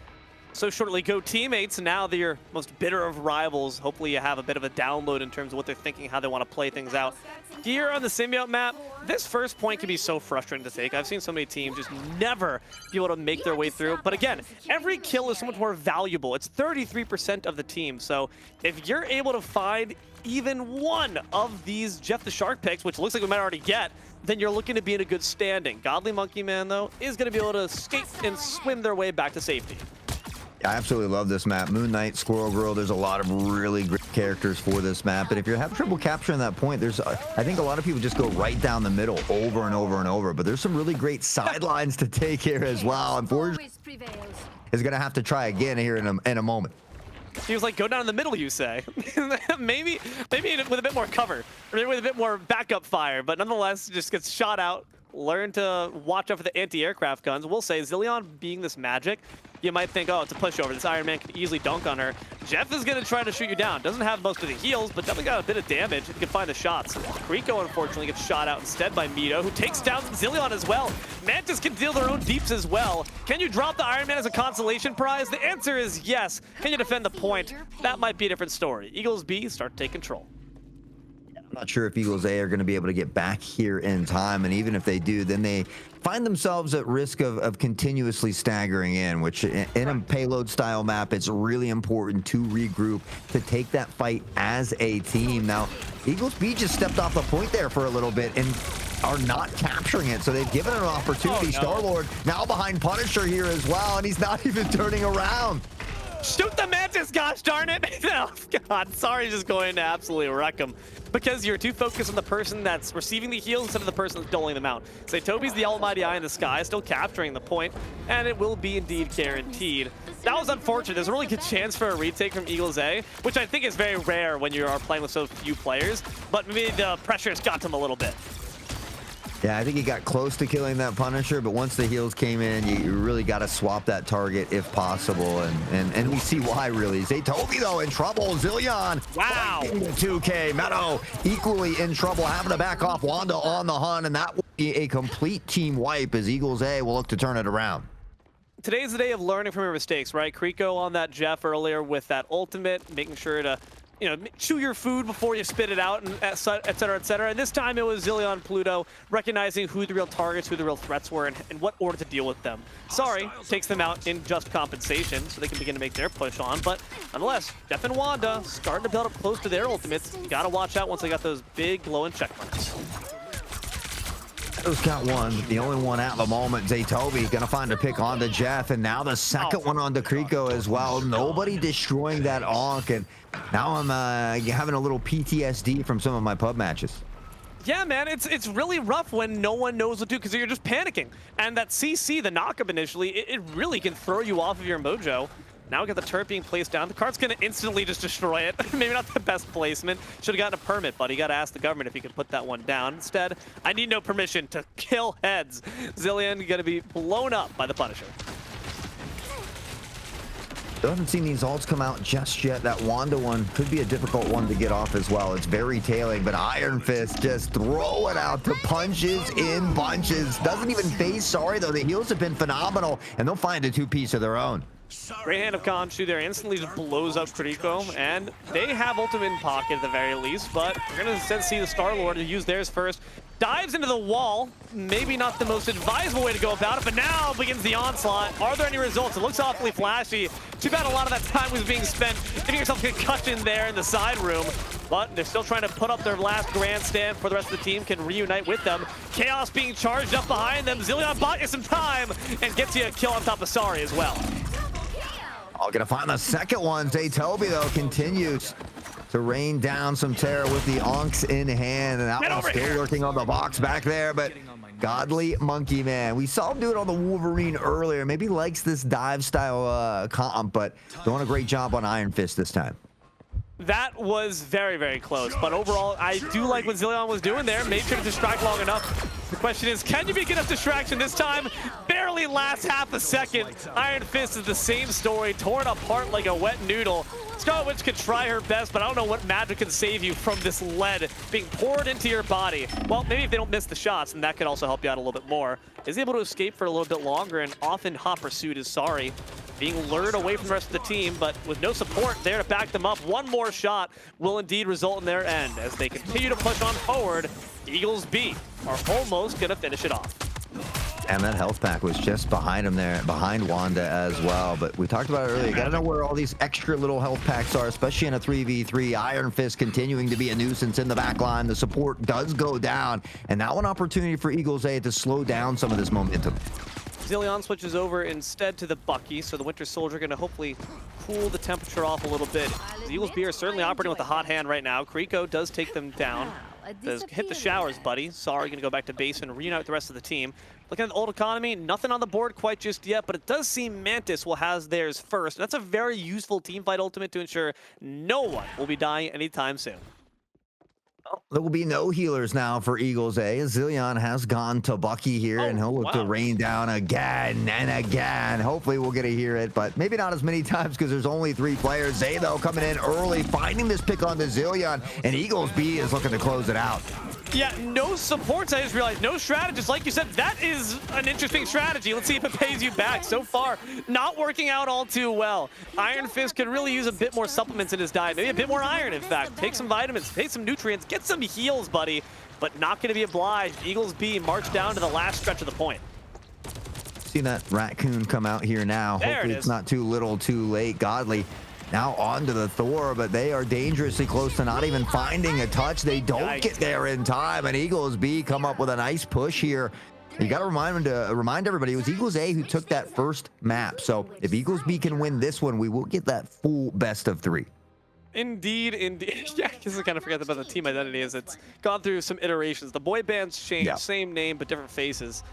so shortly go teammates, and now they're your most bitter of rivals. Hopefully you have a bit of a download in terms of what they're thinking, how they want to play things out. Here on the Symbiote map, this first point can be so frustrating to take. I've seen so many teams just never be able to make their way through. But again, every kill is so much more valuable. It's 33% of the team. So if you're able to find even one of these Jeff the Shark picks, which looks like we might already get, then you're looking to be in a good standing. Godly Monkey Man, though, is going to be able to skate and swim their way back to safety.
I absolutely love this map. Moon Knight, Squirrel Girl, there's a lot of really great characters for this map. But if you're having trouble capturing that point, there's, I think a lot of people just go right down the middle over and over and over. But there's some really great sidelines to take here as well. Unfortunately, is going to have to try again here in a moment.
He was like, go down the middle, you say. maybe with a bit more cover, or maybe with a bit more backup fire, but nonetheless, just gets shot out. Learn to watch out for the anti-aircraft guns. We'll say, Zilean being this magic, you might think, oh, it's a pushover. This Iron Man can easily dunk on her. Jeff is going to try to shoot you down. Doesn't have most of the heals, but definitely got a bit of damage. He can find the shots. Rico, unfortunately, gets shot out instead by Mito, who takes down Zilean as well. Mantis can deal their own deeps as well. Can you drop the Iron Man as a consolation prize? The answer is yes. Can you defend the point? That might be a different story. Eagles B start to take control.
I'm not sure if Eagles A are going to be able to get back here in time, and even if they do, then they find themselves at risk of continuously staggering in, which in a payload style map, it's really important to regroup, to take that fight as a team. Now, Eagles B just stepped off the point there for a little bit and are not capturing it, so they've given it an opportunity. Star-Lord now behind Punisher here as well, and he's not even turning around.
Shoot the Mantis, gosh darn it. Oh, God, sorry, just going to absolutely wreck him. Because you're too focused on the person that's receiving the heals instead of the person that's doling them out. Say Toby's the almighty eye in the sky, still capturing the point, and it will be indeed guaranteed. That was unfortunate. There's a really good chance for a retake from Eagles A, which I think is very rare when you are playing with so few players, but maybe the pressure's got him a little bit.
Yeah, I think he got close to killing that Punisher, but once the heals came in, you really got to swap that target if possible, and we see why, really. Zaytobi, though, in trouble. Zilean.
Wow.
2K. Meadow equally in trouble, having to back off. Wanda on the hunt, and that will be a complete team wipe as Eagles A will look to turn it around.
Today's the day of learning from your mistakes, right? Kriko on that Jeff earlier with that ultimate, making sure to, you know, chew your food before you spit it out, and et cetera, et cetera. And this time it was Zilean Pluto recognizing who the real targets, who the real threats were, and what order to deal with them. Sorry, takes them out in just compensation, so they can begin to make their push on. But nonetheless, Jeff and Wanda starting to build up close to their ultimates. You gotta watch out once they got those big glowing check marks.
Those got one, but the only one at the moment, Zaytobi, gonna find a pick onto Jeff, and now the second one onto Kriko as well. Nobody destroying that Ankh, and now I'm having a little PTSD from some of my pub matches.
Yeah, man, it's really rough when no one knows what to do because you're just panicking. And that CC, the knockup initially, it really can throw you off of your mojo. Now we got the turret being placed down. The card's gonna instantly just destroy it. Maybe not the best placement. Should have gotten a permit, but he got to ask the government if he could put that one down. Instead, I need no permission to kill heads. Zilean gonna be blown up by the Punisher.
Still haven't seen these ults come out just yet. That Wanda one could be a difficult one to get off as well. It's very tailing, but Iron Fist just throw it out to punches in bunches. Doesn't even phase Sorry, though. The heals have been phenomenal, and they'll find a two-piece of their own.
Great hand of Khonshu there, instantly just blows up Kriko, and they have ultimate in pocket at the very least, but we're gonna instead see the Star-Lord use theirs first. Dives into the wall, maybe not the most advisable way to go about it, but now begins the onslaught. Are there any results? It looks awfully flashy. Too bad a lot of that time was being spent giving yourself a concussion there in the side room, but they're still trying to put up their last grandstand before the rest of the team can reunite with them. Chaos being charged up behind them. Zilean bought you some time and gets you a kill on top of Sorry as well.
Oh, gonna find the second one. Zaytobi, though, continues to rain down some terror with the Onks in hand, and that one's still working on the box back there, but Godly Monkey Man. We saw him do it on the Wolverine earlier. Maybe likes this dive style comp, but doing a great job on Iron Fist this time.
That was very, very close, but overall, I do like what Zilean was doing there. Made sure to distract long enough. The question is, can you be good enough distraction this time? Barely lasts half a second. Iron Fist is the same story, torn apart like a wet noodle. Scarlet Witch could try her best, but I don't know what magic can save you from this lead being poured into your body. Well, maybe if they don't miss the shots, and that could also help you out a little bit more. Is able to escape for a little bit longer, and often hot pursuit is Sorry. Being lured away from the rest of the team, but with no support there to back them up. One more shot will indeed result in their end. As they continue to push on forward, Eagles B are almost gonna finish it off.
And that health pack was just behind him there, behind Wanda as well. But we talked about it earlier. You got to know where all these extra little health packs are, especially in a 3v3. Iron Fist continuing to be a nuisance in the back line. The support does go down. And now an opportunity for Eagles A to slow down some of this momentum.
Zilean switches over instead to the Bucky, so the Winter Soldier going to hopefully cool the temperature off a little bit. The Eagles B are certainly operating with a hot hand right now. Kriko does take them down. Does hit the showers, buddy. Sorry, going to go back to base and reunite with the rest of the team. Looking at the old economy, nothing on the board quite just yet, but it does seem Mantis will have theirs first. And that's a very useful team fight ultimate to ensure no one will be dying anytime soon.
There will be no healers now for Eagles A. Zilean has gone to Bucky here, and he'll look to rain down again and again. Hopefully we'll get to hear it, but maybe not as many times because there's only 3 players. Zay, though, coming in early, finding this pick on the Zilean, and Eagles B is looking to close it out.
Yeah, no supports, I just realized. No strategists. Like you said, that is an interesting strategy. Let's see if it pays you back. So far, not working out all too well. Iron Fist could really use a bit more supplements in his diet. Maybe a bit more iron, in fact. Take some vitamins, take some nutrients, get some heals, buddy. But not going to be obliged. Eagles B march down to the last stretch of the point.
See that Raccoon come out here now. Hopefully it's not too little, too late. Godly now onto the Thor, but they are dangerously close to not even finding a touch. They don't get there in time, and Eagles B come up with a nice push here. You got to remind everybody, it was Eagles A who took that first map. So if Eagles B can win this one, we will get that full best of 3.
Indeed, indeed. Yeah, I guess I kind of forgot about the team identity as it's gone through some iterations. The boy band's changed, same name, but different faces.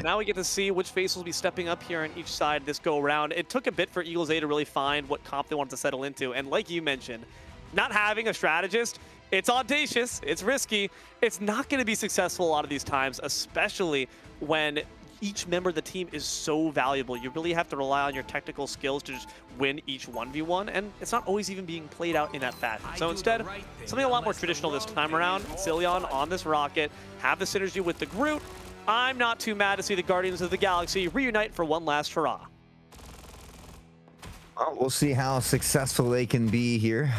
Now we get to see which face will be stepping up here on each side this go around. It took a bit for Eagles A to really find what comp they wanted to settle into. And like you mentioned, not having a strategist, it's audacious, it's risky. It's not going to be successful a lot of these times, especially when each member of the team is so valuable. You really have to rely on your technical skills to just win each 1v1, and it's not always even being played out in that fashion. So instead, something a lot more traditional this time around. Zilean on this rocket, have the synergy with the Groot. I'm not too mad to see the Guardians of the Galaxy reunite for one last hurrah.
Well, we'll see how successful they can be here.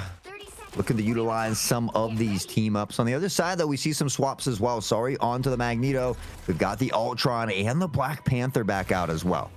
Looking to utilize some of these team ups. On the other side, though, we see some swaps as well. Sorry, onto the Magneto. We've got the Ultron and the Black Panther back out as well.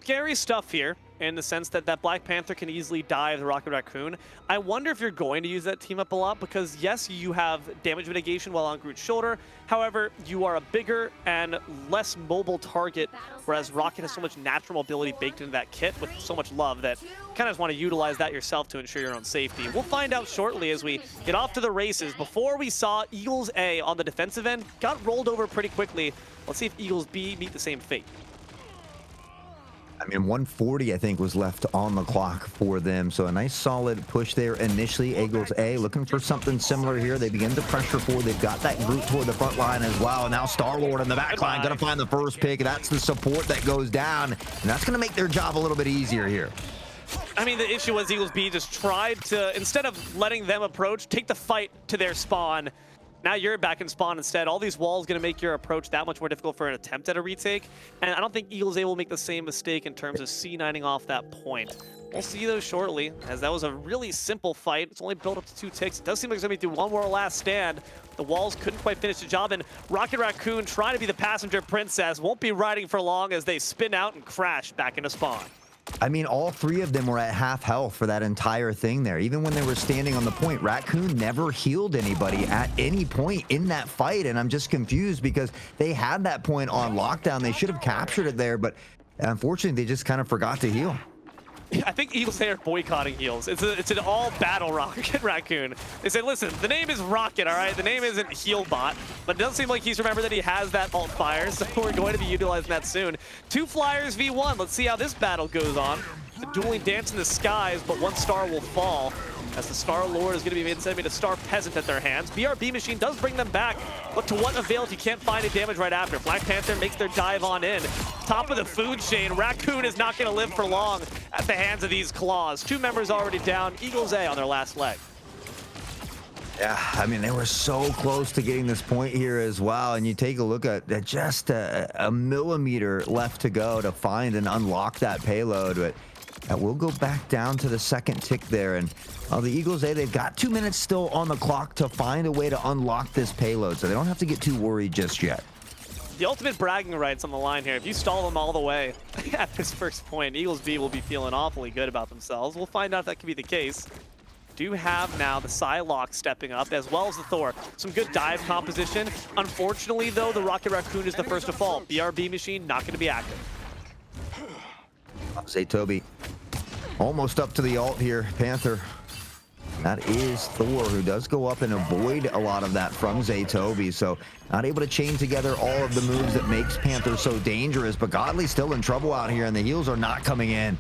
Scary stuff here in the sense that that Black Panther can easily dive the Rocket Raccoon. I wonder if you're going to use that team up a lot because, yes, you have damage mitigation while on Groot's shoulder. However, you are a bigger and less mobile target, whereas Rocket has so much natural mobility baked into that kit with so much love that you kind of just want to utilize that yourself to ensure your own safety. We'll find out shortly as we get off to the races. Before we saw Eagles A on the defensive end, got rolled over pretty quickly. Let's see if Eagles B meet the same fate.
I mean, 140, I think, was left on the clock for them. So a nice solid push there initially. Eagles A looking for something similar here. They begin to pressure forward. They've got that Groot toward the front line as well. Now Star-Lord in the back line going to find the first pick. That's the support that goes down. And that's going to make their job a little bit easier here.
I mean, the issue was Eagles B just tried to, instead of letting them approach, take the fight to their spawn. Now you're back in spawn instead. All these walls going to make your approach that much more difficult for an attempt at a retake. And I don't think Eagles A will make the same mistake in terms of C9ing off that point. We'll see those shortly, as that was a really simple fight. It's only built up to 2 ticks. It does seem like it's going to be through one more last stand. The walls couldn't quite finish the job, and Rocket Raccoon, trying to be the passenger princess, won't be riding for long as they spin out and crash back into spawn.
I mean, all 3 of them were at half health for that entire thing there. Even when they were standing on the point, Raccoon never healed anybody at any point in that fight. And I'm just confused because they had that point on lockdown. They should have captured it there, but unfortunately, they just kind of forgot to heal.
I think Eagles are boycotting heals. It's an all-battle Rocket Raccoon. They said, listen, the name is Rocket, all right? The name isn't Healbot, but it doesn't seem like he's remembered that he has that alt fire, so we're going to be utilizing that soon. 2 Flyers v1. Let's see how this battle goes on. The dueling dance in the skies, but 1 star will fall as the Star-Lord is going to be sending a Star Peasant at their hands. BRB Machine does bring them back, but to what avail if you can't find any damage right after? Black Panther makes their dive on in. Top of the food chain, Raccoon is not going to live for long at the hands of these claws. 2 members already down, Eagles A on their last leg.
Yeah, I mean, they were so close to getting this point here as well. And you take a look at just a millimeter left to go to find and unlock that payload. But we'll go back down to the second tick there. And the Eagles A, they've got 2 minutes still on the clock to find a way to unlock this payload. So they don't have to get too worried just yet.
the ultimate bragging rights on the line here. If you stall them all the way at this first point, Eagles B will be feeling awfully good about themselves. We'll find out if that can be the case. Do have now the Psylocke stepping up, as well as the Thor. Some good dive composition. Unfortunately, though, the Rocket Raccoon is the first to fall. BRB machine not going to be active.
Zaytobi almost up to the ult here, Panther. That is Thor, who does go up and avoid a lot of that from Zaytobi, so not able to chain together all of the moves that makes Panther so dangerous, but Godly's still in trouble out here, and the heals are not coming in.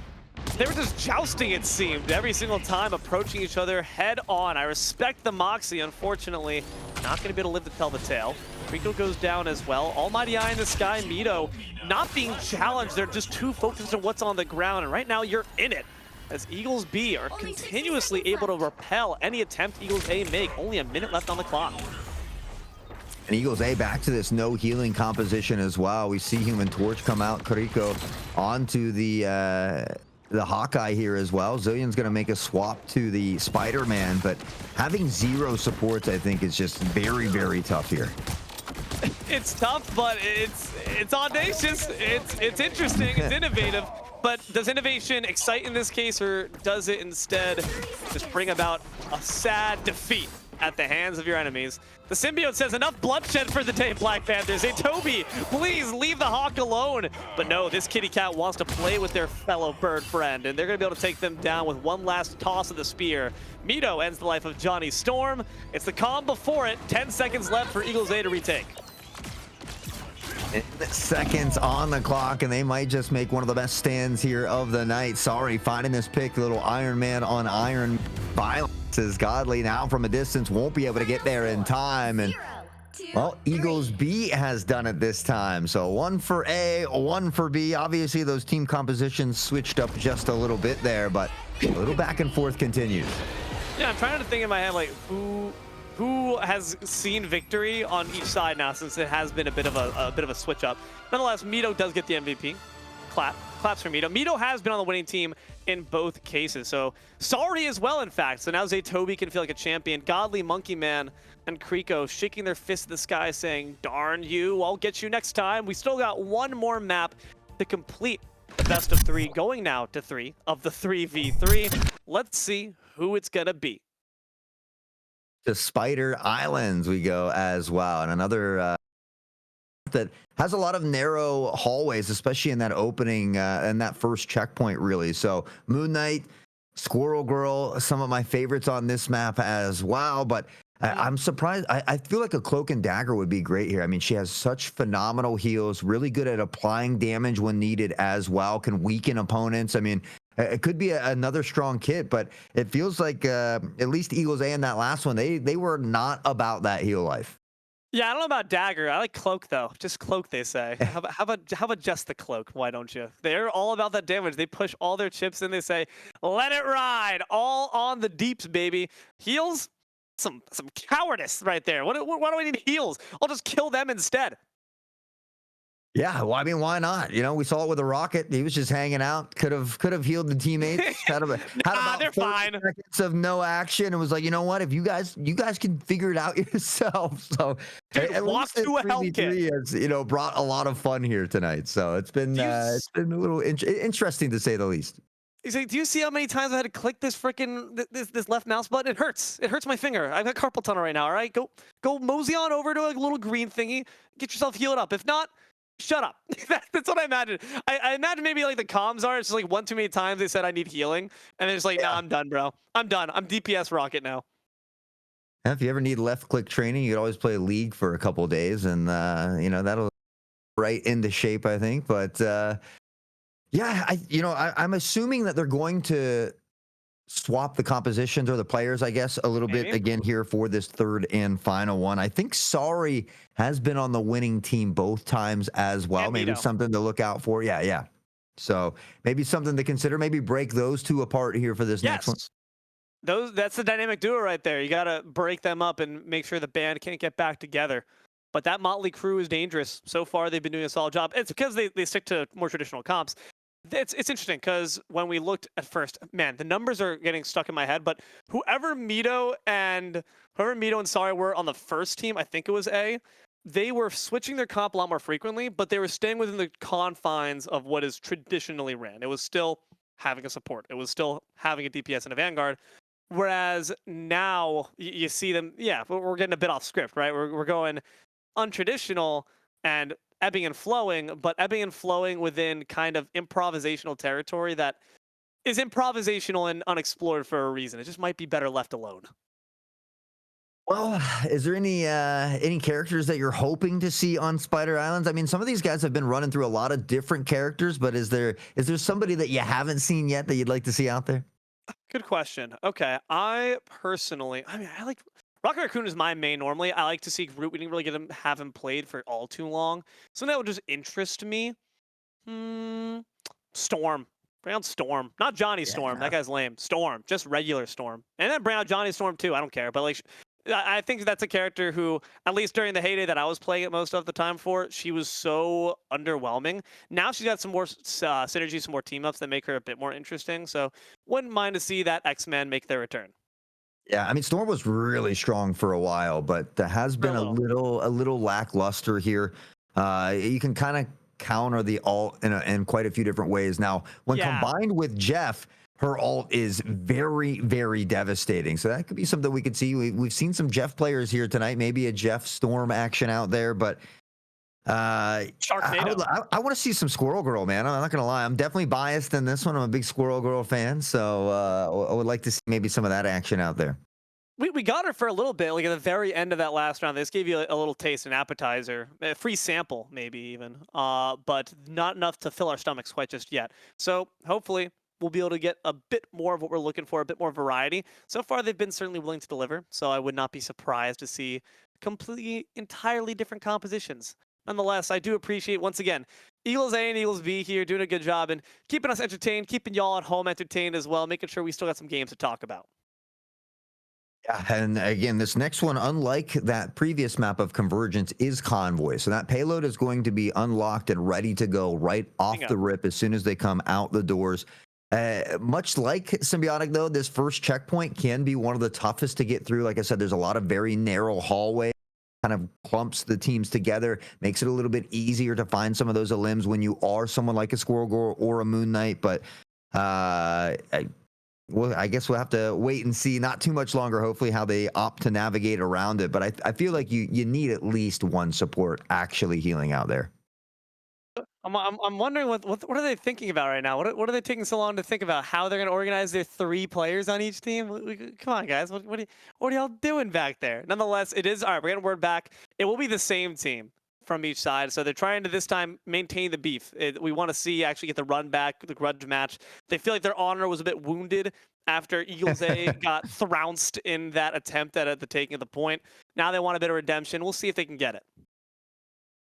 They were just jousting, it seemed, every single time, approaching each other head on. I respect the Moxie, unfortunately. Not going to be able to live to tell the tale. Rico goes down as well. Almighty Eye in the sky, Mito not being challenged. They're just too focused on what's on the ground, and right now you're in it. As Eagles B are continuously able to repel any attempt Eagles A make. Only a minute left on the clock.
And Eagles A back to this no healing composition as well. We see Human Torch come out, Kariko onto the Hawkeye here as well. Zillion's going to make a swap to the Spider-Man, but having 0 supports, I think, is just very, very tough here.
It's tough, but it's audacious. It's interesting. It's innovative. But does innovation excite in this case, or does it instead just bring about a sad defeat at the hands of your enemies? The symbiote says enough bloodshed for the day, Black Panthers. Hey, Toby, please leave the Hawk alone. But no, this kitty cat wants to play with their fellow bird friend, and they're going to be able to take them down with one last toss of the spear. Mito ends the life of Johnny Storm. It's the calm before it. 10 seconds left for Eagles A to retake.
Seconds on the clock, and they might just make one of the best stands here of the night. Sorry, finding this pick, a little Iron Man on Iron violence, as Godly now from a distance won't be able to get there in time. And well, Eagles B has done it this time. So 1 for A, 1 for B. Obviously, those team compositions switched up just a little bit there, but a little back and forth continues.
Yeah, I'm trying to think in my head, like, who has seen victory on each side now, since it has been a bit of a switch up. Nonetheless, Mito does get the MVP. Claps for Mito. Mito has been on the winning team in both cases, so sorry as well, in fact. So now Zaytobi can feel like a champion. Godly, Monkey Man, and Kriko shaking their fists at the sky, saying, darn you, I'll get you next time. We still got one more map to complete the best of 3, going now to 3 of the 3v3. Let's see who it's gonna be.
To Spider Islands we go as well, and another that has a lot of narrow hallways, especially in that opening and that first checkpoint, really. So Moon Knight, Squirrel Girl, some of my favorites on this map as well, but I'm surprised. I feel like a Cloak and Dagger would be great here. I mean, she has such phenomenal heals, really good at applying damage when needed as well, can weaken opponents. I mean, it could be another strong kit, but it feels like at least Eagles A in that last one, they were not about that heal life.
Yeah, I don't know about Dagger. I like Cloak, though. Just Cloak, they say. How about just the Cloak? Why don't you? They're all about that damage. They push all their chips in. They say, let it ride. All on the deeps, baby. Heals? Some cowardice right there. Why do I need heals? I'll just kill them instead.
Yeah, well, I mean, why not? You know, we saw it with the Rocket. He was just hanging out. Could have healed the teammates. Had about
they're
30
fine.
seconds of no action, and was like, you know what? If you guys can figure it out yourselves. So
dude,
at
walk
least
to a health kit.
has, you know, brought a lot of fun here tonight. So it's been a little interesting to say the least.
He's like, do you see how many times I had to click this freaking this left mouse button? It hurts. It hurts my finger. I've got carpal tunnel right now. All right, go mosey on over to a little green thingy. Get yourself healed up. If not, shut up. That's what I imagine. I imagine maybe like the comms are. It's just like one too many times they said I need healing, and they're just like, nah, I'm done, bro. I'm done. I'm DPS Rocket now.
If you ever need left click training, you could always play League for a couple of days, and you know, that'll right into shape, I think. But yeah, I'm assuming that they're going to swap the compositions or the players, I guess, a little bit again here for this third and final one. I think Sorry has been on the winning team both times as well. Maybe something to look out for. Yeah. So maybe something to consider. Maybe break those two apart here for this next one.
That's the dynamic duo right there. You got to break them up and make sure the band can't get back together. But that Motley crew is dangerous. So far, they've been doing a solid job. It's because they stick to more traditional comps. It's interesting because when we looked at first, man, the numbers are getting stuck in my head. But whoever Mito and Sorry were on the first team, I think it was A, they were switching their comp a lot more frequently, but they were staying within the confines of what is traditionally ran. It was still having a support. It was still having a DPS and a Vanguard. Whereas now you see them, yeah, we're getting a bit off script, right? We're going untraditional and ebbing and flowing, but ebbing and flowing within kind of improvisational territory that is improvisational and unexplored for a reason. It just might be better left alone.
Well, is there any characters that you're hoping to see on Spider Islands? I mean, some of these guys have been running through a lot of different characters, but is there somebody that you haven't seen yet that you'd like to see out there?
Good question. Okay, I like Rocket Raccoon is my main normally. I like to see Groot. We didn't really have him played for all too long, so that would just interest me. Storm. Bring out Storm, not Johnny Storm. That guy's lame. Storm, just regular Storm, and then bring out Johnny Storm too. I don't care, but like, I think that's a character who, at least during the heyday that I was playing it most of the time for, she was so underwhelming. Now she's got some more synergy, some more team ups that make her a bit more interesting. So wouldn't mind to see that X-Men make their return.
Yeah, I mean, Storm was really strong for a while, but there has been a little lackluster here. You can kind of counter the ult in quite a few different ways. Now, when combined with Jeff, her ult is very, very devastating. So that could be something we could see. We've seen some Jeff players here tonight, maybe a Jeff Storm action out there, but I want to see some Squirrel Girl, man. I'm not going to lie. I'm definitely biased in this one. I'm a big Squirrel Girl fan, so I would like to see maybe some of that action out there.
We got her for a little bit, like at the very end of that last round. This gave you a little taste, an appetizer, a free sample maybe even, but not enough to fill our stomachs quite just yet. So hopefully we'll be able to get a bit more of what we're looking for, a bit more variety. So far, they've been certainly willing to deliver, so I would not be surprised to see completely, entirely different compositions. Nonetheless, I do appreciate, once again, Eagles A and Eagles B here doing a good job and keeping us entertained, keeping y'all at home entertained as well, making sure we still got some games to talk about.
Yeah, and again, this next one, unlike that previous map of Convergence, is Convoy. So that payload is going to be unlocked and ready to go right off the rip as soon as they come out the doors. Much like Symbiotic, though, this first checkpoint can be one of the toughest to get through. Like I said, there's a lot of very narrow hallways, kind of clumps the teams together, makes it a little bit easier to find some of those limbs when you are someone like a Squirrel Girl or a Moon Knight. But well, I guess we'll have to wait and see. Not too much longer, hopefully, how they opt to navigate around it. But I feel like you need at least one support actually healing out there.
I'm wondering what are they thinking about right now? What are they taking so long to think about? How they're going to organize their 3 players on each team? Come on, guys. What are y'all doing back there? Nonetheless, it is all right. We're getting word back. It will be the same team from each side. So they're trying to this time maintain the beef. We want to see actually get the run back, the grudge match. They feel like their honor was a bit wounded after Eagles A got trounced in that attempt at the taking of the point. Now they want a bit of redemption. We'll see if they can get it.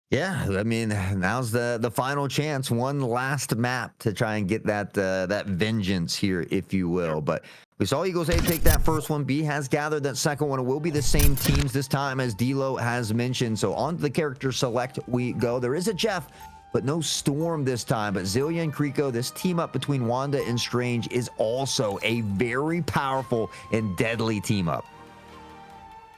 Yeah, I mean, now's the final chance, one last map to try and get that vengeance here, if you will. But we saw Eagles A take that first one. B has gathered that second one. It will be the same teams this time, as D-Lo has mentioned. So on to the character select we go. There is a Jeff, but no Storm this time. But Zilia and Kriko, this team up between Wanda and Strange is also a very powerful and deadly team up.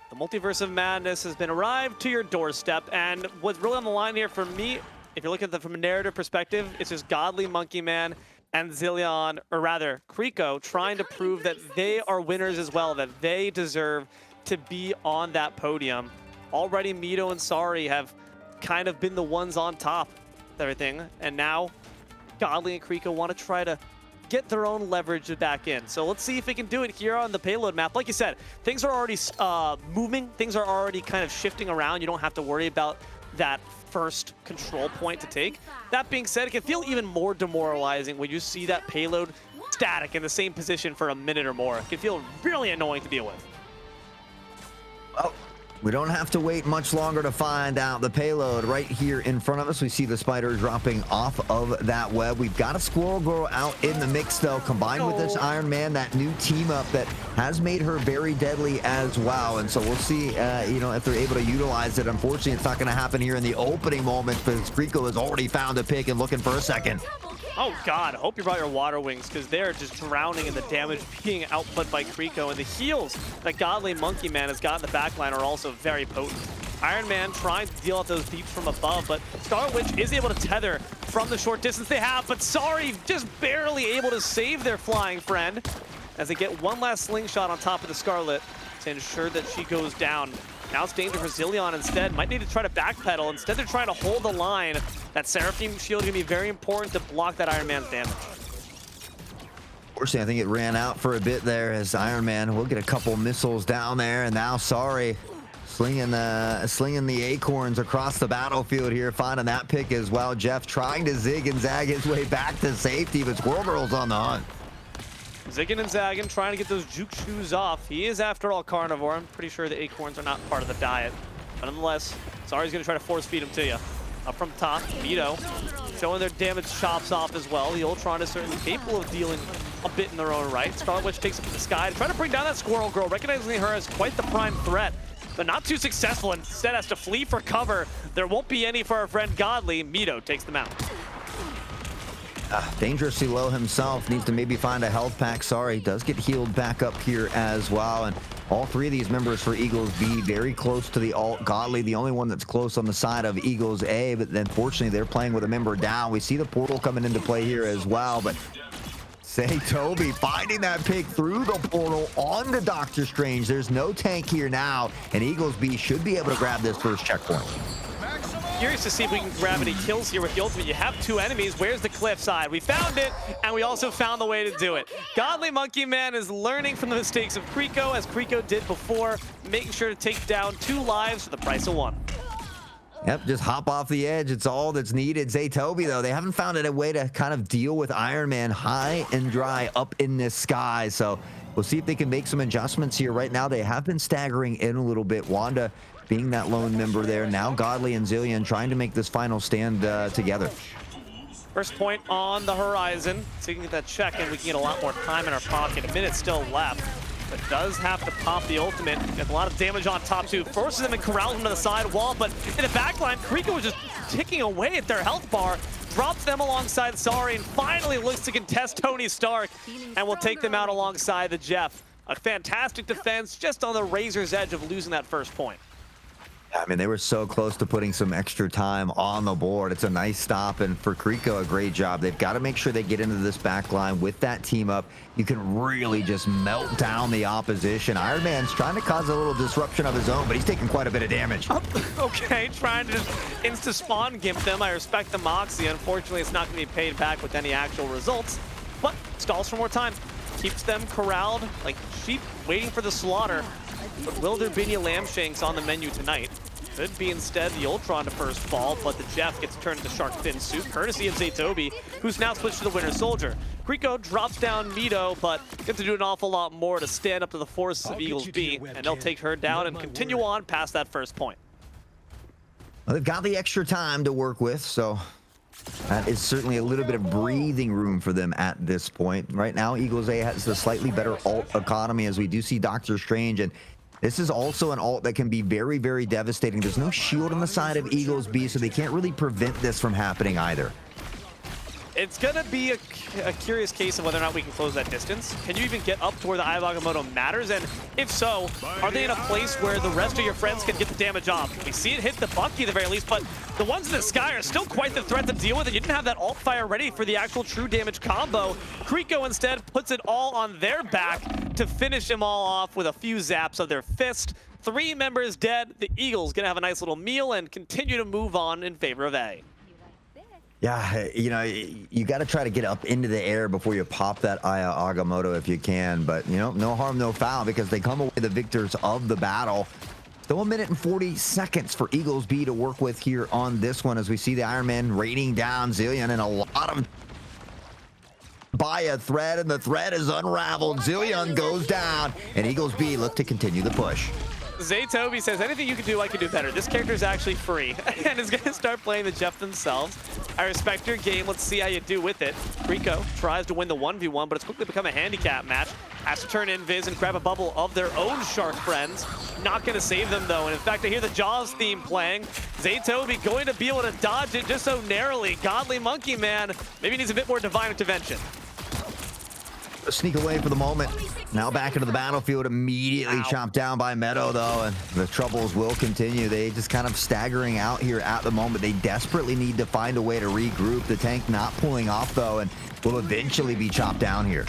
The Multiverse of Madness has been arrived to your doorstep, and what's really on the line here for me, if you're looking at it from a narrative perspective, it's just Godly Monkey Man and Zillion, or rather Kriko, trying to prove that they are winners as well, that they deserve to be on that podium. Already Mito and Sari have kind of been the ones on top of everything, and now Godly and Kriko want to try to get their own leverage back in. So let's see if we can do it here on the payload map. Like you said, things are already moving. Things are already kind of shifting around. You don't have to worry about that first control point to take. That being said, it can feel even more demoralizing when you see that payload static in the same position for a minute or more. It can feel really annoying to deal with.
Oh. We don't have to wait much longer to find out. The payload right here in front of us. We see the spider dropping off of that web. We've got a Squirrel Girl out in the mix, though, combined with this Iron Man, that new team up that has made her very deadly as well. And so we'll see, if they're able to utilize it. Unfortunately, it's not going to happen here in the opening moment, because Kriko has already found a pick and looking for a second.
Oh God, I hope you brought your water wings, because they're just drowning in the damage being output by Kriko, and the heals that Godly Monkey Man has got in the backline are also very potent. Iron Man trying to deal out those beeps from above, but Scarlet Witch is able to tether from the short distance they have, but Sari just barely able to save their flying friend as they get one last slingshot on top of the Scarlet to ensure that she goes down. Now it's danger for Zilean instead. Might need to try to backpedal. Instead, they're trying to hold the line. That Seraphim shield is going to be very important to block that Iron Man's damage.
Unfortunately, I think it ran out for a bit there as Iron Man will get a couple missiles down there, and now Sari slinging the acorns across the battlefield here, finding that pick as well. Jeff trying to zig and zag his way back to safety, but Squirrel Girl's on the hunt.
Zigging and zagging, trying to get those juke shoes off. He is, after all, carnivore. I'm pretty sure the acorns are not part of the diet. But nonetheless, Sari's going to try to force feed them to you. Up from top, Vito showing their damage chops off as well. The Ultron is certainly capable of dealing a bit in their own right. Scarlet Witch takes it to the sky to try to bring down that Squirrel Girl, recognizing her as quite the prime threat, but not too successful. Instead has to flee for cover. There won't be any for our friend Godly. Mito takes them out.
Dangerously low himself, needs to maybe find a health pack. Sari does get healed back up here as well, and all three of these members for Eagles B very close to the ult. Godly, the only one that's close on the side of Eagles A, but then fortunately they're playing with a member down. We see the portal coming into play here as well, but Zaytobi finding that pick through the portal onto Doctor Strange. There's no tank here now, and Eagles B should be able to grab this first checkpoint.
Curious to see if we can grab any kills here with the ultimate. You have two enemies. Where's the cliffside? We found it, and we also found the way to do it. Godly Monkey Man is learning from the mistakes of Kriko, as Kriko did before, making sure to take down 2 lives for the price of 1.
Yep, just hop off the edge. It's all that's needed. Zaytobi, though, they haven't found a way to kind of deal with Iron Man high and dry up in this sky. So we'll see if they can make some adjustments here. Right now, they have been staggering in a little bit. Wanda being that lone member there. Now Godly and Zilean trying to make this final stand together.
First point on the horizon. So you can get that check, and we can get a lot more time in our pocket. A minute still left. But does have to pop the ultimate. Get a lot of damage on top two. Forces them and corrals them to the side wall, but in the back line, Kriko was just ticking away at their health bar. Drops them alongside Sari and finally looks to contest Tony Stark and will take them out alongside the Jeff. A fantastic defense, just on the razor's edge of losing that first point.
I mean, they were so close to putting some extra time on the board. It's a nice stop, and for Kriko, a great job. They've got to make sure they get into this back line with that team up. You can really just melt down the opposition. Iron Man's trying to cause a little disruption of his own, but he's taking quite a bit of damage.
Okay, trying to just insta-spawn gimp them. I respect the moxie. Unfortunately, it's not going to be paid back with any actual results, but stalls for more time. Keeps them corralled like sheep waiting for the slaughter. But will there be any lamb shanks on the menu tonight? Could be instead the Ultron to first fall, but the Jeff gets turned into shark fin soup, courtesy of Zaytobi, who's now switched to the Winter Soldier. Kriko drops down Mito, but gets to do an awful lot more to stand up to the forces of Eagles B, and they'll take her down and continue on past that first point.
Well, they've got the extra time to work with, so that is certainly a little bit of breathing room for them at this point. Right now, Eagles A has a slightly better ult economy, as we do see Doctor Strange, and this is also an ult that can be very, very devastating. There's no shield on the side of Eagles B, so they can't really prevent this from happening either.
It's going to be a curious case of whether or not we can close that distance. Can you even get up to where the Eye of Agamotto matters? And if so, are they in a place where the rest of your friends can get the damage off? We see it hit the Bucky at the very least, but the ones in the sky are still quite the threat to deal with, and you didn't have that ult fire ready for the actual true damage combo. Kriko instead puts it all on their back to finish them all off with a few zaps of their fist. 3 members dead. The Eagles gonna have a nice little meal and continue to move on in favor of A.
Yeah, you know, you got to try to get up into the air before you pop that Eye of Agamotto if you can. But, you know, no harm, no foul, because they come away the victors of the battle. Still 1 minute and 40 seconds for Eagles B to work with here on this one, as we see the Iron Man raining down Zilean and a lot of by a thread, and the thread is unraveled. Zilean goes down, and Eagles B look to continue the push.
Zaytobi says, anything you can do, I can do better. This character is actually free and is going to start playing the Jeff themselves. I respect your game. Let's see how you do with it. Kriko tries to win the 1v1, but it's quickly become a handicap match. Has to turn invis and grab a bubble of their own shark friends. Not going to save them, though. And in fact, I hear the Jaws theme playing. Zaytobi going to be able to dodge it just so narrowly. Godly Monkey Man maybe needs a bit more divine intervention.
sneak away for the moment. Now back into the battlefield, immediately chopped down by Meadow, though, and the troubles will continue. They just kind of staggering out here at the moment. They desperately need to find a way to regroup. The tank not pulling off, though, and will eventually be chopped down here.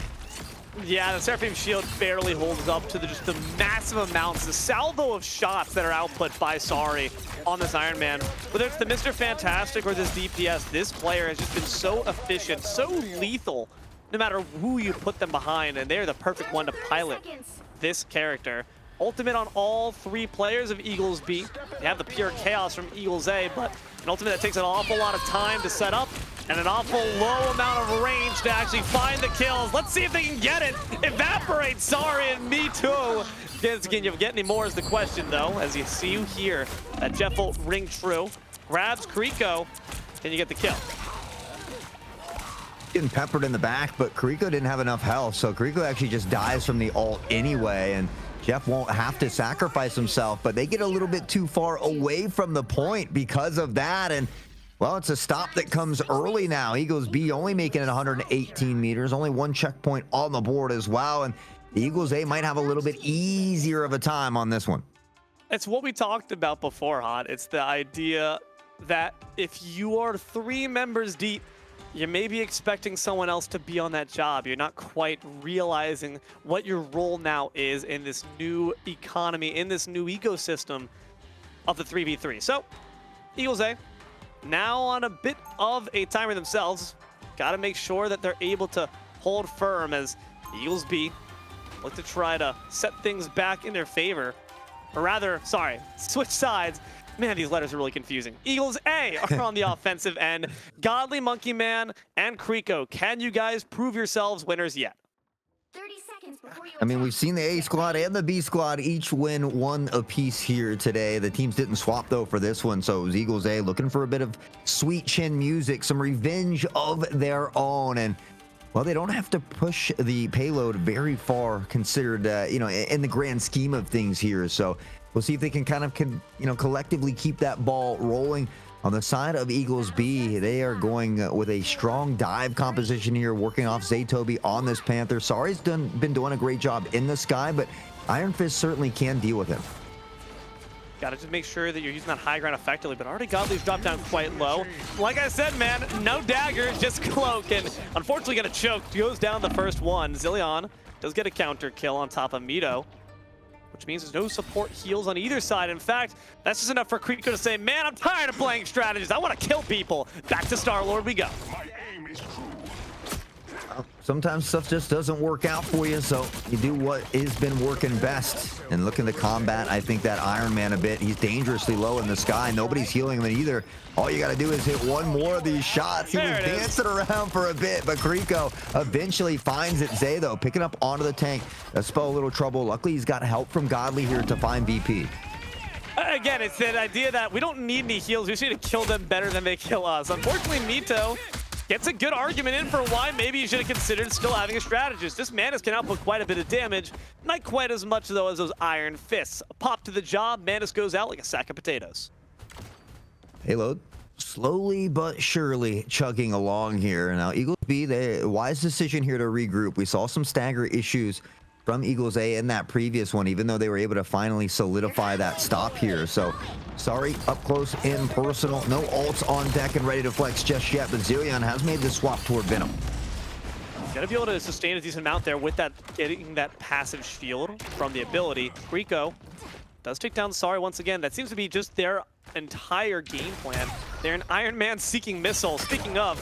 Yeah, the Seraphim shield barely holds up to just the massive amounts, the salvo of shots that are output by Sari on this Iron Man. Whether it's the Mr. Fantastic or this DPS, this player has just been so efficient, so lethal, no matter who you put them behind, and they're the perfect one to pilot this character. Ultimate on all three players of Eagles B. They have the pure chaos from Eagles A, but an ultimate that takes an awful lot of time to set up and an awful low amount of range to actually find the kills. Let's see if they can get it. Evaporate Sari and Me Too. Can you get any more is the question, though, as you see here. That Jeff will ring true. Grabs Kriko. Can you get the kill?
Getting peppered in the back, but Kriko didn't have enough health, so Kriko actually just dies from the ult anyway, and Jeff won't have to sacrifice himself, but they get a little bit too far away from the point because of that, and well, it's a stop that comes early now. Eagles B only making it 118 meters, only one checkpoint on the board as well, and the Eagles A might have a little bit easier of a time on this one.
It's what we talked about before, Hot. It's the idea that if you are 3 members deep, you may be expecting someone else to be on that job. You're not quite realizing what your role now is in this new economy, in this new ecosystem of the 3v3. So, Eagles A, now on a bit of a timer themselves. Got to make sure that they're able to hold firm as Eagles B look to try to set things back in their favor. Or rather, sorry, switch sides. Man, these letters are really confusing. Eagles A are on the offensive end. Godly, Monkey Man, and Kriko. Can you guys prove yourselves winners yet?
I mean, we've seen the A squad and the B squad each win one apiece here today. The teams didn't swap, though, for this one, so it was Eagles A looking for a bit of sweet chin music, some revenge of their own, and well, they don't have to push the payload very far considered, you know, in the grand scheme of things here, so we'll see if they can kind of, you know, collectively keep that ball rolling. On the side of Eagles B, they are going with a strong dive composition here, working off Zaytobi on this Panther. Sari's been doing a great job in the sky, but Iron Fist certainly can deal with him.
Gotta just make sure that you're using that high ground effectively, but already Godly's dropped down quite low. Like I said, man, no dagger, just cloak, and unfortunately gonna choke. Goes down the first one. Zilean does get a counter kill on top of Mito, which means there's no support heals on either side. In fact, that's just enough for Kriko to say, man, I'm tired of playing strategies. I want to kill people. Back to Star-Lord we go.
Sometimes stuff just doesn't work out for you, so you do what has been working best. And looking to combat, I think, that Iron Man a bit. He's dangerously low in the sky. Nobody's healing him either. All you got to do is hit one more of these shots. He was dancing around for a bit, but Kriko eventually finds it. Zay, though, picking up onto the tank. That spell a little trouble. Luckily, he's got help from Godly here to find VP.
Again, it's that idea that we don't need any heals. We just need to kill them better than they kill us. Unfortunately, Mito gets a good argument in for why maybe you should have considered still having a strategist. This Manus can output quite a bit of damage. Not quite as much, though, as those Iron Fists. A pop to the job, Manus goes out like a sack of potatoes.
Payload slowly but surely chugging along here. Now, Eagles B, the wise decision here to regroup. We saw some stagger issues from Eagles A in that previous one, even though they were able to finally solidify that stop here. So, Sari up close and personal. No ults on deck and ready to flex just yet, but Zilean has made the swap toward Venom.
Gotta be able to sustain a decent amount there with that, getting that passive shield from the ability. Kriko does take down Sari once again. That seems to be just their entire game plan. They're an Iron Man seeking missile. Speaking of,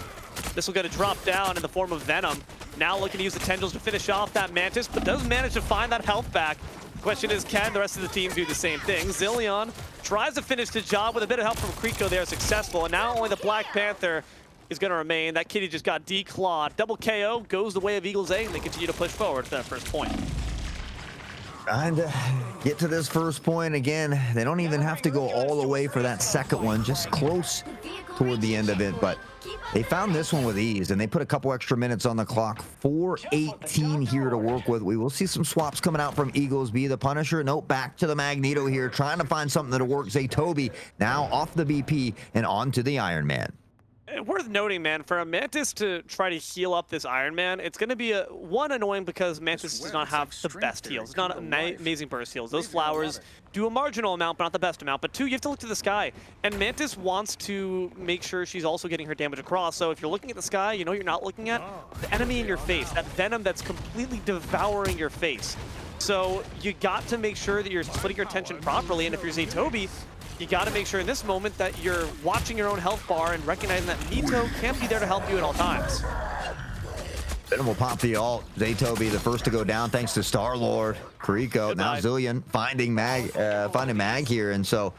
this will get a drop down in the form of Venom. Now looking to use the tendrils to finish off that Mantis, but does manage to find that health back. The question is, can the rest of the team do the same thing? Zilean tries to finish the job with a bit of help from Kriko there, successful. And now only the Black Panther is going to remain. That kitty just got declawed. Double KO goes the way of Eagles A, and they continue to push forward to that first point.
Trying to get to this first point again. They don't even have to go all the way for that second one, just close toward the end of it, but they found this one with ease, and they put a couple extra minutes on the clock. 4:18 here to work with. We will see some swaps coming out from Eagles B. The Punisher, nope, back to the Magneto here, trying to find something that'll work. Zaytobi now off the BP and onto the Iron Man.
Worth noting, man, for a Mantis to try to heal up this Iron Man, it's going to be one annoying because Mantis does not have the best heals. It's not amazing burst heals. Those flowers do a marginal amount, but not the best amount. But 2, you have to look to the sky, and Mantis wants to make sure she's also getting her damage across. So if you're looking at the sky, you know you're not looking at the enemy in your face, that venom that's completely devouring your face. So you got to make sure that you're splitting your attention properly, and if you're Zaytobi, you got to make sure in this moment that you're watching your own health bar and recognizing that Nito can't be there to help you at all times.
Venom will pop the ult. Zaytobi, the first to go down thanks to Star-Lord. Kiriko, now Zilean finding Mag here. And so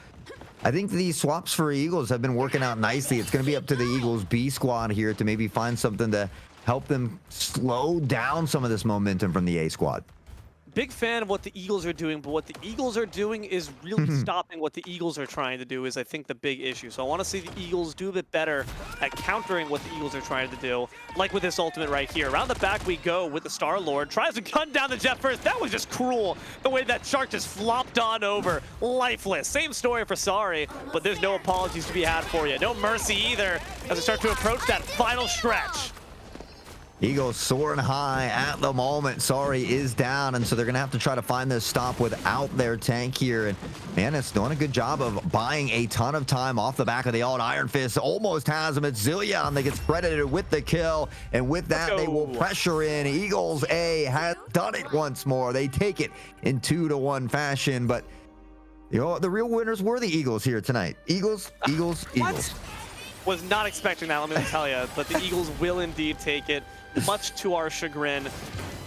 I think these swaps for Eagles have been working out nicely. It's going to be up to the Eagles B squad here to maybe find something to help them slow down some of this momentum from the A squad.
Big fan of what the Eagles are doing, but what the Eagles are doing is really stopping what the Eagles are trying to do is, I think, the big issue. So I want to see the Eagles do a bit better at countering what the Eagles are trying to do, like with this ultimate right here. Around the back we go with the Star-Lord. Tries to gun down the Jet first. That was just cruel, the way that Shark just flopped on over. Lifeless. Same story for Sari, but there's no apologies to be had for you. No mercy either as we start to approach that final stretch.
Eagles soaring high at the moment. Sari is down, and so they're going to have to try to find this stop without their tank here. And man, it's doing a good job of buying a ton of time off the back of the ult. Iron Fist almost has him. It's Zilean that gets credited with the kill, and with that, they will pressure in. Eagles A has done it once more. They take it in 2-1 fashion, but you know, the real winners were the Eagles here tonight. Eagles.
Was not expecting that, let me tell you, but the Eagles will indeed take it, much to our chagrin.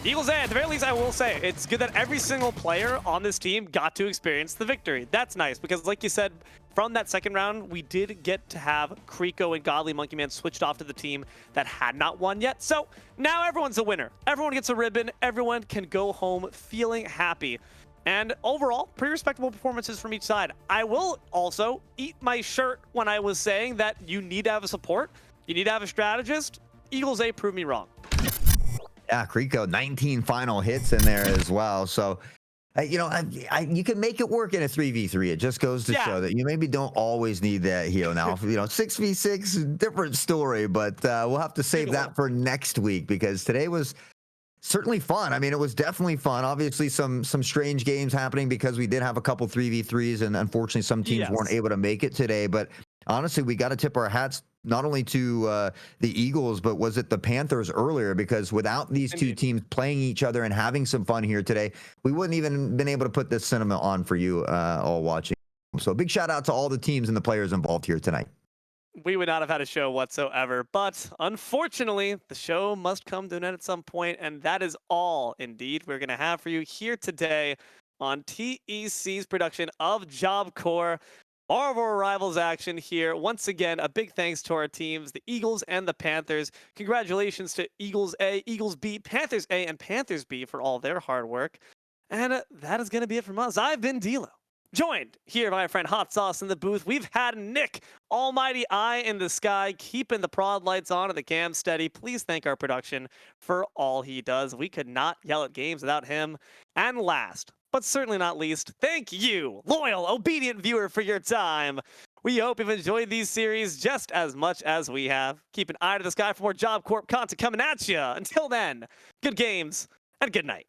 Eagles A, at the very least, I will say, it's good that every single player on this team got to experience the victory. That's nice, because like you said, from that second round, we did get to have Kiriko and Godly Monkey Man switched off to the team that had not won yet. So now everyone's a winner. Everyone gets a ribbon. Everyone can go home feeling happy. And overall, pretty respectable performances from each side. I will also eat my shirt when I was saying that you need to have a support. You need to have a strategist. Eagles A proved me wrong.
Yeah, Kiriko, 19 final hits in there as well. So, you know, you can make it work in a 3v3. It just goes to show that you maybe don't always need that heal. Now, you know, 6v6, different story, but we'll have to save that for next week because today was certainly fun. I mean, it was definitely fun. Obviously, some strange games happening because we did have a couple 3v3s, and unfortunately, some teams weren't able to make it today. But honestly, we got to tip our hats not only to the Eagles, but was it the Panthers earlier? Because without these two teams playing each other and having some fun here today, we wouldn't even been able to put this cinema on for you all watching. So big shout out to all the teams and the players involved here tonight.
We would not have had a show whatsoever, but unfortunately, the show must come to an end at some point, and that is all, indeed, we're going to have for you here today on TEC's production of Job Corps. Marvel Rivals action here. Once again, a big thanks to our teams, the Eagles and the Panthers. Congratulations to Eagles A, Eagles B, Panthers A, and Panthers B for all their hard work. And that is going to be it from us. I've been D'Lo. Joined here by my friend Hot Sauce in the booth. We've had Nick, Almighty Eye in the Sky, keeping the prod lights on and the cam steady. Please thank our production for all he does. We could not yell at games without him. And last, but certainly not least, thank you, loyal, obedient viewer, for your time. We hope you've enjoyed these series just as much as we have. Keep an eye to the sky for more Job Corp content coming at you. Until then, good games and good night.